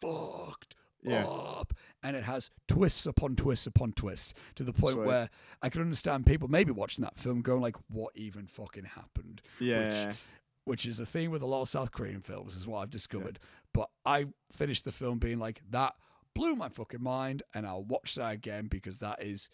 Speaker 1: fucked up. And it has twists upon twists upon twists to the point where I can understand people maybe watching that film going like, what even fucking happened?
Speaker 2: Yeah.
Speaker 1: Which is a thing with a lot of South Korean films, is what I've discovered. But I finished the film being like, that blew my fucking mind, and I'll watch that again because that is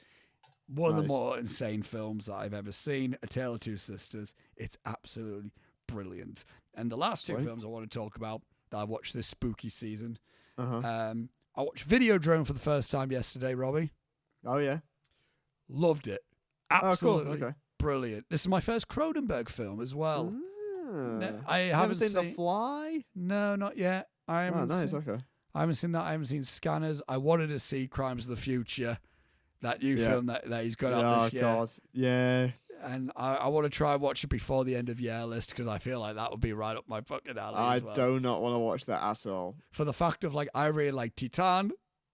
Speaker 1: one of the more insane films that I've ever seen. A Tale of Two Sisters. It's absolutely brilliant. And the last two films I want to talk about that I watched this spooky season. I watched Videodrome for the first time yesterday, Robbie.
Speaker 2: Oh, yeah?
Speaker 1: Loved it. Absolutely
Speaker 2: cool. Okay.
Speaker 1: Brilliant. This is my first Cronenberg film as well.
Speaker 2: No,
Speaker 1: I haven't
Speaker 2: seen The Fly?
Speaker 1: No, not yet. I haven't
Speaker 2: nice,
Speaker 1: seen,
Speaker 2: okay.
Speaker 1: I haven't seen that. I haven't seen Scanners. I wanted to see Crimes of the Future, that new film that he's got out this year. Oh, God.
Speaker 2: Yeah.
Speaker 1: And I want to try and watch it before the end of year list because I feel like that would be right up my fucking alley as well.
Speaker 2: I do not want to watch that at all.
Speaker 1: For the fact of, like, I really like Titan,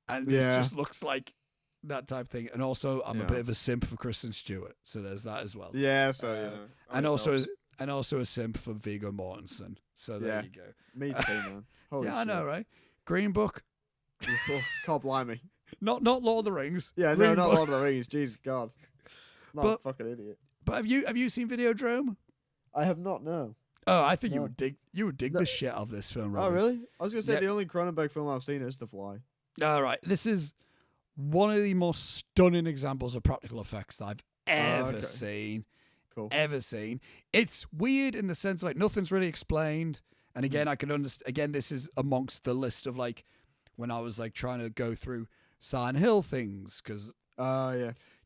Speaker 1: and this just looks like that type of thing. And also, I'm a bit of a simp for Kristen Stewart, so there's that as well.
Speaker 2: Yeah, so,
Speaker 1: and also a simp for Viggo Mortensen. So there you go.
Speaker 2: Me too, man. Holy shit.
Speaker 1: I know, right? Green Book.
Speaker 2: God blimey.
Speaker 1: Not Lord of the Rings.
Speaker 2: Yeah,
Speaker 1: Green
Speaker 2: not
Speaker 1: Book.
Speaker 2: Lord of the Rings. Jesus God. Not a fucking idiot.
Speaker 1: But have you seen Videodrome?
Speaker 2: I have not, no.
Speaker 1: Oh, I think you would dig the shit out of this film, Robert.
Speaker 2: Oh, really? I was going to say the only Cronenberg film I've seen is The Fly.
Speaker 1: All right. This is one of the most stunning examples of practical effects that I've ever seen.
Speaker 2: Cool.
Speaker 1: Ever seen. It's weird in the sense like nothing's really explained. And again, I can understand. Again, this is amongst the list of like when I was like trying to go through Silent Hill things because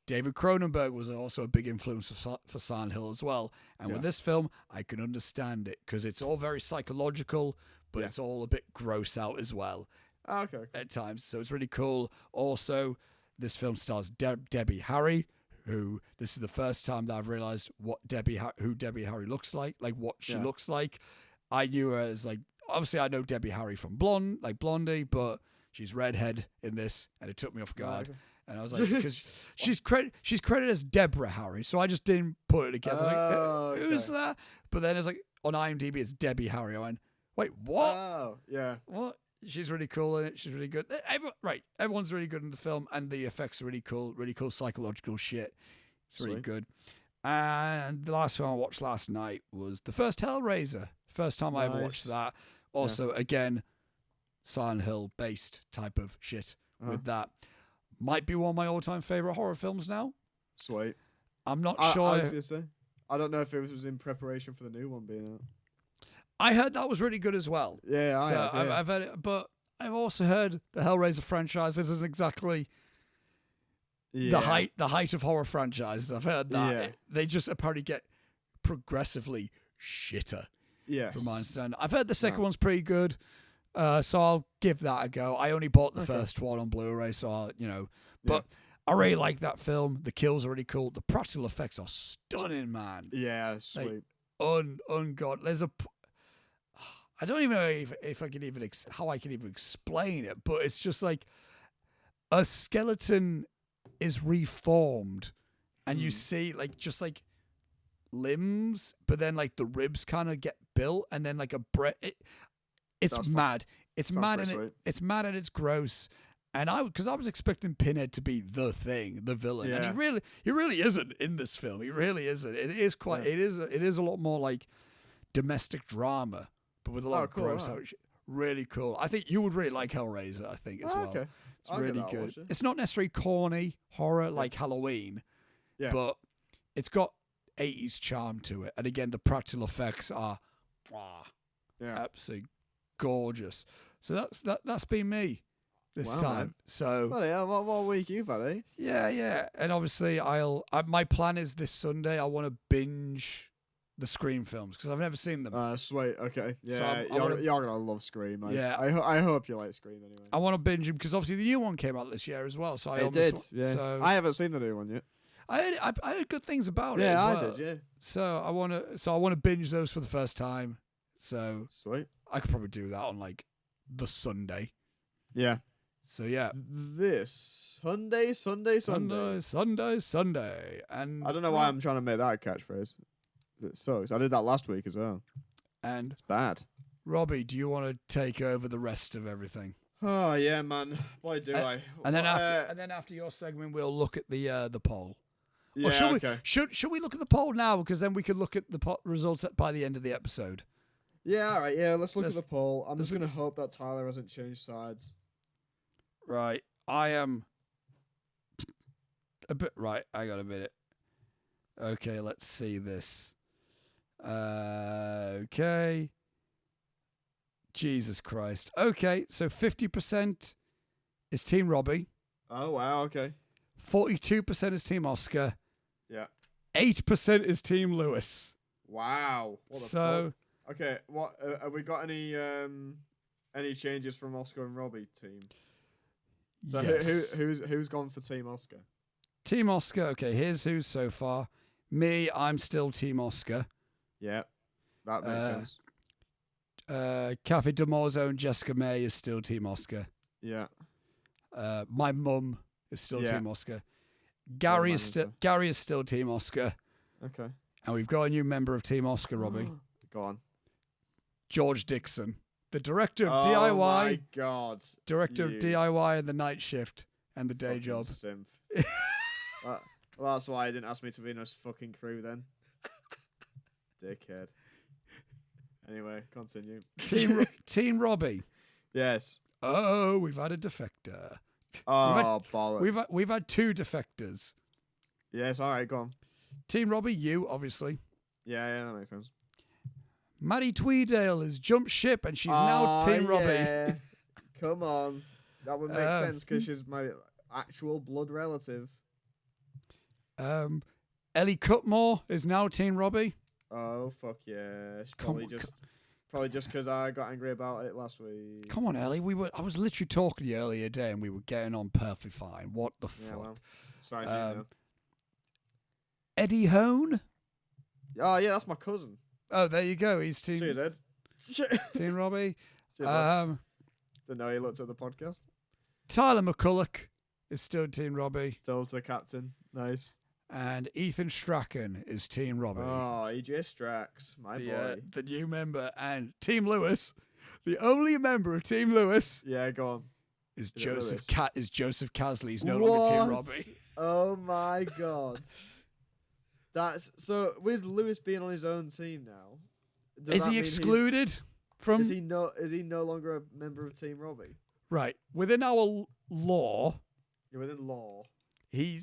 Speaker 1: David Cronenberg was also a big influence for Silent Hill as well. And with this film, I can understand it because it's all very psychological, but it's all a bit gross out as well.
Speaker 2: Okay.
Speaker 1: At times, so it's really cool. Also, this film stars Debbie Harry, who this is the first time that I've realized who Debbie Harry looks like what she looks like. I knew her as like obviously I know Debbie Harry from Blondie, but she's redhead in this, and it took me off guard. And I was like, because she's credited as Deborah Harry, so I just didn't put it together. Like, who's that? But then it's like on IMDb, it's Debbie Harry. I went, wait, what?
Speaker 2: Oh, yeah.
Speaker 1: What? She's really cool in it. She's really good. Everyone's really good in the film, and the effects are really cool psychological shit. It's really good. And the last film I watched last night was the first Hellraiser. First time I ever watched that. Also, again, Silent Hill based type of shit with that. Might be one of my all-time favorite horror films now.
Speaker 2: Sweet.
Speaker 1: I'm not sure.
Speaker 2: I was gonna say, I don't know if it was in preparation for the new one being out.
Speaker 1: I heard that was really good as well.
Speaker 2: Yeah,
Speaker 1: I've heard it, but I've also heard the Hellraiser franchise isn't exactly the height of horror franchises. I've heard that.
Speaker 2: Yeah.
Speaker 1: They just apparently get progressively shitter.
Speaker 2: Yes.
Speaker 1: From my understanding. I've heard the second one's pretty good. So I'll give that a go. I only bought the first one on Blu-ray, so but I really like that film. The kills are really cool. The practical effects are stunning, man.
Speaker 2: Yeah, sweet.
Speaker 1: God. I don't even know if I can even how I can even explain it, but it's just like a skeleton is reformed, and you see just limbs, but then like the ribs kind of get built, and then like it's mad. It's mad and it's mad and it's gross. And because I was expecting Pinhead to be the thing, the villain, and he really isn't in this film. He really isn't. It is quite. Yeah. It is a lot more like domestic drama, but with a lot of gross out shit. Really cool. I think you would really like Hellraiser. I think as well. Okay. It's really good. It's not necessarily corny horror like Halloween, but it's got 80s charm to it. And again, the practical effects are absolutely gorgeous. So that's been me this time. Man. So
Speaker 2: what week you've had, eh?
Speaker 1: Yeah. And obviously my plan is this Sunday I want to binge the Scream films because I've never seen them.
Speaker 2: Sweet. Okay. Yeah, so you're gonna love Scream. I hope you like Scream anyway.
Speaker 1: I want to binge them because obviously the new one came out this year as well. So I
Speaker 2: I haven't seen the new one yet.
Speaker 1: I heard good things about it.
Speaker 2: Yeah,
Speaker 1: as well.
Speaker 2: I did. Yeah.
Speaker 1: So I want to binge those for the first time. So
Speaker 2: sweet.
Speaker 1: I could probably do that on like the Sunday.
Speaker 2: Yeah. So
Speaker 1: yeah.
Speaker 2: This Sunday.
Speaker 1: And
Speaker 2: I don't know why I'm trying to make that a catchphrase. It sucks. I did that last week as well.
Speaker 1: And
Speaker 2: it's bad.
Speaker 1: Robbie, do you want to take over the rest of everything?
Speaker 2: Oh yeah, man. Why do I?
Speaker 1: And then after your segment, we'll look at the poll.
Speaker 2: Yeah.
Speaker 1: Or should we look at the poll now? Because then we could look at the results by the end of the episode.
Speaker 2: Yeah. All right. Yeah. Let's look at the poll. I'm just gonna hope that Tyler hasn't changed sides.
Speaker 1: Right. I am a bit right. I got a minute. Okay. Let's see this. Okay. Jesus Christ. Okay, so 50% is Team Robbie.
Speaker 2: Oh, wow, okay.
Speaker 1: 42% is Team Oscar.
Speaker 2: Yeah.
Speaker 1: 8% is Team Lewis.
Speaker 2: Wow. What the fuck? Okay, what have we got any changes from Oscar and Robbie team? So
Speaker 1: yes.
Speaker 2: Who's gone for Team Oscar?
Speaker 1: Team Oscar, okay, here's who's so far. Me, I'm still Team Oscar.
Speaker 2: Yeah, that makes sense.
Speaker 1: Cafe de Morzo and Jessica May is still Team Oscar.
Speaker 2: Yeah.
Speaker 1: My mum is still Team Oscar. Gary is still Team Oscar.
Speaker 2: Okay.
Speaker 1: And we've got a new member of Team Oscar, Robbie.
Speaker 2: Go on.
Speaker 1: George Dixon, the director of DIY.
Speaker 2: Oh my God.
Speaker 1: Director of DIY and The Night Shift and The Day Job.
Speaker 2: Simp. Well, that's why he didn't ask me to be in his fucking crew then. Dickhead. Anyway, continue.
Speaker 1: Team Robbie.
Speaker 2: Yes.
Speaker 1: Oh, we've had a defector.
Speaker 2: Oh, bollocks.
Speaker 1: We've had two defectors.
Speaker 2: Yes, all right, go on.
Speaker 1: Team Robbie, you, obviously.
Speaker 2: Yeah, that makes sense.
Speaker 1: Maddie Tweedale has jumped ship and she's now Team Robbie.
Speaker 2: Yeah. Come on. That would make sense because she's my actual blood relative.
Speaker 1: Ellie Cutmore is now Team Robbie.
Speaker 2: Oh, fuck yeah. Probably just because I got angry about it last week.
Speaker 1: Come on, Ellie. I was literally talking to you earlier today and we were getting on perfectly fine. What the fuck?
Speaker 2: Well, as far as you know.
Speaker 1: Eddie Hone?
Speaker 2: Oh, yeah, that's my cousin.
Speaker 1: Oh, there you go. He's Team...
Speaker 2: Cheers, Ed.
Speaker 1: Team Robbie.
Speaker 2: Cheers, Ed. Didn't know he looked at the podcast.
Speaker 1: Tyler McCulloch is still Team Robbie.
Speaker 2: Still to captain. Nice.
Speaker 1: And Ethan Strachan is Team Robbie.
Speaker 2: Oh, EJ Strax, my boy.
Speaker 1: The new member. And Team Lewis, the only member of Team Lewis.
Speaker 2: Yeah, go on.
Speaker 1: Is Joseph Casley. He's no longer Team Robbie.
Speaker 2: Oh my God. That's so with Lewis being on his own team now.
Speaker 1: Is he excluded from?
Speaker 2: Is he no longer a member of Team Robbie?
Speaker 1: Right. Within our law.
Speaker 2: You're within law.
Speaker 1: He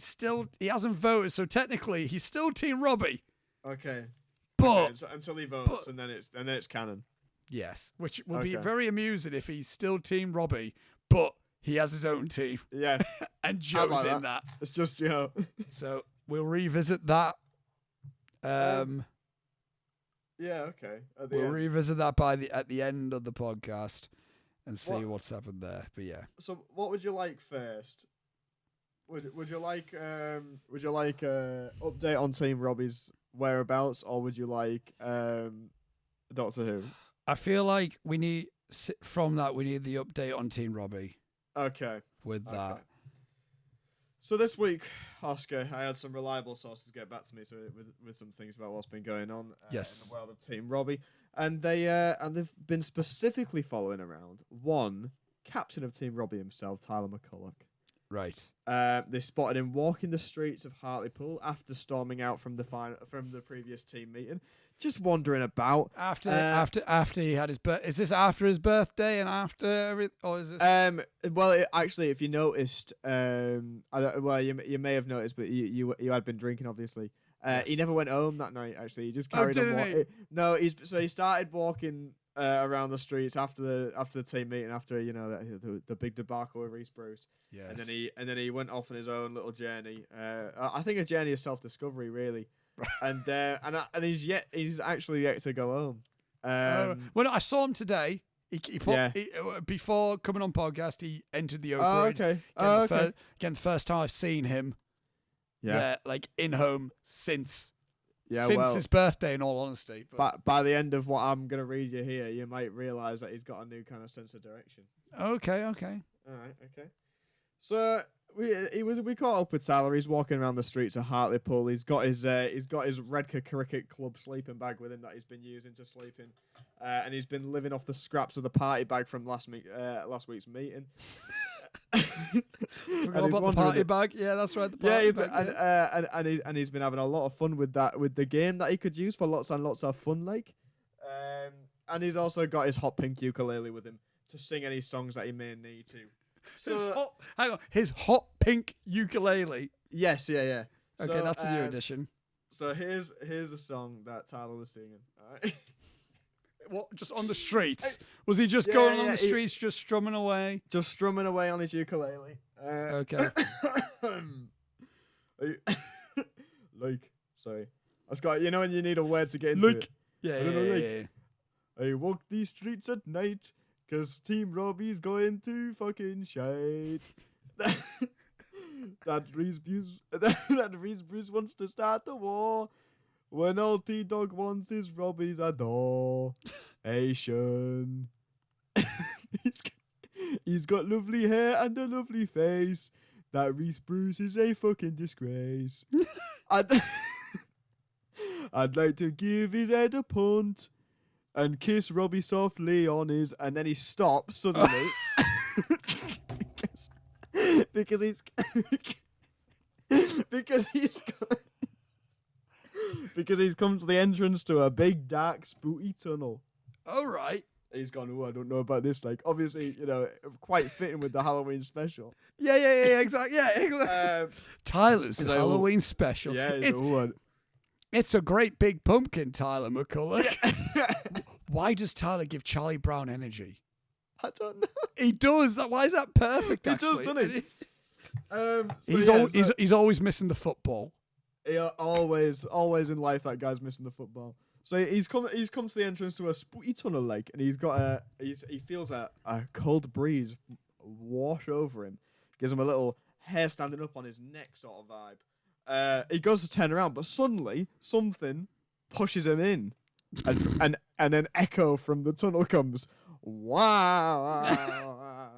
Speaker 1: hasn't voted, so technically he's still Team Robbie.
Speaker 2: Okay.
Speaker 1: But
Speaker 2: until he votes, and then it's canon.
Speaker 1: Yes, which will be very amusing if he's still Team Robbie, but he has his own team.
Speaker 2: Yeah.
Speaker 1: And Joe's in that.
Speaker 2: It's just Joe.
Speaker 1: So we'll revisit that.
Speaker 2: Yeah. Okay.
Speaker 1: We'll revisit that at the end of the podcast and see what's happened there. But yeah.
Speaker 2: So what would you like first? Would you like update on Team Robbie's whereabouts, or would you like Doctor Who?
Speaker 1: I feel like we need the update on Team Robbie.
Speaker 2: Okay.
Speaker 1: With that.
Speaker 2: Okay. So this week, Oscar, I had some reliable sources get back to me with some things about what's been going on in the world of Team Robbie, and they've been specifically following around one captain of Team Robbie himself, Tyler McCulloch.
Speaker 1: Right.
Speaker 2: They spotted him walking the streets of Hartlepool after storming out from the previous team meeting, just wandering about.
Speaker 1: After he had his birth. Is this after his birthday and after everything, or is this?
Speaker 2: Well, actually, if you noticed, you may have noticed, but you had been drinking, obviously.
Speaker 1: Yes.
Speaker 2: He never went home that night. Actually, he just carried on walking. No, he started walking around the streets after the team meeting, after the big debacle with Reese Bruce.
Speaker 1: Yes.
Speaker 2: And then he went off on his own little journey. I think a journey of self-discovery, really. and he's actually yet to go home.
Speaker 1: Well, I saw him today. Before coming on podcast, he entered the Oak Ridge.
Speaker 2: Okay.
Speaker 1: Again, the first time I've seen him. Yeah, like in home since his birthday. In all honesty,
Speaker 2: but by the end of what I'm gonna read you here, you might realise that he's got a new kind of sense of direction.
Speaker 1: Okay.
Speaker 2: All right. Okay. So we caught up with Tyler. He's walking around the streets of Hartlepool. He's got his Redcar Cricket Club sleeping bag with him that he's been using to sleep in, and he's been living off the scraps of the party bag from last week's meeting.
Speaker 1: Forgot about the party bag. Yeah, that's right. The party bag.
Speaker 2: And he's been having a lot of fun with the game that he could use for lots and lots of fun, and he's also got his hot pink ukulele with him to sing any songs that he may need to. So
Speaker 1: his hot pink ukulele.
Speaker 2: Yes, yeah.
Speaker 1: Okay, that's a new addition.
Speaker 2: So here's a song that Tyler was singing. All right.
Speaker 1: What? Just on the streets? Was he just going on the streets, just strumming away?
Speaker 2: Just strumming away on his ukulele.
Speaker 1: Okay.
Speaker 2: Sorry. That's got when you need a word to get into it.
Speaker 1: Yeah.
Speaker 2: I walk these streets at night, 'cause Team Robbie's going to fucking shite. that Reese Bruce wants to start the war. When all T-Dog wants is Robbie's adoration. He's got lovely hair and a lovely face. That Reese Bruce is a fucking disgrace. I'd like to give his head a punt and kiss Robbie softly on his... And then he stops suddenly. because he's come to the entrance to a big, dark, spooky tunnel.
Speaker 1: All right.
Speaker 2: He's gone, I don't know about this. Like, obviously, quite fitting with the Halloween special.
Speaker 1: Yeah, exactly. Yeah, exactly. Tyler's Halloween special.
Speaker 2: Yeah,
Speaker 1: it's a great big pumpkin, Tyler McCulloch. Why does Tyler give Charlie Brown energy?
Speaker 2: I don't know.
Speaker 1: He does. Why is that perfect?
Speaker 2: He does, doesn't he?
Speaker 1: He's always missing the football.
Speaker 2: Yeah, always in life that guy's missing the football. So he's come to the entrance to a spooky tunnel, and he feels a cold breeze wash over him, gives him a little hair standing up on his neck sort of vibe. He goes to turn around, but suddenly something pushes him in, and an echo from the tunnel comes. Wow!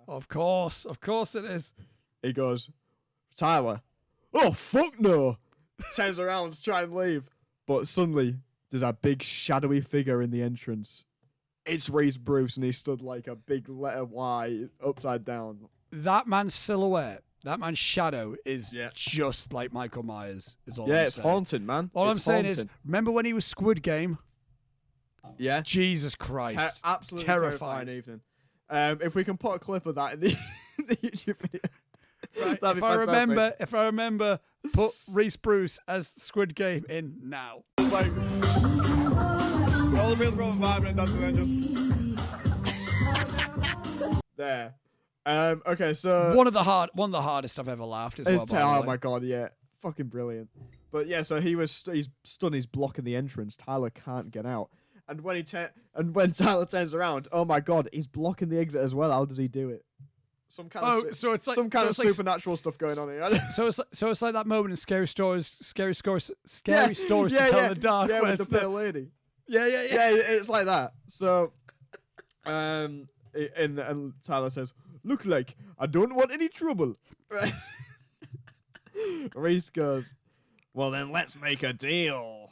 Speaker 1: Of course it is.
Speaker 2: He goes, Tyler. Oh fuck no! Turns around to try and leave, but suddenly there's a big shadowy figure in the entrance. It's Reese Bruce, and he stood like a big letter Y upside down.
Speaker 1: That man's silhouette, that man's shadow is just like Michael Myers. Is all I'm
Speaker 2: it's
Speaker 1: saying.
Speaker 2: haunting, man.
Speaker 1: All I'm saying is, remember when he was Squid Game?
Speaker 2: Yeah.
Speaker 1: Jesus Christ.
Speaker 2: Absolutely terrifying evening. If we can put a clip of that in the YouTube video.
Speaker 1: Right. If I remember, put Reese Bruce as Squid Game in now.
Speaker 2: It's like all the real problem 5 minutes after then just there. Okay, so
Speaker 1: one of the hardest I've ever laughed as well.
Speaker 2: Oh my god, yeah, fucking brilliant. But yeah, so he's stunned. He's blocking the entrance. Tyler can't get out. And when Tyler turns around, oh my god, he's blocking the exit as well. How does he do it? some kind of supernatural stuff going on here.
Speaker 1: So it's like that moment in scary stories to tell in the dark.
Speaker 2: Yeah, with the pale lady.
Speaker 1: Yeah.
Speaker 2: It's like that. So, and Tyler says, "Look like I don't want any trouble." Reese goes, "Well then, let's make a deal."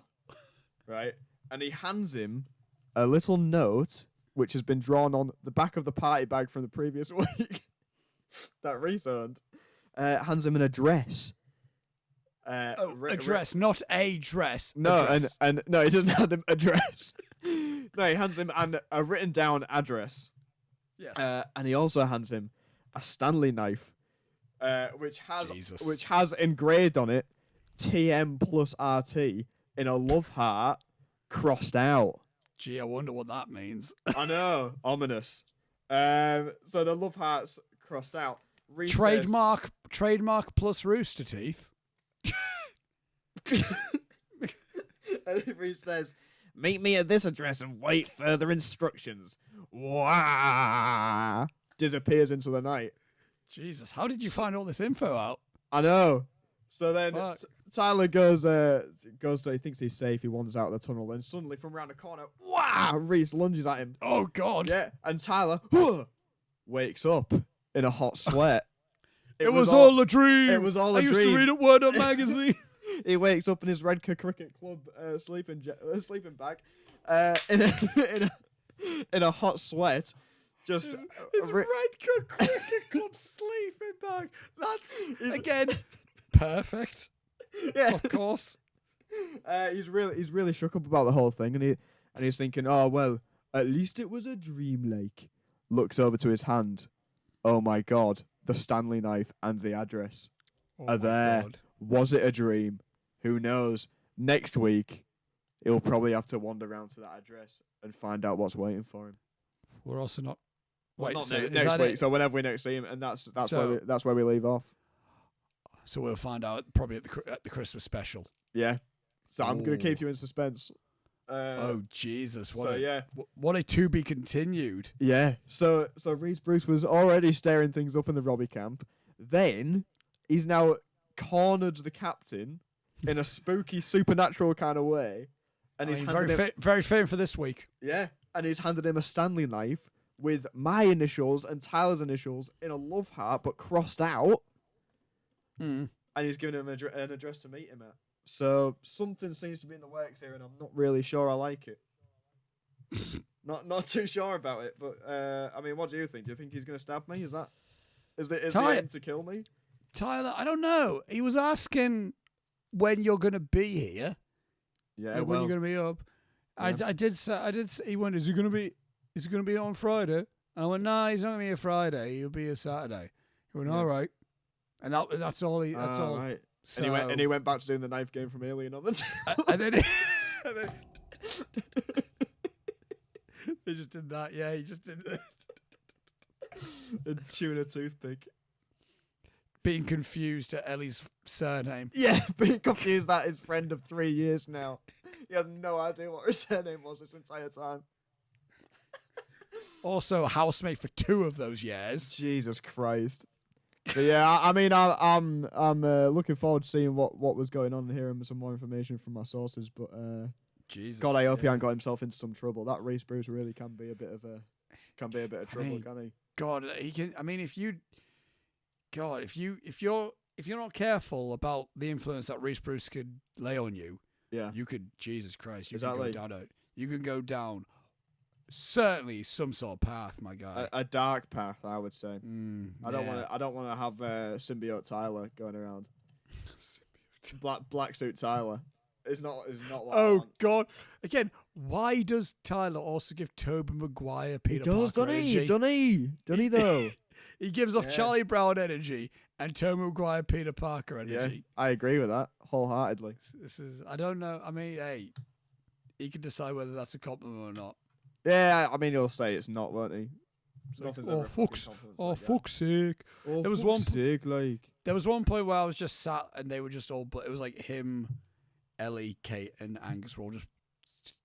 Speaker 2: Right, and he hands him a little note which has been drawn on the back of the party bag from the previous week that Reese owned. Hands him an address.
Speaker 1: Address, not a dress.
Speaker 2: No,
Speaker 1: address.
Speaker 2: and no, he doesn't hand him a dress. No, he hands him a written down address.
Speaker 1: Yes.
Speaker 2: And he also hands him a Stanley knife, which has engraved on it TM plus RT in a love heart crossed out.
Speaker 1: Gee, I wonder what that means.
Speaker 2: I know, ominous. So the love heart's crossed out. Reese
Speaker 1: trademark plus rooster teeth.
Speaker 2: And Reese says, "Meet me at this address and wait further instructions." Wah! Disappears into the night.
Speaker 1: Jesus, how did you find all this info out?
Speaker 2: I know. So then Tyler goes to, he thinks he's safe, he wanders out of the tunnel, and suddenly from around the corner, wow! Reese lunges at him.
Speaker 1: Oh, God.
Speaker 2: Yeah, and Tyler wakes up in a hot sweat.
Speaker 1: It was all a dream.
Speaker 2: It was all a dream.
Speaker 1: I used to read it Word Up magazine.
Speaker 2: He wakes up in his Redcar Cricket Club sleeping bag, in a hot sweat. Just
Speaker 1: his Redcar Cricket Club sleeping bag. That's again perfect.
Speaker 2: Yeah,
Speaker 1: of course.
Speaker 2: He's really shook up about the whole thing, and he's thinking, oh well, at least it was a dream. Like, looks over to his hand. Oh my God, the Stanley knife and the address are there. God. Was it a dream? Who knows? Next week, he'll probably have to wander around to that address and find out what's waiting for him.
Speaker 1: We're also not.
Speaker 2: Wait, not next week. So whenever we next see him, and that's where we leave off.
Speaker 1: So we'll find out probably at the Christmas special.
Speaker 2: Yeah. So I'm gonna keep you in suspense.
Speaker 1: Oh Jesus!
Speaker 2: What
Speaker 1: a to be continued.
Speaker 2: Yeah. So Reese Bruce was already stirring things up in the Robbie camp. Then he's now cornered the captain in a spooky supernatural kind of way, and he's
Speaker 1: very fitting for this week.
Speaker 2: Yeah, and he's handed him a Stanley knife with my initials and Tyler's initials in a love heart but crossed out.
Speaker 1: And
Speaker 2: he's given him an address to meet him at. So something seems to be in the works here, and I'm not really sure I like it. not too sure about it, but I mean, what do you think? Do you think he's going to stab me? Is the aim to kill me?
Speaker 1: Tyler, I don't know. He was asking when you're going to be here.
Speaker 2: Yeah,
Speaker 1: when you're going to be up. Yeah. I did say. He went, is he going to be on Friday? I went, nah, he's not going to be here Friday. He'll be here Saturday. He went, all right. And that's all. That's all.
Speaker 2: Right. So, and he went back to doing the knife game from Alien on the table.
Speaker 1: And then he just did that. Yeah, he just did that.
Speaker 2: And chewing a toothpick.
Speaker 1: Being confused at Ellie's surname.
Speaker 2: Yeah, being confused that his friend of 3 years now. He had no idea what her surname was this entire time.
Speaker 1: Also a housemate for 2 of those years.
Speaker 2: Jesus Christ. But yeah, I mean, I'm looking forward to seeing what was going on here and some more information from my sources. But
Speaker 1: Jesus,
Speaker 2: God, I hope he ain't got himself into some trouble. That Reese Bruce really can be a bit of trouble, can he?
Speaker 1: God, he can. I mean, if you're not careful about the influence that Reese Bruce could lay on you,
Speaker 2: yeah,
Speaker 1: you could. Jesus Christ, you
Speaker 2: exactly.
Speaker 1: can go down. Certainly, some sort of path, my guy.
Speaker 2: A dark path, I would say. I don't want to have symbiote Tyler going around. Black suit Tyler. It's not what I want.
Speaker 1: God! Again, why does Tyler also give Tobin Maguire Peter Parker energy?
Speaker 2: Doesn't he though?
Speaker 1: He gives off Charlie Brown energy and Tobin Maguire Peter Parker energy.
Speaker 2: Yeah, I agree with that wholeheartedly.
Speaker 1: I don't know. I mean, hey, he can decide whether that's a compliment or not.
Speaker 2: Yeah, I mean, he'll say it's not, won't he?
Speaker 1: Fuck's sake.
Speaker 2: There
Speaker 1: was one point where I was just sat and they were just all, but it was like him, Ellie, Kate, and Angus were all just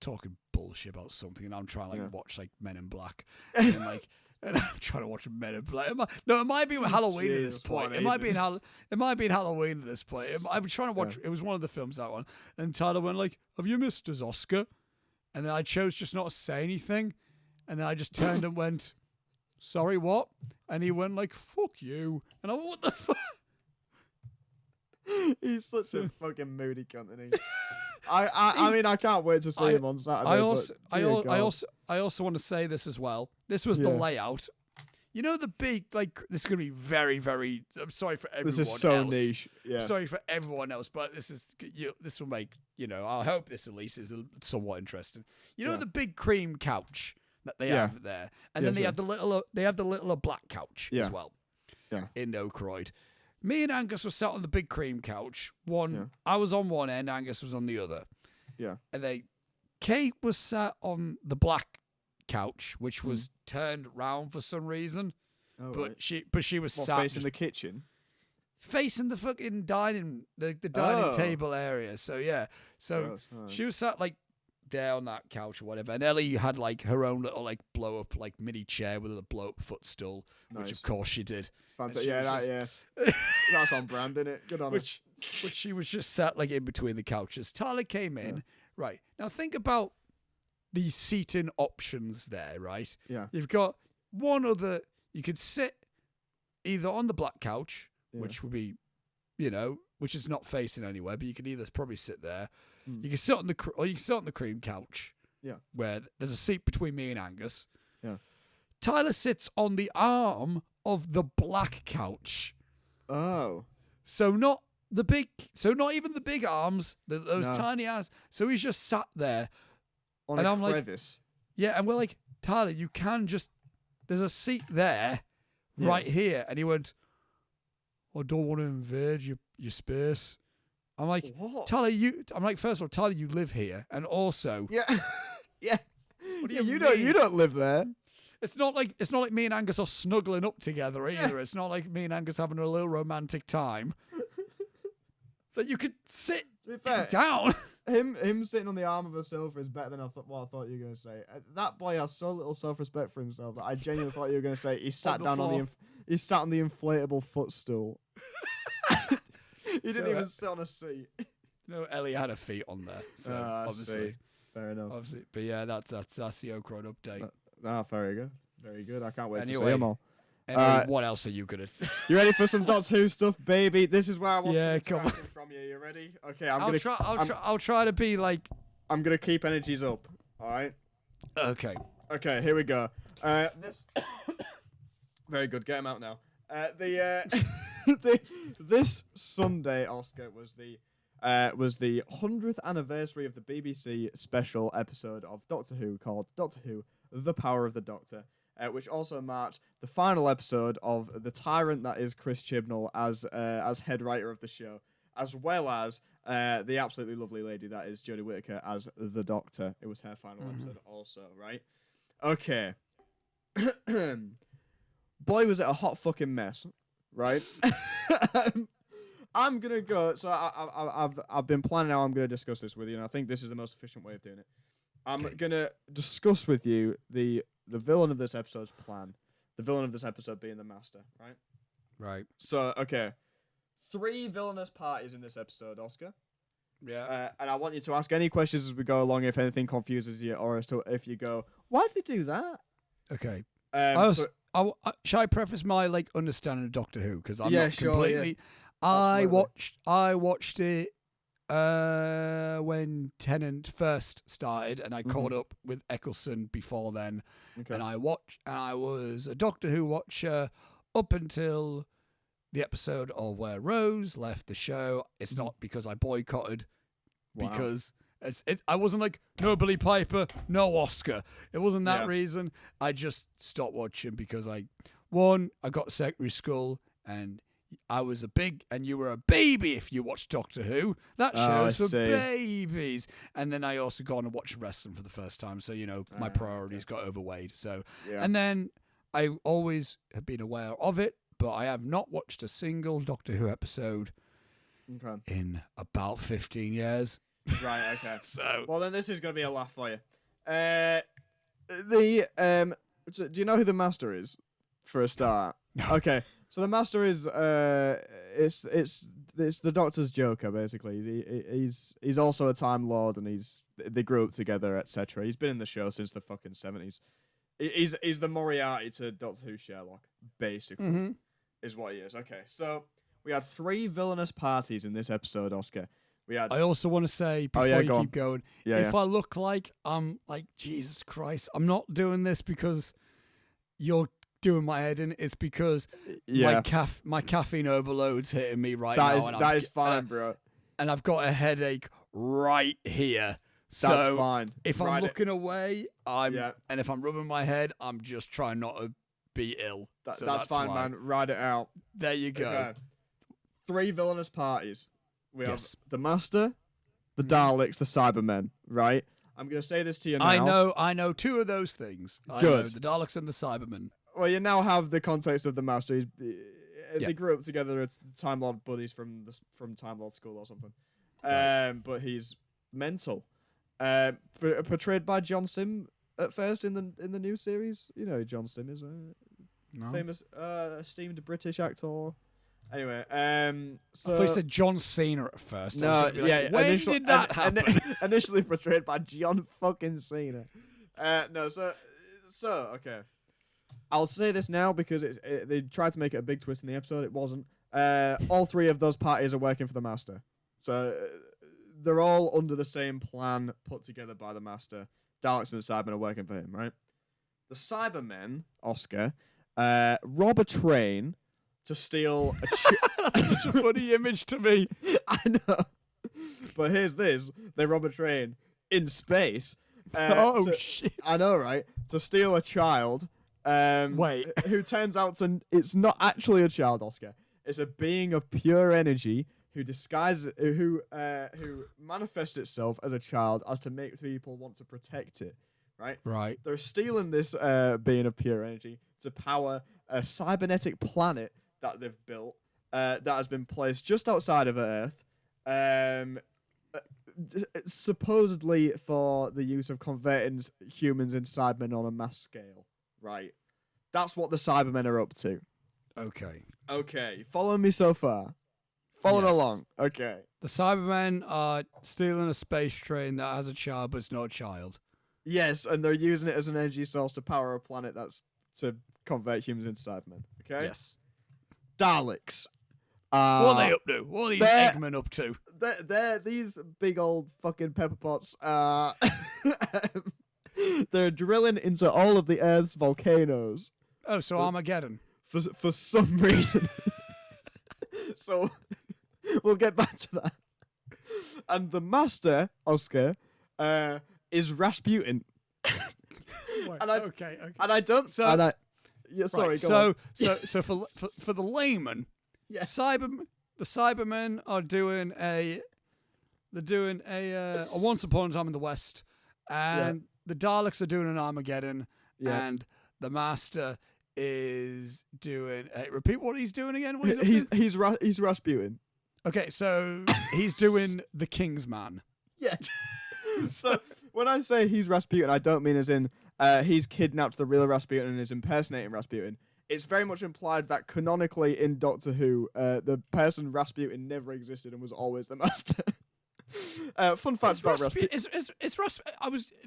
Speaker 1: talking bullshit about something, and I'm trying to watch like Men in Black, and And I'm trying to watch Men in Black. It might be Halloween at this point. It might be Halloween at this point. I was trying to watch. It was one of the films, that one. And Tyler went like, "Have you missed us, Oscar?" And then I chose just not to say anything. And then I just turned and went, "Sorry, what?" And he went like, "Fuck you." And I went, "What the fuck?"
Speaker 2: He's such a fucking moody cunt, isn't he? I mean, I can't wait to see him on Saturday.
Speaker 1: I also want to say this as well. This was the layout. You know the big, like, this is going to be very, very, I'm sorry for everyone else.
Speaker 2: This is so niche. Yeah.
Speaker 1: Sorry for everyone else, but this will make, I hope this at least is somewhat interesting. You know the big cream couch that they have there? And then they have the little black couch as well.
Speaker 2: Yeah.
Speaker 1: In Oakroyd. Me and Angus were sat on the big cream couch. I was on one end, Angus was on the other.
Speaker 2: Yeah.
Speaker 1: And Kate was sat on the black couch, which was turned round for some reason.
Speaker 2: Oh,
Speaker 1: but
Speaker 2: right.
Speaker 1: she was sat
Speaker 2: facing the kitchen,
Speaker 1: facing the fucking dining table area. So yeah, she was sat like there on that couch or whatever, and Ellie had like her own little like blow up like mini chair with a blow up footstool, which of course she did.
Speaker 2: Fantastic. That's on brand, isn't it? Good on her.
Speaker 1: Which she was just sat like in between the couches. Tyler came in. Right. Now think about the seating options there, right?
Speaker 2: Yeah.
Speaker 1: You've got one other, you could sit either on the black couch, which would be, which is not facing anywhere, but you could either probably sit there. You can sit on the cream couch.
Speaker 2: Yeah.
Speaker 1: Where there's a seat between me and Angus.
Speaker 2: Yeah.
Speaker 1: Tyler sits on the arm of the black couch.
Speaker 2: Oh.
Speaker 1: So not even the big arms, those tiny arms. So he's just sat there.
Speaker 2: On a crevice.
Speaker 1: And we're like, Tyler, you can just, there's a seat there, right here. And he went, I don't want to invade your space. I'm like,
Speaker 2: what?
Speaker 1: Tyler, first of all, Tyler, you live here. And also.
Speaker 2: Yeah. Yeah.
Speaker 1: What do
Speaker 2: you don't live there.
Speaker 1: It's not like me and Angus are snuggling up together either. Yeah. It's not like me and Angus having a little romantic time. So you could sit down.
Speaker 2: Him sitting on the arm of a sofa is better than what I thought you were going to say. That boy has so little self-respect for himself that I genuinely thought you were going to say he sat down he sat on the inflatable footstool. He didn't even sit on a seat.
Speaker 1: No, Ellie had her feet on there. So obviously,
Speaker 2: fair enough.
Speaker 1: Obviously, but yeah, that's the Oakroyd update.
Speaker 2: Very good, very good. I can't wait to see them all.
Speaker 1: Anyway, what else are you gonna say?
Speaker 2: You ready for some Doctor Who stuff, baby? This is where I want some interaction from you. You ready? Okay,
Speaker 1: I'll try to be like.
Speaker 2: I'm gonna keep energies up. All right.
Speaker 1: Okay.
Speaker 2: Okay. Here we go. This. Very good. Get him out now. This Sunday, Oscar, was the 100th anniversary of the BBC special episode of Doctor Who called Doctor Who: The Power of the Doctor. Which also marked the final episode of the tyrant that is Chris Chibnall as head writer of the show, as well as the absolutely lovely lady that is Jodie Whittaker as the Doctor. It was her final episode also, right? Okay. Boy, was it a hot fucking mess, right? I'm gonna go. So I've been planning how I'm gonna discuss this with you, and I think this is the most efficient way of doing it. I'm gonna discuss with you the villain of this episode's plan. The villain of this episode being the Master, right?
Speaker 1: Right.
Speaker 2: So, okay. 3 villainous parties in this episode, Oscar.
Speaker 1: Yeah.
Speaker 2: And I want you to ask any questions as we go along if anything confuses you, or as to if you go, why did they do that?
Speaker 1: Okay. Shall I preface my understanding of Doctor Who? Because I'm not completely. I watched it when Tennant first started, and I caught up with Eccleston before then. Okay. And I was a Doctor Who watcher up until the episode of where Rose left the show. It's not because I boycotted, because I wasn't like, no Billy Piper, no Oscar. It wasn't that reason. I just stopped watching because I got secondary school, and I was and you were a baby if you watched Doctor Who. That show's for babies. And then I also got on and watched wrestling for the first time. So, my priorities got overweighed. So, and then I always have been aware of it, but I have not watched a single Doctor Who episode in about 15 years.
Speaker 2: Right, okay.
Speaker 1: So,
Speaker 2: well, then this is going to be a laugh for you. So, do you know who the Master is? For a start.
Speaker 1: No.
Speaker 2: Okay. So the Master is it's the Doctor's Joker basically. He's also a Time Lord, and they grew up together, etc. He's been in the show since the fucking 70s. He's the Moriarty to Doctor Who Sherlock, basically, is what he is. Okay, so we had 3 villainous parties in this episode, Oscar.
Speaker 1: I also want to say before you keep going, if I look like I'm like Jesus Christ, I'm not doing this because you're doing my head in. It's because my caffeine overload's hitting me right now.
Speaker 2: That is fine, bro.
Speaker 1: And I've got a headache right here.
Speaker 2: That's fine.
Speaker 1: If I'm looking away, and if I'm rubbing my head, I'm just trying not to be ill.
Speaker 2: That's fine, man. Ride it out.
Speaker 1: There you go.
Speaker 2: Okay. 3 villainous parties. We have the Master, the Daleks, the Cybermen, right? I'm going to say this to you now.
Speaker 1: I know 2 of those things.
Speaker 2: Good.
Speaker 1: I know the Daleks and the Cybermen.
Speaker 2: Well, you now have the context of the Master. They grew up together. It's Time Lord buddies from Time Lord school or something.
Speaker 1: Right.
Speaker 2: But he's mental. Portrayed by John Sim at first in the new series. You know who John Sim is, right?
Speaker 1: No.
Speaker 2: Famous, esteemed British actor. Anyway, so
Speaker 1: I thought you said John Cena at first.
Speaker 2: No,
Speaker 1: when did that happen?
Speaker 2: Initially portrayed by John fucking Cena. Okay. I'll say this now because they tried to make it a big twist in the episode. It wasn't. All 3 of those parties are working for the Master. So they're all under the same plan put together by the Master. Daleks and the Cybermen are working for him, right? The Cybermen, Oscar, rob a train to steal a
Speaker 1: That's such a funny image to me.
Speaker 2: I know. But here's this. They rob a train in space.
Speaker 1: Shit.
Speaker 2: I know, right? To steal a child.
Speaker 1: Wait.
Speaker 2: Who turns out to... It's not actually a child, Oscar. It's a being of pure energy who manifests itself as a child as to make people want to protect it, right?
Speaker 1: Right.
Speaker 2: They're stealing this being of pure energy to power a cybernetic planet that they've built that has been placed just outside of Earth, supposedly for the use of converting humans into Cybermen on a mass scale, right? That's what the Cybermen are up to. Okay. Follow me so far. Following along. Okay.
Speaker 1: The Cybermen are stealing a space train that has a child, but it's not a child.
Speaker 2: Yes, and they're using it as an energy source to power a planet that's to convert humans into Cybermen. Okay?
Speaker 1: Yes.
Speaker 2: Daleks.
Speaker 1: What are they up to? What are these Eggmen up to?
Speaker 2: They're these big old fucking pepper pots. They're drilling into all of the Earth's volcanoes.
Speaker 1: Oh, so Armageddon.
Speaker 2: For some reason. So we'll get back to that. And the Master, Oscar, is Rasputin.
Speaker 1: Wait,
Speaker 2: and
Speaker 1: okay.
Speaker 2: And I don't.
Speaker 1: So,
Speaker 2: and I, yeah, sorry.
Speaker 1: Right,
Speaker 2: go on.
Speaker 1: So for the layman, the Cybermen are doing a Once Upon a Time in the West, and the Daleks are doing an Armageddon, and the Master is doing. Repeat what he's doing again. What
Speaker 2: he's Rasputin.
Speaker 1: Okay, so he's doing the King's Man.
Speaker 2: Yeah. So when I say he's Rasputin, I don't mean as in he's kidnapped the real Rasputin and is impersonating Rasputin. It's very much implied that canonically in Doctor Who, the person Rasputin never existed and was always the Master. Fun fact about Rasputin.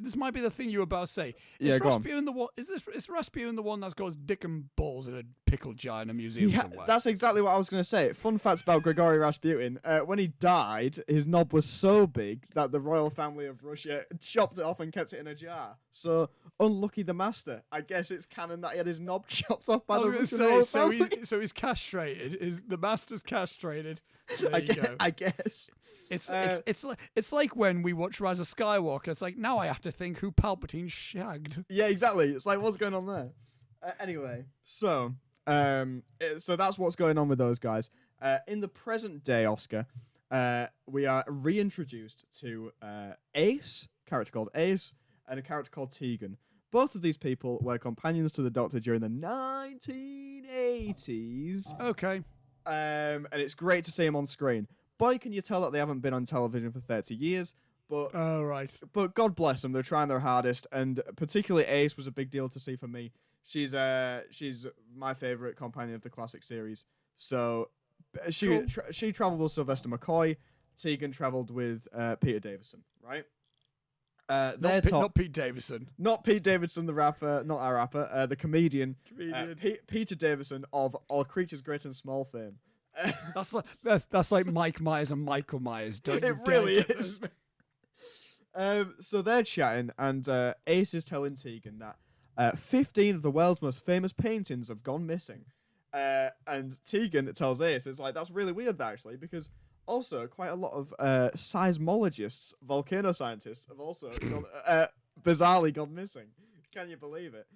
Speaker 1: This might be the thing you were about to say.
Speaker 2: Is
Speaker 1: Rasputin the one? Is Rasputin the one that's got his dick and balls in a pickle jar in a museum somewhere?
Speaker 2: That's exactly what I was going to say. Fun fact about Grigori Rasputin. When he died, his knob was so big that the royal family of Russia chopped it off and kept it in a jar. So, unlucky the Master. I guess it's canon that he had his knob chopped off by the Russian royal family.
Speaker 1: So he's castrated. The Master's castrated. There you go.
Speaker 2: I guess.
Speaker 1: It's like when we watch Rise of Skywalker. It's like, now I have to think who Palpatine shagged.
Speaker 2: Yeah, exactly. It's like, what's going on there? Anyway, so that's what's going on with those guys. In the present day, Oscar, we are reintroduced to Ace, a character called Ace, and a character called Tegan. Both of these people were companions to the Doctor during the 1980s.
Speaker 1: Okay.
Speaker 2: And it's great to see them on screen. Boy, can you tell that they haven't been on television for 30 years. But
Speaker 1: right.
Speaker 2: But God bless them. They're trying their hardest. And particularly Ace was a big deal to see for me She's my favorite companion of the classic series. So she traveled with Sylvester McCoy. Tegan traveled with Peter Davison, right?
Speaker 1: Not Pete Davidson.
Speaker 2: Not Pete Davidson, the rapper, not our rapper, the comedian. Peter Davison of All Creatures Great and Small fame.
Speaker 1: That's like Mike Myers and Michael Myers. Don't you?
Speaker 2: It really is. So they're chatting, and Ace is telling Tegan that 15 of the world's most famous paintings have gone missing. And Tegan tells Ace, it's like, that's really weird, actually, because also quite a lot of seismologists, volcano scientists, have also bizarrely gone missing. Can you believe it?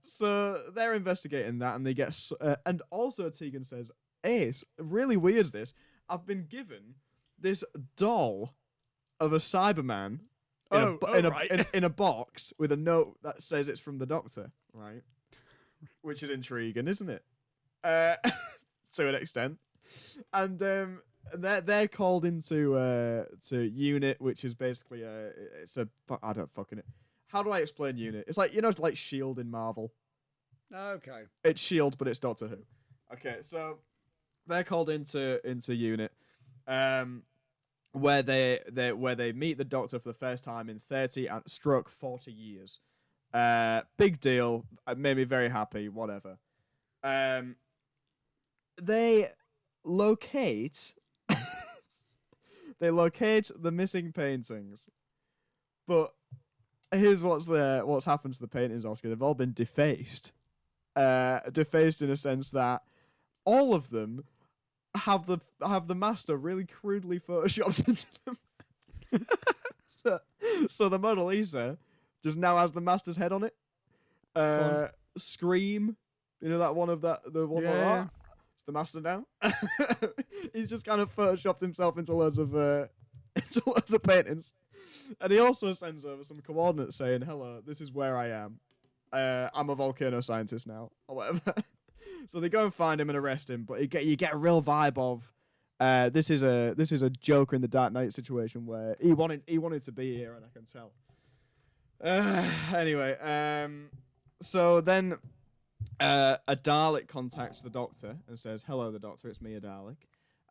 Speaker 2: So they're investigating that, and they get... and also Tegan says, Ace, really weird this, I've been given this doll of a Cyberman in a box with a note that says it's from the Doctor, right? Which is intriguing, isn't it? To an extent. And they're called into to Unit, which is basically I don't fucking it. How do I explain Unit? It's like, like S.H.I.E.L.D. in Marvel.
Speaker 1: Okay.
Speaker 2: It's S.H.I.E.L.D., but it's Doctor Who. Okay, so they're called into Unit, where they meet the Doctor for the first time in 40 years. Big deal. It made me very happy. Whatever. They locate the missing paintings, but here's what's happened to the paintings, Oscar. They've all been defaced. Defaced in a sense that all of them have the master really crudely photoshopped into them. so the Mona Lisa just now has the master's head on it. Scream, that one of the one like that. It's the master now. He's just kind of photoshopped himself into loads of paintings, and he also sends over some coordinates saying, "Hello, this is where I am. I'm a volcano scientist now," or whatever. So they go and find him and arrest him, but you get a real vibe of this is a Joker in the Dark Knight situation where he wanted to be here, and I can tell. Anyway, so then a Dalek contacts the Doctor and says, "Hello, the Doctor. It's me, a Dalek,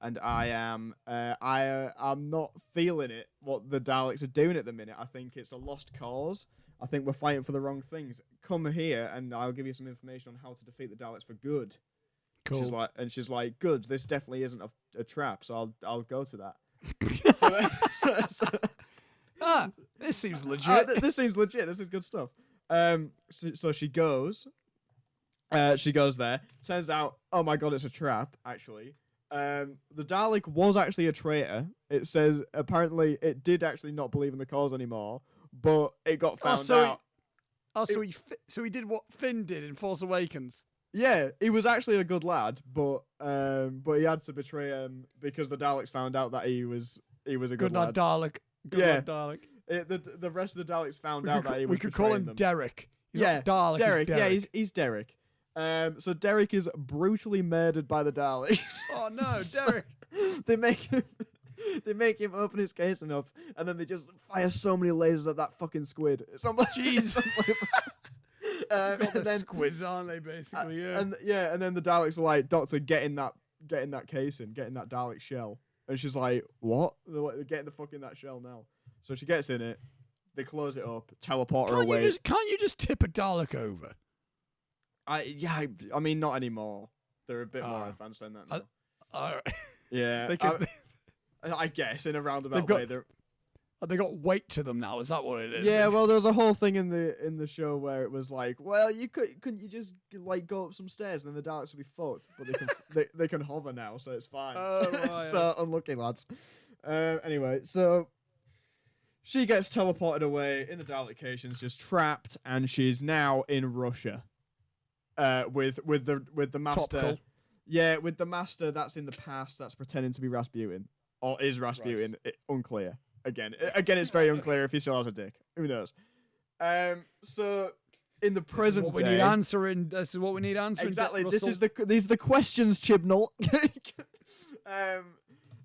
Speaker 2: and I'm not feeling it. What the Daleks are doing at the minute. I think it's a lost cause. I think we're fighting for the wrong things. Come here, and I'll give you some information on how to defeat the Daleks for good."
Speaker 1: Cool.
Speaker 2: She's like, "Good. This definitely isn't a trap. So I'll go to that."
Speaker 1: This seems legit.
Speaker 2: This seems legit. This is good stuff. So she goes. She goes there. Turns out, oh my god, it's a trap. Actually, the Dalek was actually a traitor. It says apparently it did actually not believe in the cause anymore, but it got found out.
Speaker 1: So he did what Finn did in Force Awakens.
Speaker 2: Yeah, he was actually a good lad, but he had to betray him because the Daleks found out that he was a good lad.
Speaker 1: Dalek. Good lad Dalek.
Speaker 2: The rest of the Daleks found out that he was.
Speaker 1: We could call him
Speaker 2: them.
Speaker 1: Derek.
Speaker 2: Dalek.
Speaker 1: Derek.
Speaker 2: Yeah, he's Derek. So Derek is brutally murdered by the Daleks.
Speaker 1: Oh no, Derek!
Speaker 2: They make him open his case enough, and then they just fire so many lasers at that fucking squid.
Speaker 1: Jeez.
Speaker 2: And then
Speaker 1: squids, aren't they? Basically, yeah.
Speaker 2: And then the Daleks are like, "Doctor, get in that case and get in that Dalek shell." And she's like, "What?" They're like, "Get in the fucking that shell now." So she gets in it. They close it up, teleport her away.
Speaker 1: Can't you just tip a Dalek over?
Speaker 2: I mean, not anymore. They're a bit more advanced than that now.
Speaker 1: All right.
Speaker 2: Yeah. I guess in a roundabout way.
Speaker 1: They got weight to them now. Is that what it is?
Speaker 2: Yeah. Well, there was a whole thing in the show where it was like, well, couldn't you just like go up some stairs and then the Daleks will be fucked, but they can hover now, so it's fine. So unlucky lads. Anyway, so she gets teleported away in the Dalek cage and is just trapped, and she's now in Russia. With the master.
Speaker 1: Topical.
Speaker 2: Yeah, with the master that's in the past that's pretending to be Rasputin. Or is Rasputin? Right. Unclear. Again, it's very unclear if he still has a dick. Who knows? So in the present day,
Speaker 1: this is what we need answering.
Speaker 2: Exactly. These are the questions, Chibnall.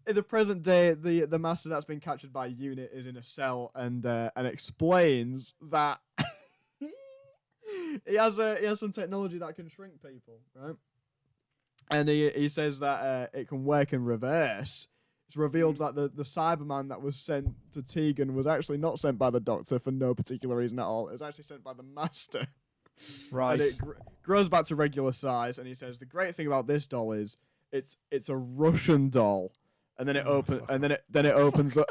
Speaker 2: In the present day, the master that's been captured by Unit is in a cell and explains that he has some technology that can shrink people, right? And he says that it can work in reverse. It's revealed that the Cyberman that was sent to Tegan was actually not sent by the Doctor for no particular reason at all. It was actually sent by the Master.
Speaker 1: Right.
Speaker 2: And it grows back to regular size. And he says the great thing about this doll is it's a Russian doll. And then it opens up.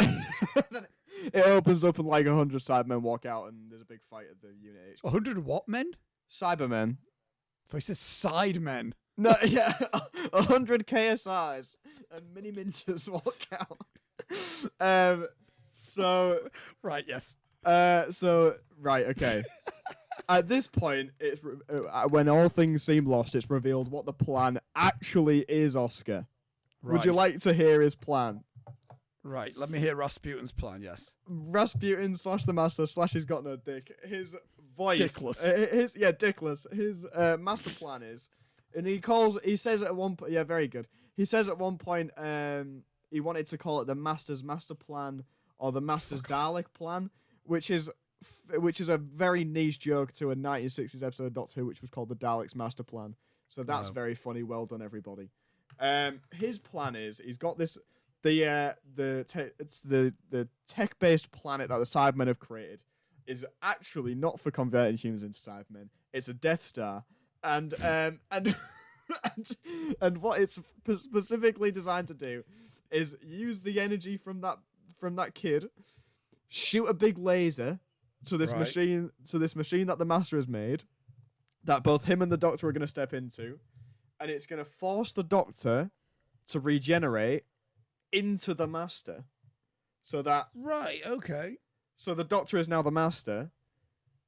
Speaker 2: It opens up and like 100 Cybermen walk out, and there's a big fight at the unit.
Speaker 1: 100 what men?
Speaker 2: Cybermen.
Speaker 1: So he says side men.
Speaker 2: No, yeah, 100 KSIs and mini minters walk out. So
Speaker 1: right, yes.
Speaker 2: Right, okay. At this point, it's when all things seem lost. It's revealed what the plan actually is. Oscar,
Speaker 1: Right.
Speaker 2: would you like to hear his plan?
Speaker 1: Right, let me hear Rasputin's plan. Yes.
Speaker 2: Rasputin / the Master / he's got no dick. His voice.
Speaker 1: Dickless.
Speaker 2: Dickless. His master plan is. And he says at one point, yeah, very good. He says at one point, he wanted to call it the Master's Master Plan or the Master's Dalek Plan, which is a very niche joke to a 1960s episode of Doctor Who, which was called the Dalek's Master Plan. So that's very funny. Well done, everybody. His plan is he's got this the tech-based planet that the Cybermen have created is actually not for converting humans into Cybermen. It's a Death Star. And what it's specifically designed to do is use the energy from that kid, shoot a big laser to this machine that the Master has made, that both him and the Doctor are going to step into, and it's going to force the Doctor to regenerate into the Master, so that So the Doctor is now the Master.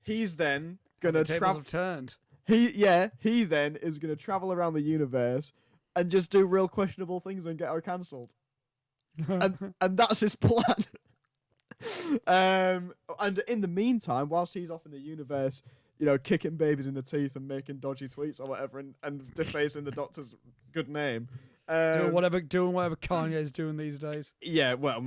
Speaker 2: He's then going to
Speaker 1: tables have turned.
Speaker 2: He then is going to travel around the universe and just do real questionable things and get her cancelled. and that's his plan. And in the meantime, whilst he's off in the universe, kicking babies in the teeth and making dodgy tweets or whatever and defacing the Doctor's good name.
Speaker 1: Doing whatever Kanye's doing these days.
Speaker 2: Yeah, well,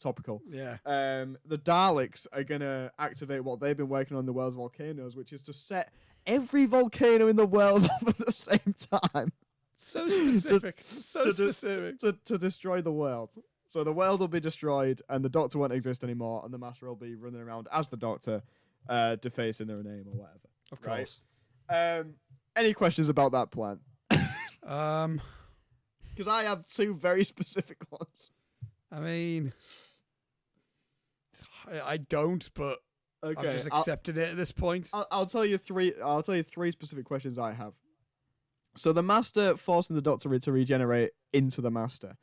Speaker 2: topical.
Speaker 1: Yeah.
Speaker 2: The Daleks are going to activate what they've been working on in the world's volcanoes, which is to set every volcano in the world off at the same time.
Speaker 1: So specific. Specific.
Speaker 2: To destroy the world. So the world will be destroyed and the Doctor won't exist anymore and the Master will be running around as the Doctor, defacing her name or whatever.
Speaker 1: Of course.
Speaker 2: Any questions about that plan?
Speaker 1: Because
Speaker 2: I have two very specific ones.
Speaker 1: I mean, I don't, but okay, I've just accepted it at this point.
Speaker 2: I'll tell you three specific questions I have. So the Master forcing the Doctor to regenerate into the Master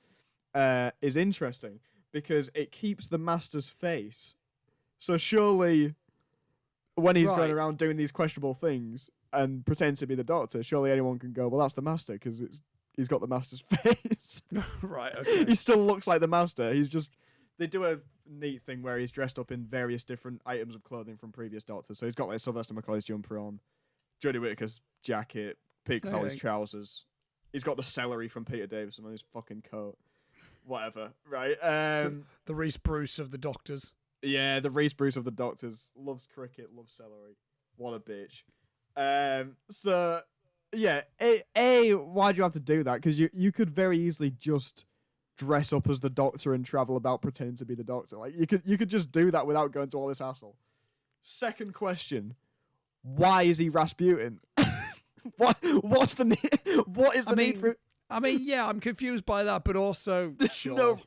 Speaker 2: is interesting because it keeps the Master's face. So surely, when he's going around doing these questionable things and pretending to be the Doctor, surely anyone can go, well, that's the Master because he's got the Master's face.
Speaker 1: Right, okay.
Speaker 2: He still looks like the Master. They do a neat thing where he's dressed up in various different items of clothing from previous Doctors. So he's got like Sylvester McCoy's jumper on, Jodie Whittaker's jacket, Peter Capaldi's trousers. He's got the celery from Peter Davison on his fucking coat. Whatever, right?
Speaker 1: The Reese Bruce of the Doctors.
Speaker 2: Yeah, the Reese Bruce of the Doctors. Loves cricket, loves celery. What a bitch. So, yeah. Why do you have to do that? Because you could very easily just dress up as the Doctor and travel about pretending to be the Doctor. Like you could just do that without going to all this hassle. Second question: why is he Rasputin? What is the need for?
Speaker 1: I mean, yeah, I'm confused by that, but also sure.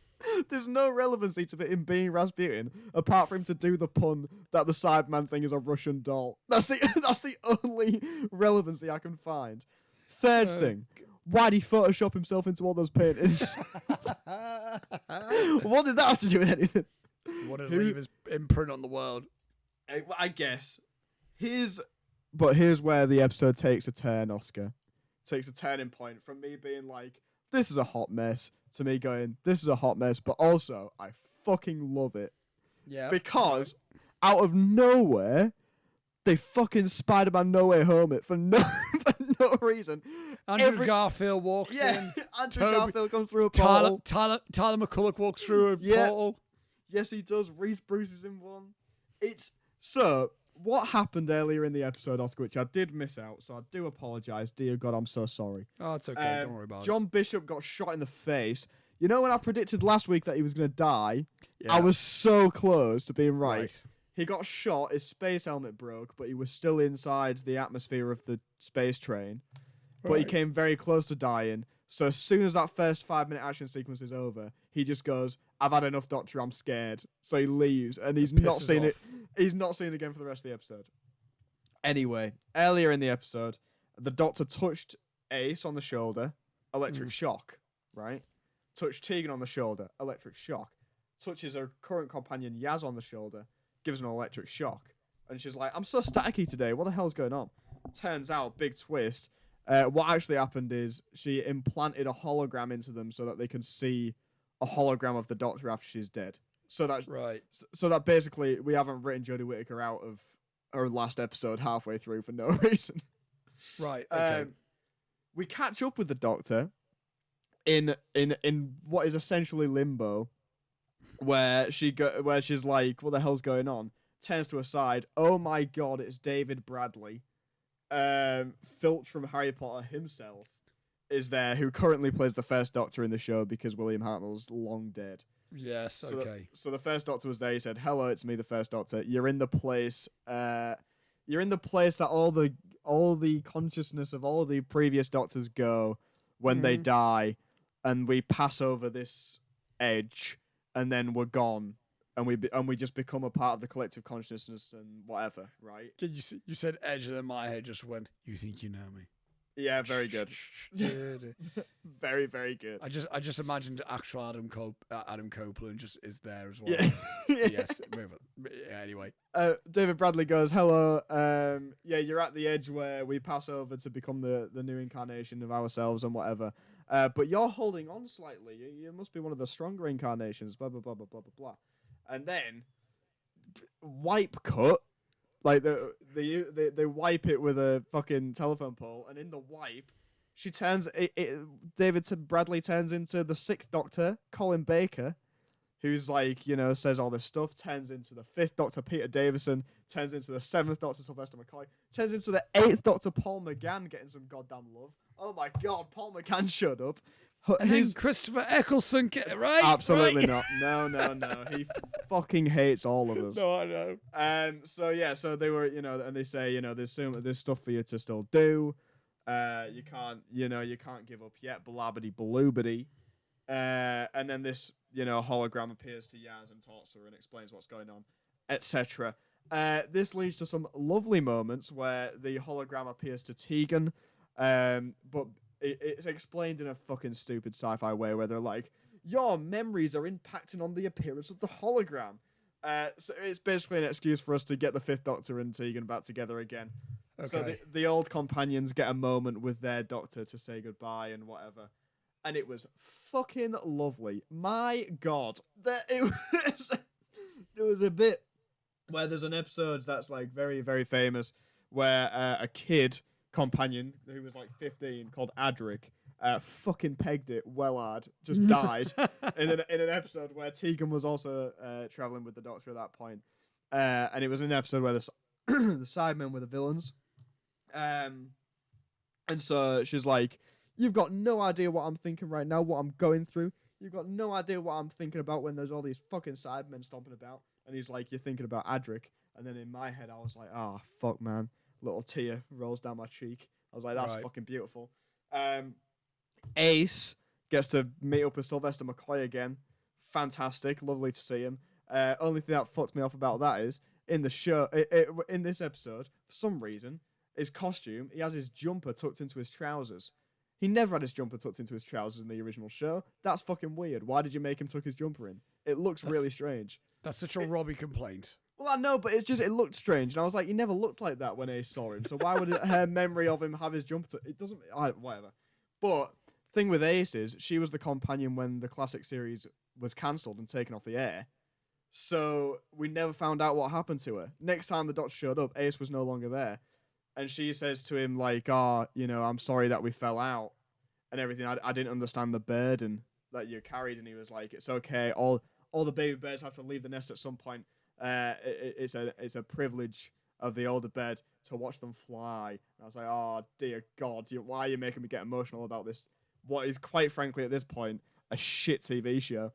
Speaker 2: There's no relevancy to him being Rasputin apart from him to do the pun that the Cyberman thing is a Russian doll. That's the only relevancy I can find. Third thing. Why'd he Photoshop himself into all those paintings? What did that have to do with anything?
Speaker 1: Wanted to leave his imprint on the world.
Speaker 2: I guess. Here's where the episode takes a turn, Oscar. Takes a turning point from me being like, this is a hot mess, to me going, this is a hot mess, but also, I fucking love it.
Speaker 1: Yeah.
Speaker 2: Because, out of nowhere, they fucking Spider-Man No Way Home it for no reason.
Speaker 1: Andrew Garfield walks in.
Speaker 2: Andrew Garfield comes through a portal.
Speaker 1: Tyler McCulloch walks through a portal.
Speaker 2: Yes, he does. Reese Bruce is in one. So, what happened earlier in the episode, Oscar, which I did miss out, so I do apologise. Dear God, I'm so sorry.
Speaker 1: Oh, it's okay. Don't worry about it.
Speaker 2: John Bishop got shot in the face. You know when I predicted last week that he was going to die?
Speaker 1: Yeah.
Speaker 2: I was so close to being right. He got shot, his space helmet broke, but he was still inside the atmosphere of the space train. But he came very close to dying. So as soon as that first 5-minute action sequence is over, he just goes, "I've had enough, Doctor, I'm scared." So he leaves, and he's not seen it. He's not seen it again for the rest of the episode. Anyway, earlier in the episode, the Doctor touched Ace on the shoulder, electric shock, right? Touched Tegan on the shoulder, electric shock. Touches her current companion Yaz on the shoulder, gives her an electric shock. And she's like, "I'm so staticky today, what the hell's going on?" Turns out, big twist, what actually happened is she implanted a hologram into them so that they can see a hologram of the Doctor after she's dead. So that basically we haven't written Jodie Whittaker out of her last episode halfway through for no reason.
Speaker 1: Right. Okay.
Speaker 2: We catch up with the Doctor in what is essentially limbo, where she's like, "What the hell's going on?" Turns to her side. Oh my God! It's David Bradley, Filch from Harry Potter himself, is there, who currently plays the first Doctor in the show because William Hartnell's long dead.
Speaker 1: Yes, okay.
Speaker 2: So the first Doctor was there. He said, "Hello, it's me, the first Doctor. You're in the place. You're in the place that all the consciousness of all the previous Doctors go when they die, and we pass over this edge, and then we're gone, and we just become a part of the collective consciousness and whatever, right?"
Speaker 1: You said edge, and then my head just went, "You think you know me?"
Speaker 2: Yeah, very good. Very, very good.
Speaker 1: I just imagined actual Adam Copeland just is there as well.
Speaker 2: Yeah.
Speaker 1: Yes. Move on. Yeah, anyway.
Speaker 2: David Bradley goes, "Hello. Yeah, you're at the edge where we pass over to become the new incarnation of ourselves and whatever. But you're holding on slightly. You must be one of the stronger incarnations. Blah blah blah blah blah blah blah." And then wipe cut. Like they wipe it with a fucking telephone pole, and in the wipe, she turns David Bradley turns into the 6th Doctor, Colin Baker, who's like, says all this stuff, turns into the 5th Doctor, Peter Davison, turns into the 7th Doctor, Sylvester McCoy, turns into the 8th Doctor, Paul McGann, getting some goddamn love. Oh my God, Paul McGann showed up.
Speaker 1: And then Christopher Eccleston, right?
Speaker 2: Absolutely
Speaker 1: right?
Speaker 2: not. No. He fucking hates all of us.
Speaker 1: No, I know.
Speaker 2: So they were, and they say, there's stuff for you to still do. You can't give up yet, blabbity bloobity. And then this, hologram appears to Yaz and talks to her and explains what's going on, etc. This leads to some lovely moments where the hologram appears to Tegan, but it's explained in a fucking stupid sci-fi way where they're like, "Your memories are impacting on the appearance of the hologram." So it's basically an excuse for us to get the 5th Doctor and Tegan back together again. Okay. So the old companions get a moment with their Doctor to say goodbye and whatever. And it was fucking lovely. My God. There was a bit where there's an episode that's like very, very famous where a kid companion who was like 15 called Adric fucking pegged it well hard, just died in an episode where Tegan was also traveling with the Doctor at that point, and it was an episode where the Sidemen were the villains, and so she's like, "You've got no idea what I'm thinking right now, what I'm going through. You've got no idea what I'm thinking about when there's all these fucking Sidemen stomping about." And he's like, "You're thinking about Adric." And then in my head I was like, "Oh fuck, man." Little tear rolls down my cheek. I was like, "That's fucking beautiful." Ace gets to meet up with Sylvester McCoy again. Fantastic. Lovely to see him. Only thing that fucked me off about that is, in the show, in this episode, for some reason, his costume, he has his jumper tucked into his trousers. He never had his jumper tucked into his trousers in the original show. That's fucking weird. Why did you make him tuck his jumper in? It looks really strange.
Speaker 1: That's such a Robbie complaint.
Speaker 2: Well, I know, but it looked strange. And I was like, he never looked like that when Ace saw him. So why would her memory of him have his jumper? It doesn't, whatever. But thing with Ace is, she was the companion when the classic series was cancelled and taken off the air. So we never found out what happened to her. Next time the Doctor showed up, Ace was no longer there. And she says to him, like, I'm sorry that we fell out and everything. I didn't understand the burden that you carried. And he was like, "It's okay. All the baby birds have to leave the nest at some point. It's a privilege of the older bed to watch them fly. And I was like, oh, dear God, why are you making me get emotional about this? What is, quite frankly, at this point, a shit TV show.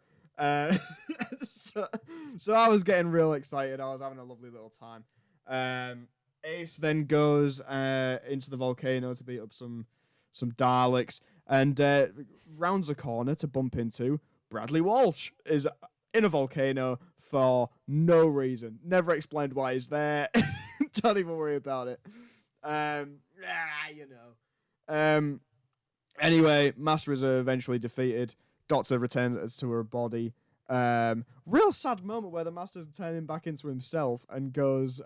Speaker 2: So I was getting real excited. I was having a lovely little time. Ace then goes into the volcano to beat up some Daleks, and rounds a corner to bump into Bradley Walsh is in a volcano for no reason. Never explained why he's there. Don't even worry about it. Anyway, Master is eventually defeated. Doctor returns to her body. Real sad moment where the Master's turning back into himself and goes,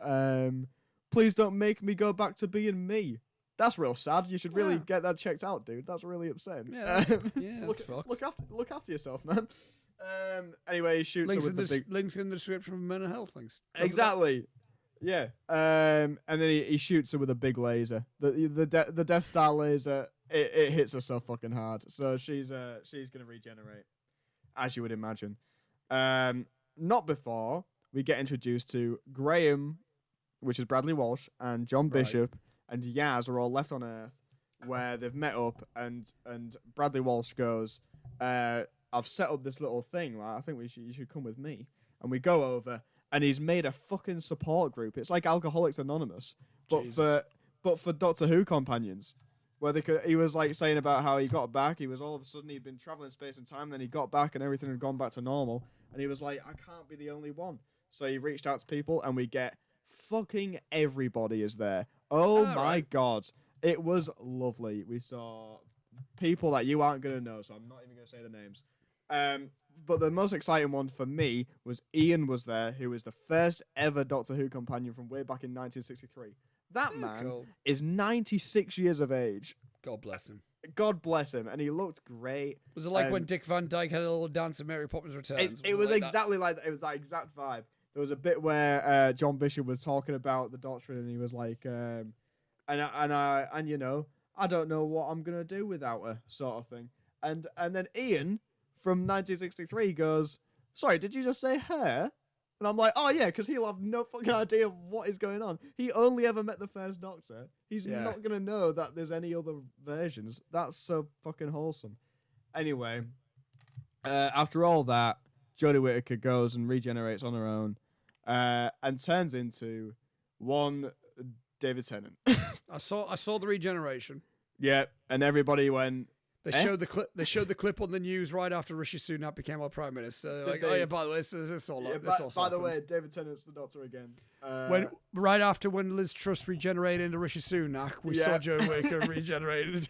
Speaker 2: please don't make me go back to being me. That's real sad. You should really get that checked out, dude. That's really upsetting.
Speaker 1: Yeah, that's fucked.
Speaker 2: Look after yourself, man. Anyway, he shoots her with the big...
Speaker 1: Links in the description from mental health links.
Speaker 2: Exactly. Yeah. And then he shoots her with a big laser. The Death Star laser, it hits her so fucking hard. So she's gonna regenerate, as you would imagine. Not before we get introduced to Graham, which is Bradley Walsh, and John Bishop and Yaz are all left on Earth, where they've met up, and Bradley Walsh goes, I've set up this little thing, like, I think you should come with me. And we go over, and he's made a fucking support group. It's like Alcoholics Anonymous, but for Doctor Who companions, where he was like saying about how he got back. He was all of a sudden he'd been traveling space and time, then he got back and everything had gone back to normal. And he was like, I can't be the only one. So he reached out to people, and we get fucking everybody is there. Oh my God. It was lovely. We saw people that you aren't going to know, so I'm not even going to say the names. But the most exciting one for me was Ian was there, who was the first ever Doctor Who companion from way back in 1963. That man is 96 years of age.
Speaker 1: God bless him.
Speaker 2: God bless him. And he looked great.
Speaker 1: Was it like when Dick Van Dyke had a little dance at Mary Poppins Returns?
Speaker 2: It was like exactly like that. It was that exact vibe. There was a bit where John Bishop was talking about the Doctor, and he was like, and you know, I don't know what I'm gonna do without her, sort of thing. And then Ian from 1963 goes, sorry, did you just say her? And I'm like, oh yeah, because he'll have no fucking idea of what is going on. He only ever met the first Doctor. He's not gonna know that there's any other versions. That's so fucking wholesome. Anyway, after all that, Jodie Whittaker goes and regenerates on her own, and turns into one David Tennant.
Speaker 1: I saw the regeneration.
Speaker 2: Yeah, and everybody went.
Speaker 1: They showed the clip. They showed the clip on the news right after Rishi Sunak became our prime minister. Like, oh yeah, by the way, this all.
Speaker 2: By the way, David Tennant's the Doctor again.
Speaker 1: Right after when Liz Truss regenerated into Rishi Sunak, we saw Jodie Whittaker regenerated.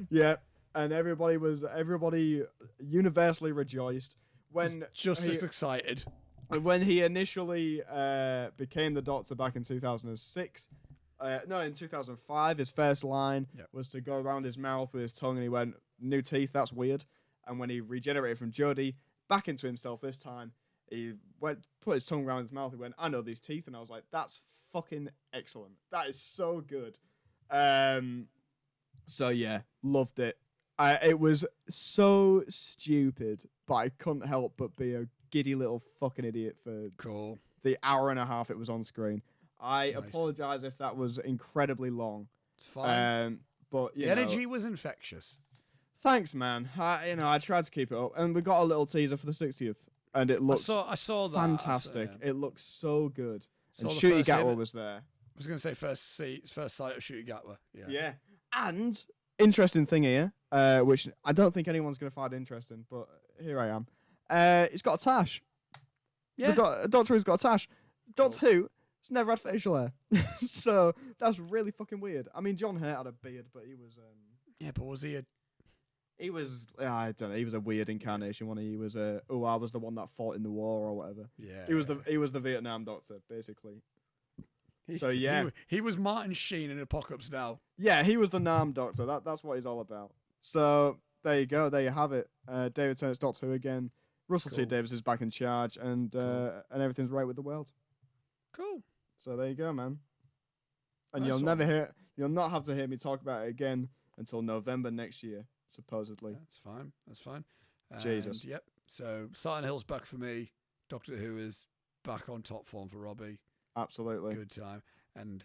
Speaker 2: Yeah, and everybody universally rejoiced when
Speaker 1: just as excited.
Speaker 2: When he initially became the Doctor back in 2006. In 2005, his first line was to go around his mouth with his tongue, and he went, new teeth, that's weird. And when he regenerated from Jodie, back into himself this time, he put his tongue around his mouth, he went, I know these teeth. And I was like, that's fucking excellent. That is so good. So yeah, loved it. It was so stupid, but I couldn't help but be a giddy little fucking idiot for the hour and a half it was on screen. I apologize if that was incredibly long.
Speaker 1: It's fine.
Speaker 2: But
Speaker 1: the energy was infectious.
Speaker 2: Thanks, man. I tried to keep it up, and we got a little teaser for the 60th, and it looks
Speaker 1: I saw that.
Speaker 2: Fantastic. It looks so good. And Ncuti Gatwa was there.
Speaker 1: I was going to say first sight of Ncuti Gatwa. Yeah.
Speaker 2: And interesting thing here, which I don't think anyone's going to find interesting, but here I am. It's got a tash. Yeah. The Doctor has got a tash. Doctor Who. He's never had facial hair. So that's really fucking weird. I mean, John Hurt had a beard, but he was...
Speaker 1: Yeah, but was he a...
Speaker 2: He was... I don't know. He was a weird incarnation. He was I was the one that fought in the war or whatever.
Speaker 1: Yeah.
Speaker 2: He was the Vietnam Doctor, basically. So, yeah.
Speaker 1: He was Martin Sheen in Apocalypse Now.
Speaker 2: Yeah, he was the Nam Doctor. That's what he's all about. So, there you go. There you have it. David Tennant's Doctor Who again. Russell T. Davies is back in charge, and everything's right with the world.
Speaker 1: Cool.
Speaker 2: So there you go, man. And you'll not have to hear me talk about it again until November next year, supposedly.
Speaker 1: That's fine.
Speaker 2: Jesus.
Speaker 1: Yep. So Silent Hill's back for me. Doctor Who is back on top form for Robbie.
Speaker 2: Absolutely.
Speaker 1: Good time. And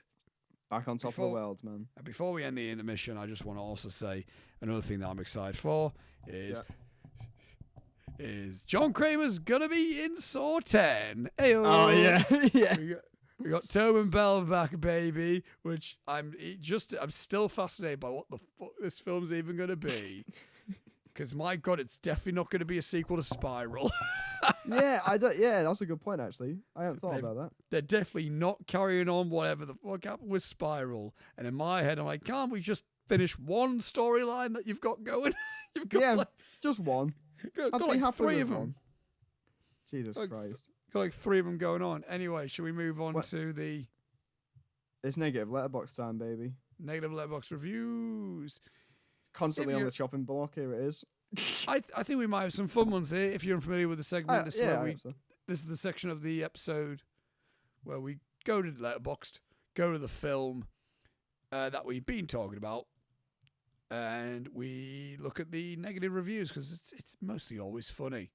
Speaker 2: back on top of the world, man.
Speaker 1: And before we end the intermission, I just want to also say another thing that I'm excited for is John Kramer's gonna be in Saw 10. Hey-o.
Speaker 2: Oh yeah, yeah.
Speaker 1: We got Tobin Bell back, baby. Which I'm still fascinated by what the fuck this film's even gonna be. Because my God, it's definitely not gonna be a sequel to Spiral.
Speaker 2: Yeah, that's a good point actually. I haven't thought about that.
Speaker 1: They're definitely not carrying on whatever the fuck happened with Spiral. And in my head, I'm like, can't we just finish one storyline that you've got going? You've got
Speaker 2: just one.
Speaker 1: Got like 3 of them.
Speaker 2: One. Jesus Christ.
Speaker 1: Got like 3 of them going on. Anyway, should we move on to the...
Speaker 2: It's negative Letterboxd time, baby.
Speaker 1: Negative Letterboxd reviews.
Speaker 2: It's constantly on the chopping block. Here it is.
Speaker 1: I think we might have some fun ones here. If you're unfamiliar with the segment, this is the section of the episode where we go to Letterboxd, go to the film that we've been talking about, and we look at the negative reviews because it's mostly always funny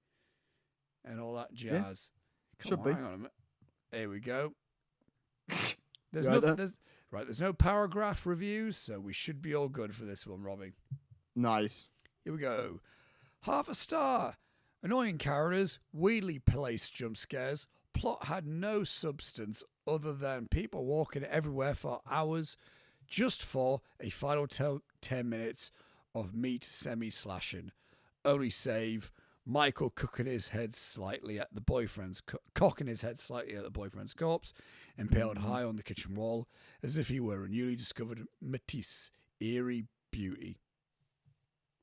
Speaker 1: and all that jazz.
Speaker 2: Yeah, should be.
Speaker 1: Hang on a minute. Here we go. There's no paragraph reviews, so we should be all good for this one, Robbie.
Speaker 2: Nice.
Speaker 1: Here we go. 0.5 star. Annoying characters, weirdly placed jump scares. Plot had no substance other than people walking everywhere for hours just for a final 10 minutes of meat semi-slashing. Only save Michael cocking his head slightly at the boyfriend's corpse, impaled high on the kitchen wall, as if he were a newly discovered Matisse eerie beauty.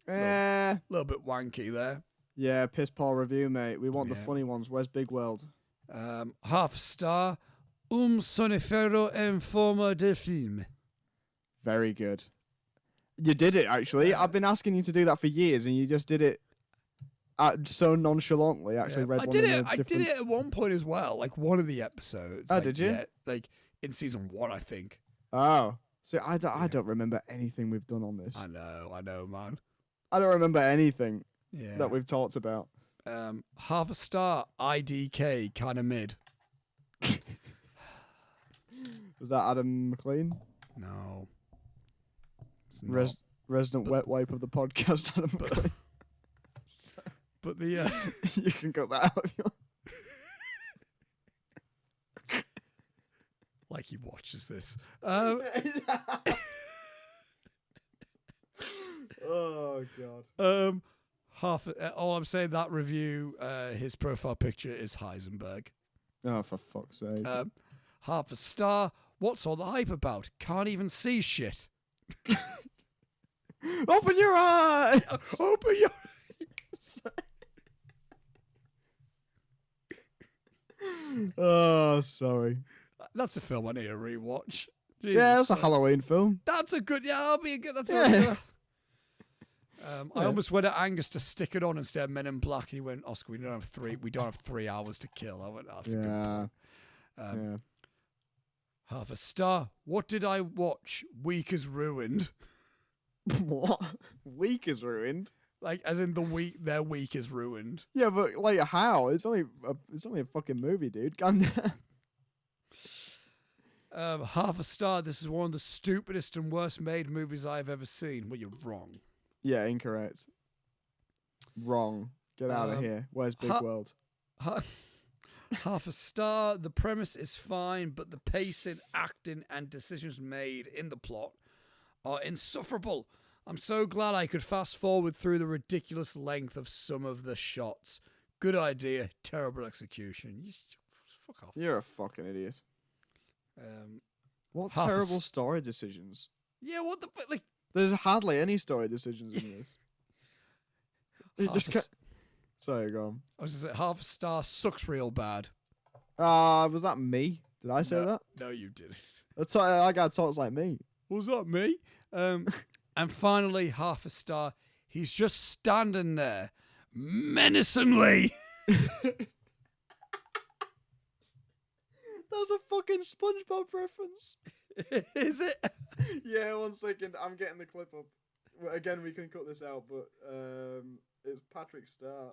Speaker 1: Little bit wanky there.
Speaker 2: Yeah, piss poor review, mate. We want the funny ones. Where's Big World?
Speaker 1: 0.5 star. Sonifero en forma de film.
Speaker 2: Very good. You did it, actually. I've been asking you to do that for years, and you just did it so nonchalantly. Actually,
Speaker 1: I did it at one point as well, like one of the episodes.
Speaker 2: Oh, did you?
Speaker 1: Yeah, like in season 1, I think.
Speaker 2: Oh, so I don't remember anything we've done on this.
Speaker 1: I know, man.
Speaker 2: I don't remember anything that we've talked about.
Speaker 1: 0.5 star. IDK, kind of mid.
Speaker 2: Was that Adam McLean?
Speaker 1: No.
Speaker 2: Resident wet wipe of the podcast, Adam McLean.
Speaker 1: But the
Speaker 2: you can cut that out if you want.
Speaker 1: Like he watches this.
Speaker 2: Oh God.
Speaker 1: All I'm saying, that review, his profile picture is Heisenberg.
Speaker 2: Oh, for fuck's sake.
Speaker 1: 0.5 star. What's all the hype about? Can't even see shit.
Speaker 2: Open your eyes.
Speaker 1: Open your eyes.
Speaker 2: Oh, sorry.
Speaker 1: That's a film I need to rewatch. Jesus
Speaker 2: yeah, that's
Speaker 1: Christ.
Speaker 2: A Halloween film.
Speaker 1: That's a good. Yeah, that'll be a good. That's I almost went at Angus to stick it on instead of Men in Black. He went, Oscar, we don't have 3 hours to kill. I went, that's a good point. 0.5 star. What did I watch? Week is ruined.
Speaker 2: What? Week is ruined?
Speaker 1: Like, as in their week is ruined.
Speaker 2: Yeah, but like how? It's only a fucking movie, dude. Calm down.
Speaker 1: 0.5 star. This is one of the stupidest and worst made movies I've ever seen. Well, you're wrong.
Speaker 2: Yeah, incorrect. Wrong. Get out of here. Where's Big World?
Speaker 1: 0.5 star. The premise is fine, but the pacing, acting, and decisions made in the plot are insufferable. I'm so glad I could fast forward through the ridiculous length of some of the shots. Good idea, terrible execution. Fuck off.
Speaker 2: You're a fucking idiot. What
Speaker 1: 0.5
Speaker 2: terrible story decisions?
Speaker 1: Yeah, what the fuck? Like,
Speaker 2: there's hardly any story decisions in this. You just sorry, go on.
Speaker 1: I was just saying, 0.5 star sucks real bad.
Speaker 2: Was that me? Did I say that?
Speaker 1: No, you didn't.
Speaker 2: I got talks like me.
Speaker 1: Was that me? And finally, 0.5 star. He's just standing there, menacingly.
Speaker 2: That's a fucking SpongeBob reference.
Speaker 1: Is it?
Speaker 2: Yeah, 1 second. I'm getting the clip up. Again, we can cut this out, but it's Patrick Star.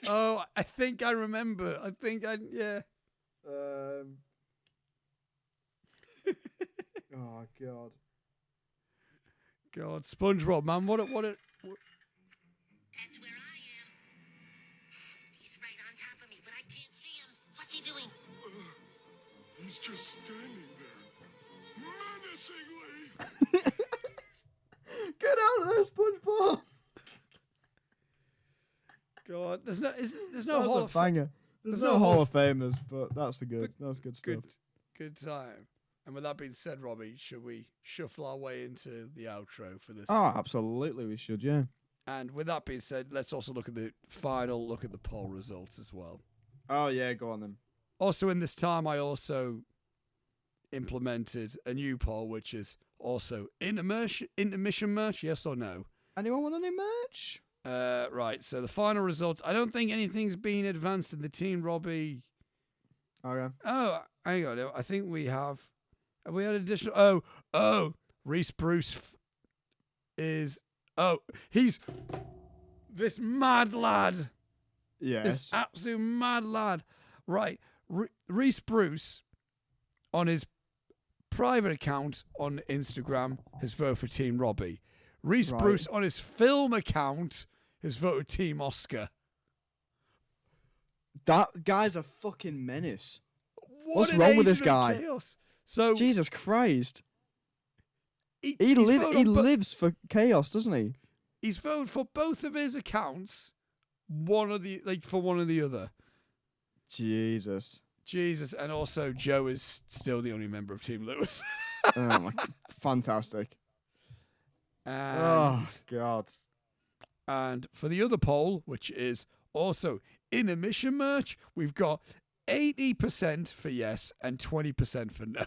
Speaker 1: Oh, I think I remember. Yeah.
Speaker 2: Oh God.
Speaker 1: God, SpongeBob, man, what?
Speaker 3: That's where I am. He's right on top of me, but I can't see him. What's he doing?
Speaker 4: He's just standing there, menacingly.
Speaker 2: Get out of there, SpongeBob!
Speaker 1: God, there's no
Speaker 2: That's
Speaker 1: Hall
Speaker 2: a
Speaker 1: of
Speaker 2: banger. There's
Speaker 1: no
Speaker 2: no
Speaker 1: Hall
Speaker 2: Hall
Speaker 1: of-
Speaker 2: of Famers, but that's good stuff.
Speaker 1: Good time. And with that being said, Robbie, should we shuffle our way into the outro for this?
Speaker 2: Oh, absolutely, we should, yeah.
Speaker 1: And with that being said, let's also look at the poll results as well.
Speaker 2: Oh yeah, go on then.
Speaker 1: Also, in this time, I also implemented a new poll, which is also intermission merch, yes or no?
Speaker 2: Anyone want any merch?
Speaker 1: Right, so the final results. I don't think anything's been advanced in the team, Robbie.
Speaker 2: Okay.
Speaker 1: Oh, hang on. I think we have. Have we had additional? Oh, Reese Bruce is. Oh, he's this mad lad.
Speaker 2: Yes.
Speaker 1: This absolute mad lad. Right, Reese Bruce on his private account on Instagram has voted for Team Robbie. Reese Bruce on his film account has voted Team Oscar.
Speaker 2: That guy's a fucking menace.
Speaker 1: What's
Speaker 2: wrong with this guy?
Speaker 1: Chaos. So
Speaker 2: Jesus Christ.
Speaker 1: he
Speaker 2: lives for chaos, doesn't he?
Speaker 1: He's voted for both of his accounts. One of the other.
Speaker 2: Jesus.
Speaker 1: And also Joe is still the only member of Team Lewis.
Speaker 2: Oh my, fantastic.
Speaker 1: And,
Speaker 2: oh God.
Speaker 1: And for the other poll, which is also intermission merch, we've got 80% for yes and 20% for no.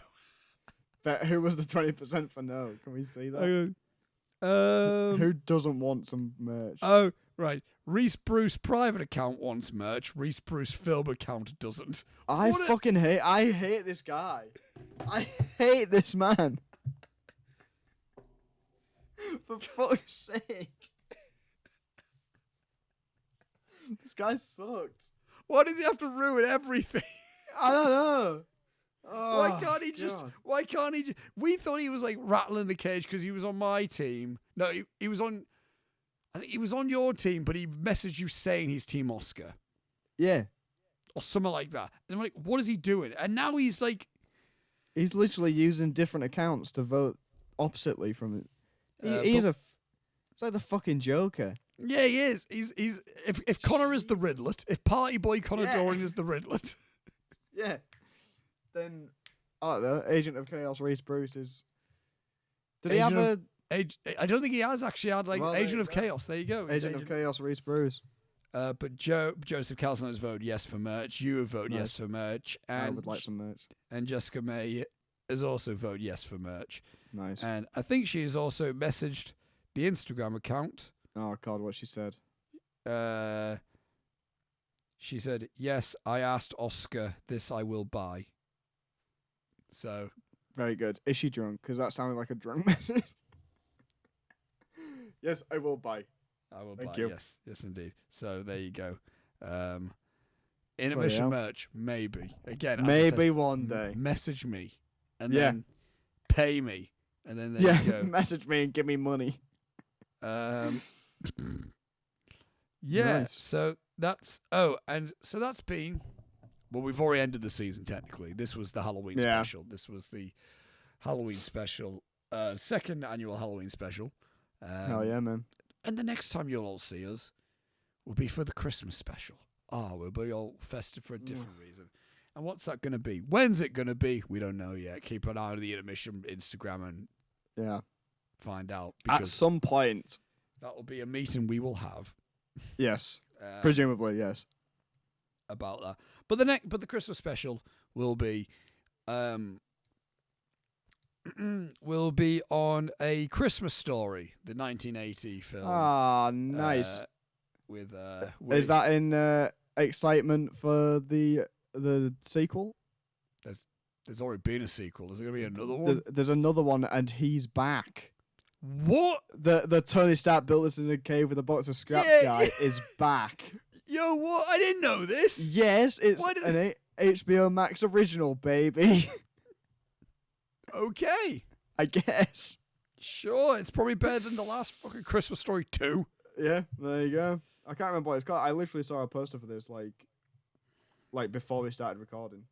Speaker 2: But who was the 20% for no? Can we see that?
Speaker 1: Who
Speaker 2: Who doesn't want some merch?
Speaker 1: Oh, right. Reese Bruce private account wants merch. Reese Bruce film account doesn't.
Speaker 2: I hate this guy. I hate this man. For fuck's sake. This guy sucked.
Speaker 1: Why does he have to ruin everything?
Speaker 2: I don't know. Oh,
Speaker 1: Why can't he just? We thought he was like rattling the cage because he was on my team. No, he was on. I think he was on your team, but he messaged you saying he's Team Oscar.
Speaker 2: Yeah.
Speaker 1: Or something like that. And I'm like, what is he doing? And now he's like...
Speaker 2: He's literally using different accounts to vote oppositely from it. It's like the fucking Joker.
Speaker 1: Yeah, he is. If Connor is the Riddler, if Party Boy Connor Doran is the Riddler.
Speaker 2: Yeah. Then, I don't know, Agent of Chaos Reese Bruce is... Did he have a...
Speaker 1: I don't think he has actually had Agent of Chaos. There you go.
Speaker 2: Agent of Chaos Reese Bruce.
Speaker 1: But Joseph Calson has voted yes for merch. You have voted yes for merch. And
Speaker 2: I would like some merch.
Speaker 1: And Jessica May has also voted yes for merch.
Speaker 2: Nice.
Speaker 1: And I think she has also messaged the Instagram account.
Speaker 2: Oh, God, what she said.
Speaker 1: She said, yes, I asked Oscar, this I will buy. So.
Speaker 2: Very good. Is she drunk? Because that sounded like a drunk message. Yes, I will buy.
Speaker 1: I will
Speaker 2: Thank
Speaker 1: buy.
Speaker 2: you.
Speaker 1: Yes, indeed. So there you go. Intermission merch, maybe. Again, as I said,
Speaker 2: one day.
Speaker 1: Message me, and then pay me, and then there you go.
Speaker 2: Message me and give me money.
Speaker 1: Nice. So that's that's been. Well, we've already ended the season technically. This was the Halloween special. This was the Halloween special, second annual Halloween special.
Speaker 2: Hell yeah, man.
Speaker 1: And the next time you'll all see us will be for the Christmas special. We'll be all festive for a different reason. And what's that going to be? When's it going to be? We don't know yet. Keep an eye on the Intermission Instagram and find out.
Speaker 2: At some point.
Speaker 1: That will be a meeting we will have.
Speaker 2: Yes. Presumably, yes.
Speaker 1: About that. But the Christmas special will be on A Christmas Story, the 1980 film.
Speaker 2: Ah, nice.
Speaker 1: Is
Speaker 2: that in excitement for the sequel?
Speaker 1: There's already been a sequel. Is there going to be another one?
Speaker 2: There's another one, and he's back.
Speaker 1: What?
Speaker 2: The Tony Stark built us in a cave with a box of scraps guy is back.
Speaker 1: Yo, what? I didn't know this.
Speaker 2: Yes, it's an HBO Max original, baby.
Speaker 1: Okay.
Speaker 2: I guess.
Speaker 1: Sure, it's probably better than the last fucking Christmas Story 2.
Speaker 2: Yeah, there you go. I can't remember what it's called. I literally saw a poster for this like before we started recording.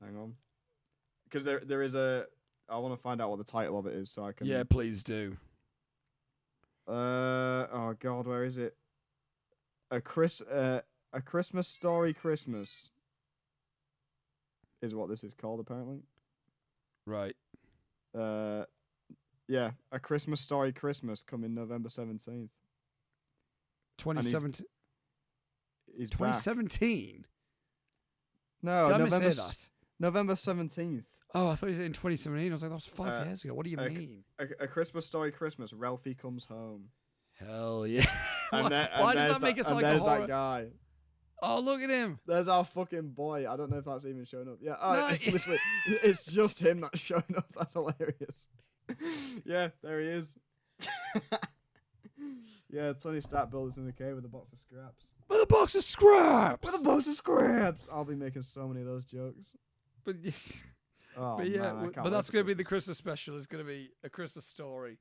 Speaker 2: Hang on, because there is a. I want to find out what the title of it is so I can.
Speaker 1: Yeah, please do.
Speaker 2: Oh God, where is it? A Christmas Story Christmas is what this is called apparently.
Speaker 1: Right.
Speaker 2: Yeah, A Christmas Story Christmas coming November 17th.
Speaker 1: 2017.
Speaker 2: He's
Speaker 1: 2017.
Speaker 2: No,
Speaker 1: Did I
Speaker 2: November
Speaker 1: mishear that?
Speaker 2: November 17th.
Speaker 1: Oh, I thought you said in 2017. I was like, that was 5 years ago. What do you mean?
Speaker 2: A Christmas Story Christmas. Ralphie Comes Home.
Speaker 1: Hell yeah.
Speaker 2: Why
Speaker 1: does that make us like a
Speaker 2: there's
Speaker 1: horror?
Speaker 2: that guy.
Speaker 1: Oh, look at him.
Speaker 2: There's our fucking boy. I don't know if that's even showing up. Yeah. Oh,
Speaker 1: No,
Speaker 2: it's literally, it's just him that's showing up. That's hilarious. Yeah, there he is. Yeah, Tony Stark builds in the cave with a box of scraps.
Speaker 1: With a box of scraps.
Speaker 2: With a box of scraps. I'll be making so many of those jokes.
Speaker 1: But,
Speaker 2: Oh,
Speaker 1: but yeah,
Speaker 2: man, I can't
Speaker 1: but
Speaker 2: wait
Speaker 1: that's
Speaker 2: for
Speaker 1: going to be the Christmas special. It's going to be a Christmas Story.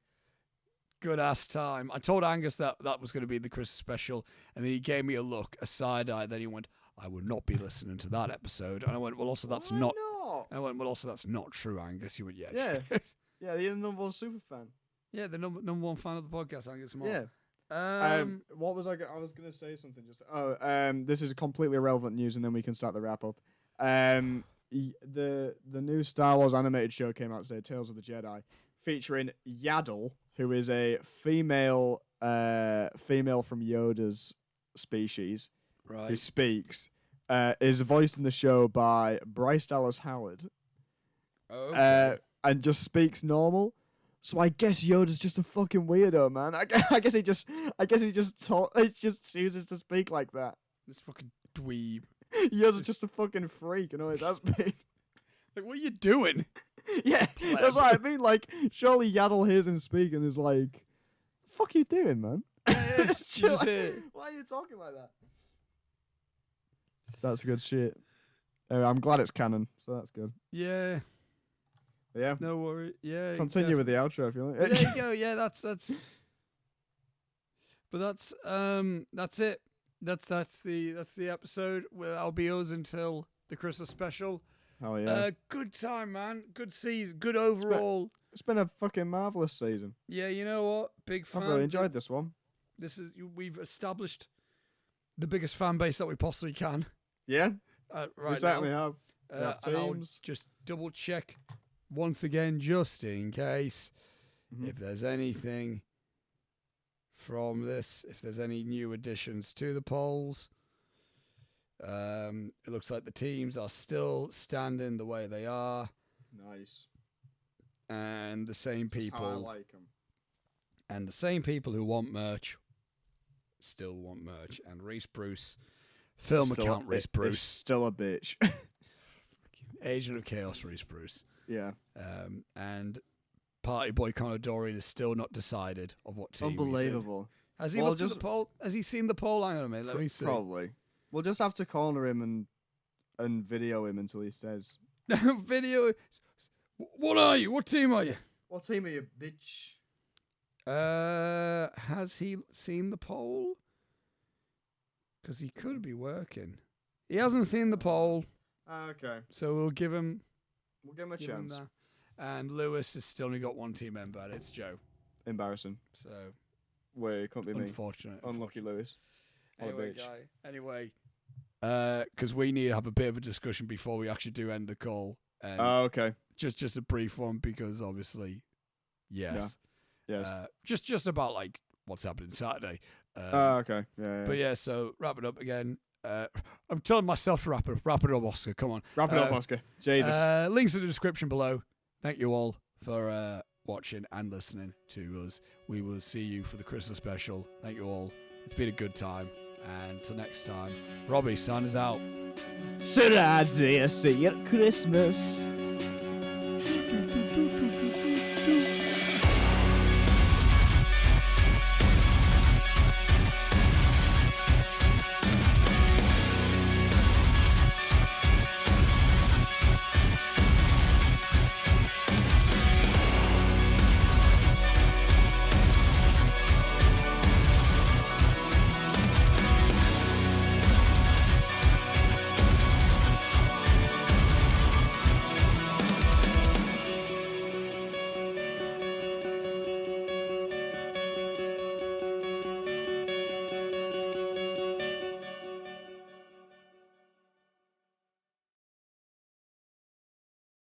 Speaker 1: Good ass time. I told Angus that was going to be the Christmas special, and then he gave me a look, a side eye. Then he went, "I would not be listening to that episode." And I went, "Well, also that's
Speaker 2: Why
Speaker 1: not."
Speaker 2: not?
Speaker 1: And I went, "Well, also that's not true, Angus." He went, "Yeah,
Speaker 2: Yeah.
Speaker 1: sure."
Speaker 2: Yeah, you're the number one super fan.
Speaker 1: Yeah, the number one fan of the podcast, Angus Moore.
Speaker 2: Yeah. What was I was gonna say something just. This is completely irrelevant news, and then we can start the wrap up. The new Star Wars animated show came out today, Tales of the Jedi, featuring Yaddle, who is a female from Yoda's species, who
Speaker 1: right.
Speaker 2: speaks. Is voiced in the show by Bryce Dallas Howard.
Speaker 1: Okay.
Speaker 2: And just speaks normal. So I guess Yoda's just a fucking weirdo, man. I guess he just chooses to speak like that.
Speaker 1: This fucking dweeb.
Speaker 2: Yoda's just a fucking freak, and always has been.
Speaker 1: Like, what are you doing?
Speaker 2: Yeah, that's what I mean. Like, surely Yaddle hears him speak and is like, "The fuck are you doing, man?
Speaker 1: You just hear-
Speaker 2: Why are you talking like that?" That's good shit. I'm glad it's canon, so that's good.
Speaker 1: Yeah.
Speaker 2: Yeah.
Speaker 1: No worry. Yeah.
Speaker 2: Continue with the outro if you like.
Speaker 1: There you go. Yeah, that's. But that's it. That's the episode. Well, I'll be yours until the Christmas special.
Speaker 2: Oh yeah.
Speaker 1: Good time, man. Good season. Good overall.
Speaker 2: It's been a fucking marvelous season.
Speaker 1: Yeah, you know what? Big fan.
Speaker 2: I've really enjoyed this one.
Speaker 1: We've established the biggest fan base that we possibly can.
Speaker 2: Yeah.
Speaker 1: Right
Speaker 2: We certainly
Speaker 1: now.
Speaker 2: have.
Speaker 1: And I'll
Speaker 2: teams.
Speaker 1: just double check once again, just in case,
Speaker 2: Mhm.
Speaker 1: if there's anything from this, if there's any new additions to the polls. It looks like the teams are still standing the way they are,
Speaker 2: Nice.
Speaker 1: and the same
Speaker 2: That's how I
Speaker 1: people,
Speaker 2: like 'em.
Speaker 1: and the same people who want merch still want merch. And Reese Bruce, film
Speaker 2: Still
Speaker 1: account Reese
Speaker 2: It's
Speaker 1: Bruce,
Speaker 2: still a bitch.
Speaker 1: Agent of Chaos Reese Bruce,
Speaker 2: Yeah.
Speaker 1: and Party Boy Conor Dorian is still not decided of what team. he's in.
Speaker 2: Unbelievable.
Speaker 1: Has he
Speaker 2: Well,
Speaker 1: looked at the poll? Has he seen the poll? Hang on a minute. Let me see.
Speaker 2: Probably. We'll just have to corner him and video him until he says,
Speaker 1: Video. What are you? What team are you?
Speaker 2: "What team are you, bitch?"
Speaker 1: Has he seen the poll? Because he could be working. He hasn't seen the poll,
Speaker 2: Okay.
Speaker 1: so we'll give him.
Speaker 2: We'll give him a
Speaker 1: Give him
Speaker 2: chance.
Speaker 1: that. And Lewis has still only got one team member, and it's Joe.
Speaker 2: Embarrassing.
Speaker 1: So
Speaker 2: Wait, it couldn't be me.
Speaker 1: unfortunate.
Speaker 2: Unlucky Lewis. What a
Speaker 1: Anyway,
Speaker 2: bitch.
Speaker 1: guy. Anyway, because we need to have a bit of a discussion before we actually do end the call. And
Speaker 2: Oh, okay.
Speaker 1: just a brief one, because obviously, yes.
Speaker 2: Yes.
Speaker 1: Just about like what's happening Saturday.
Speaker 2: Okay. Yeah.
Speaker 1: But yeah, so wrap it up again. I'm telling myself to wrap it up, Oscar. Come on.
Speaker 2: Wrap it up, Oscar. Jesus.
Speaker 1: Links in the description below. Thank you all for watching and listening to us. We will see you for the Christmas special. Thank you all. It's been a good time. And till next time, Robbie, sign us out.
Speaker 2: So I see you at Christmas.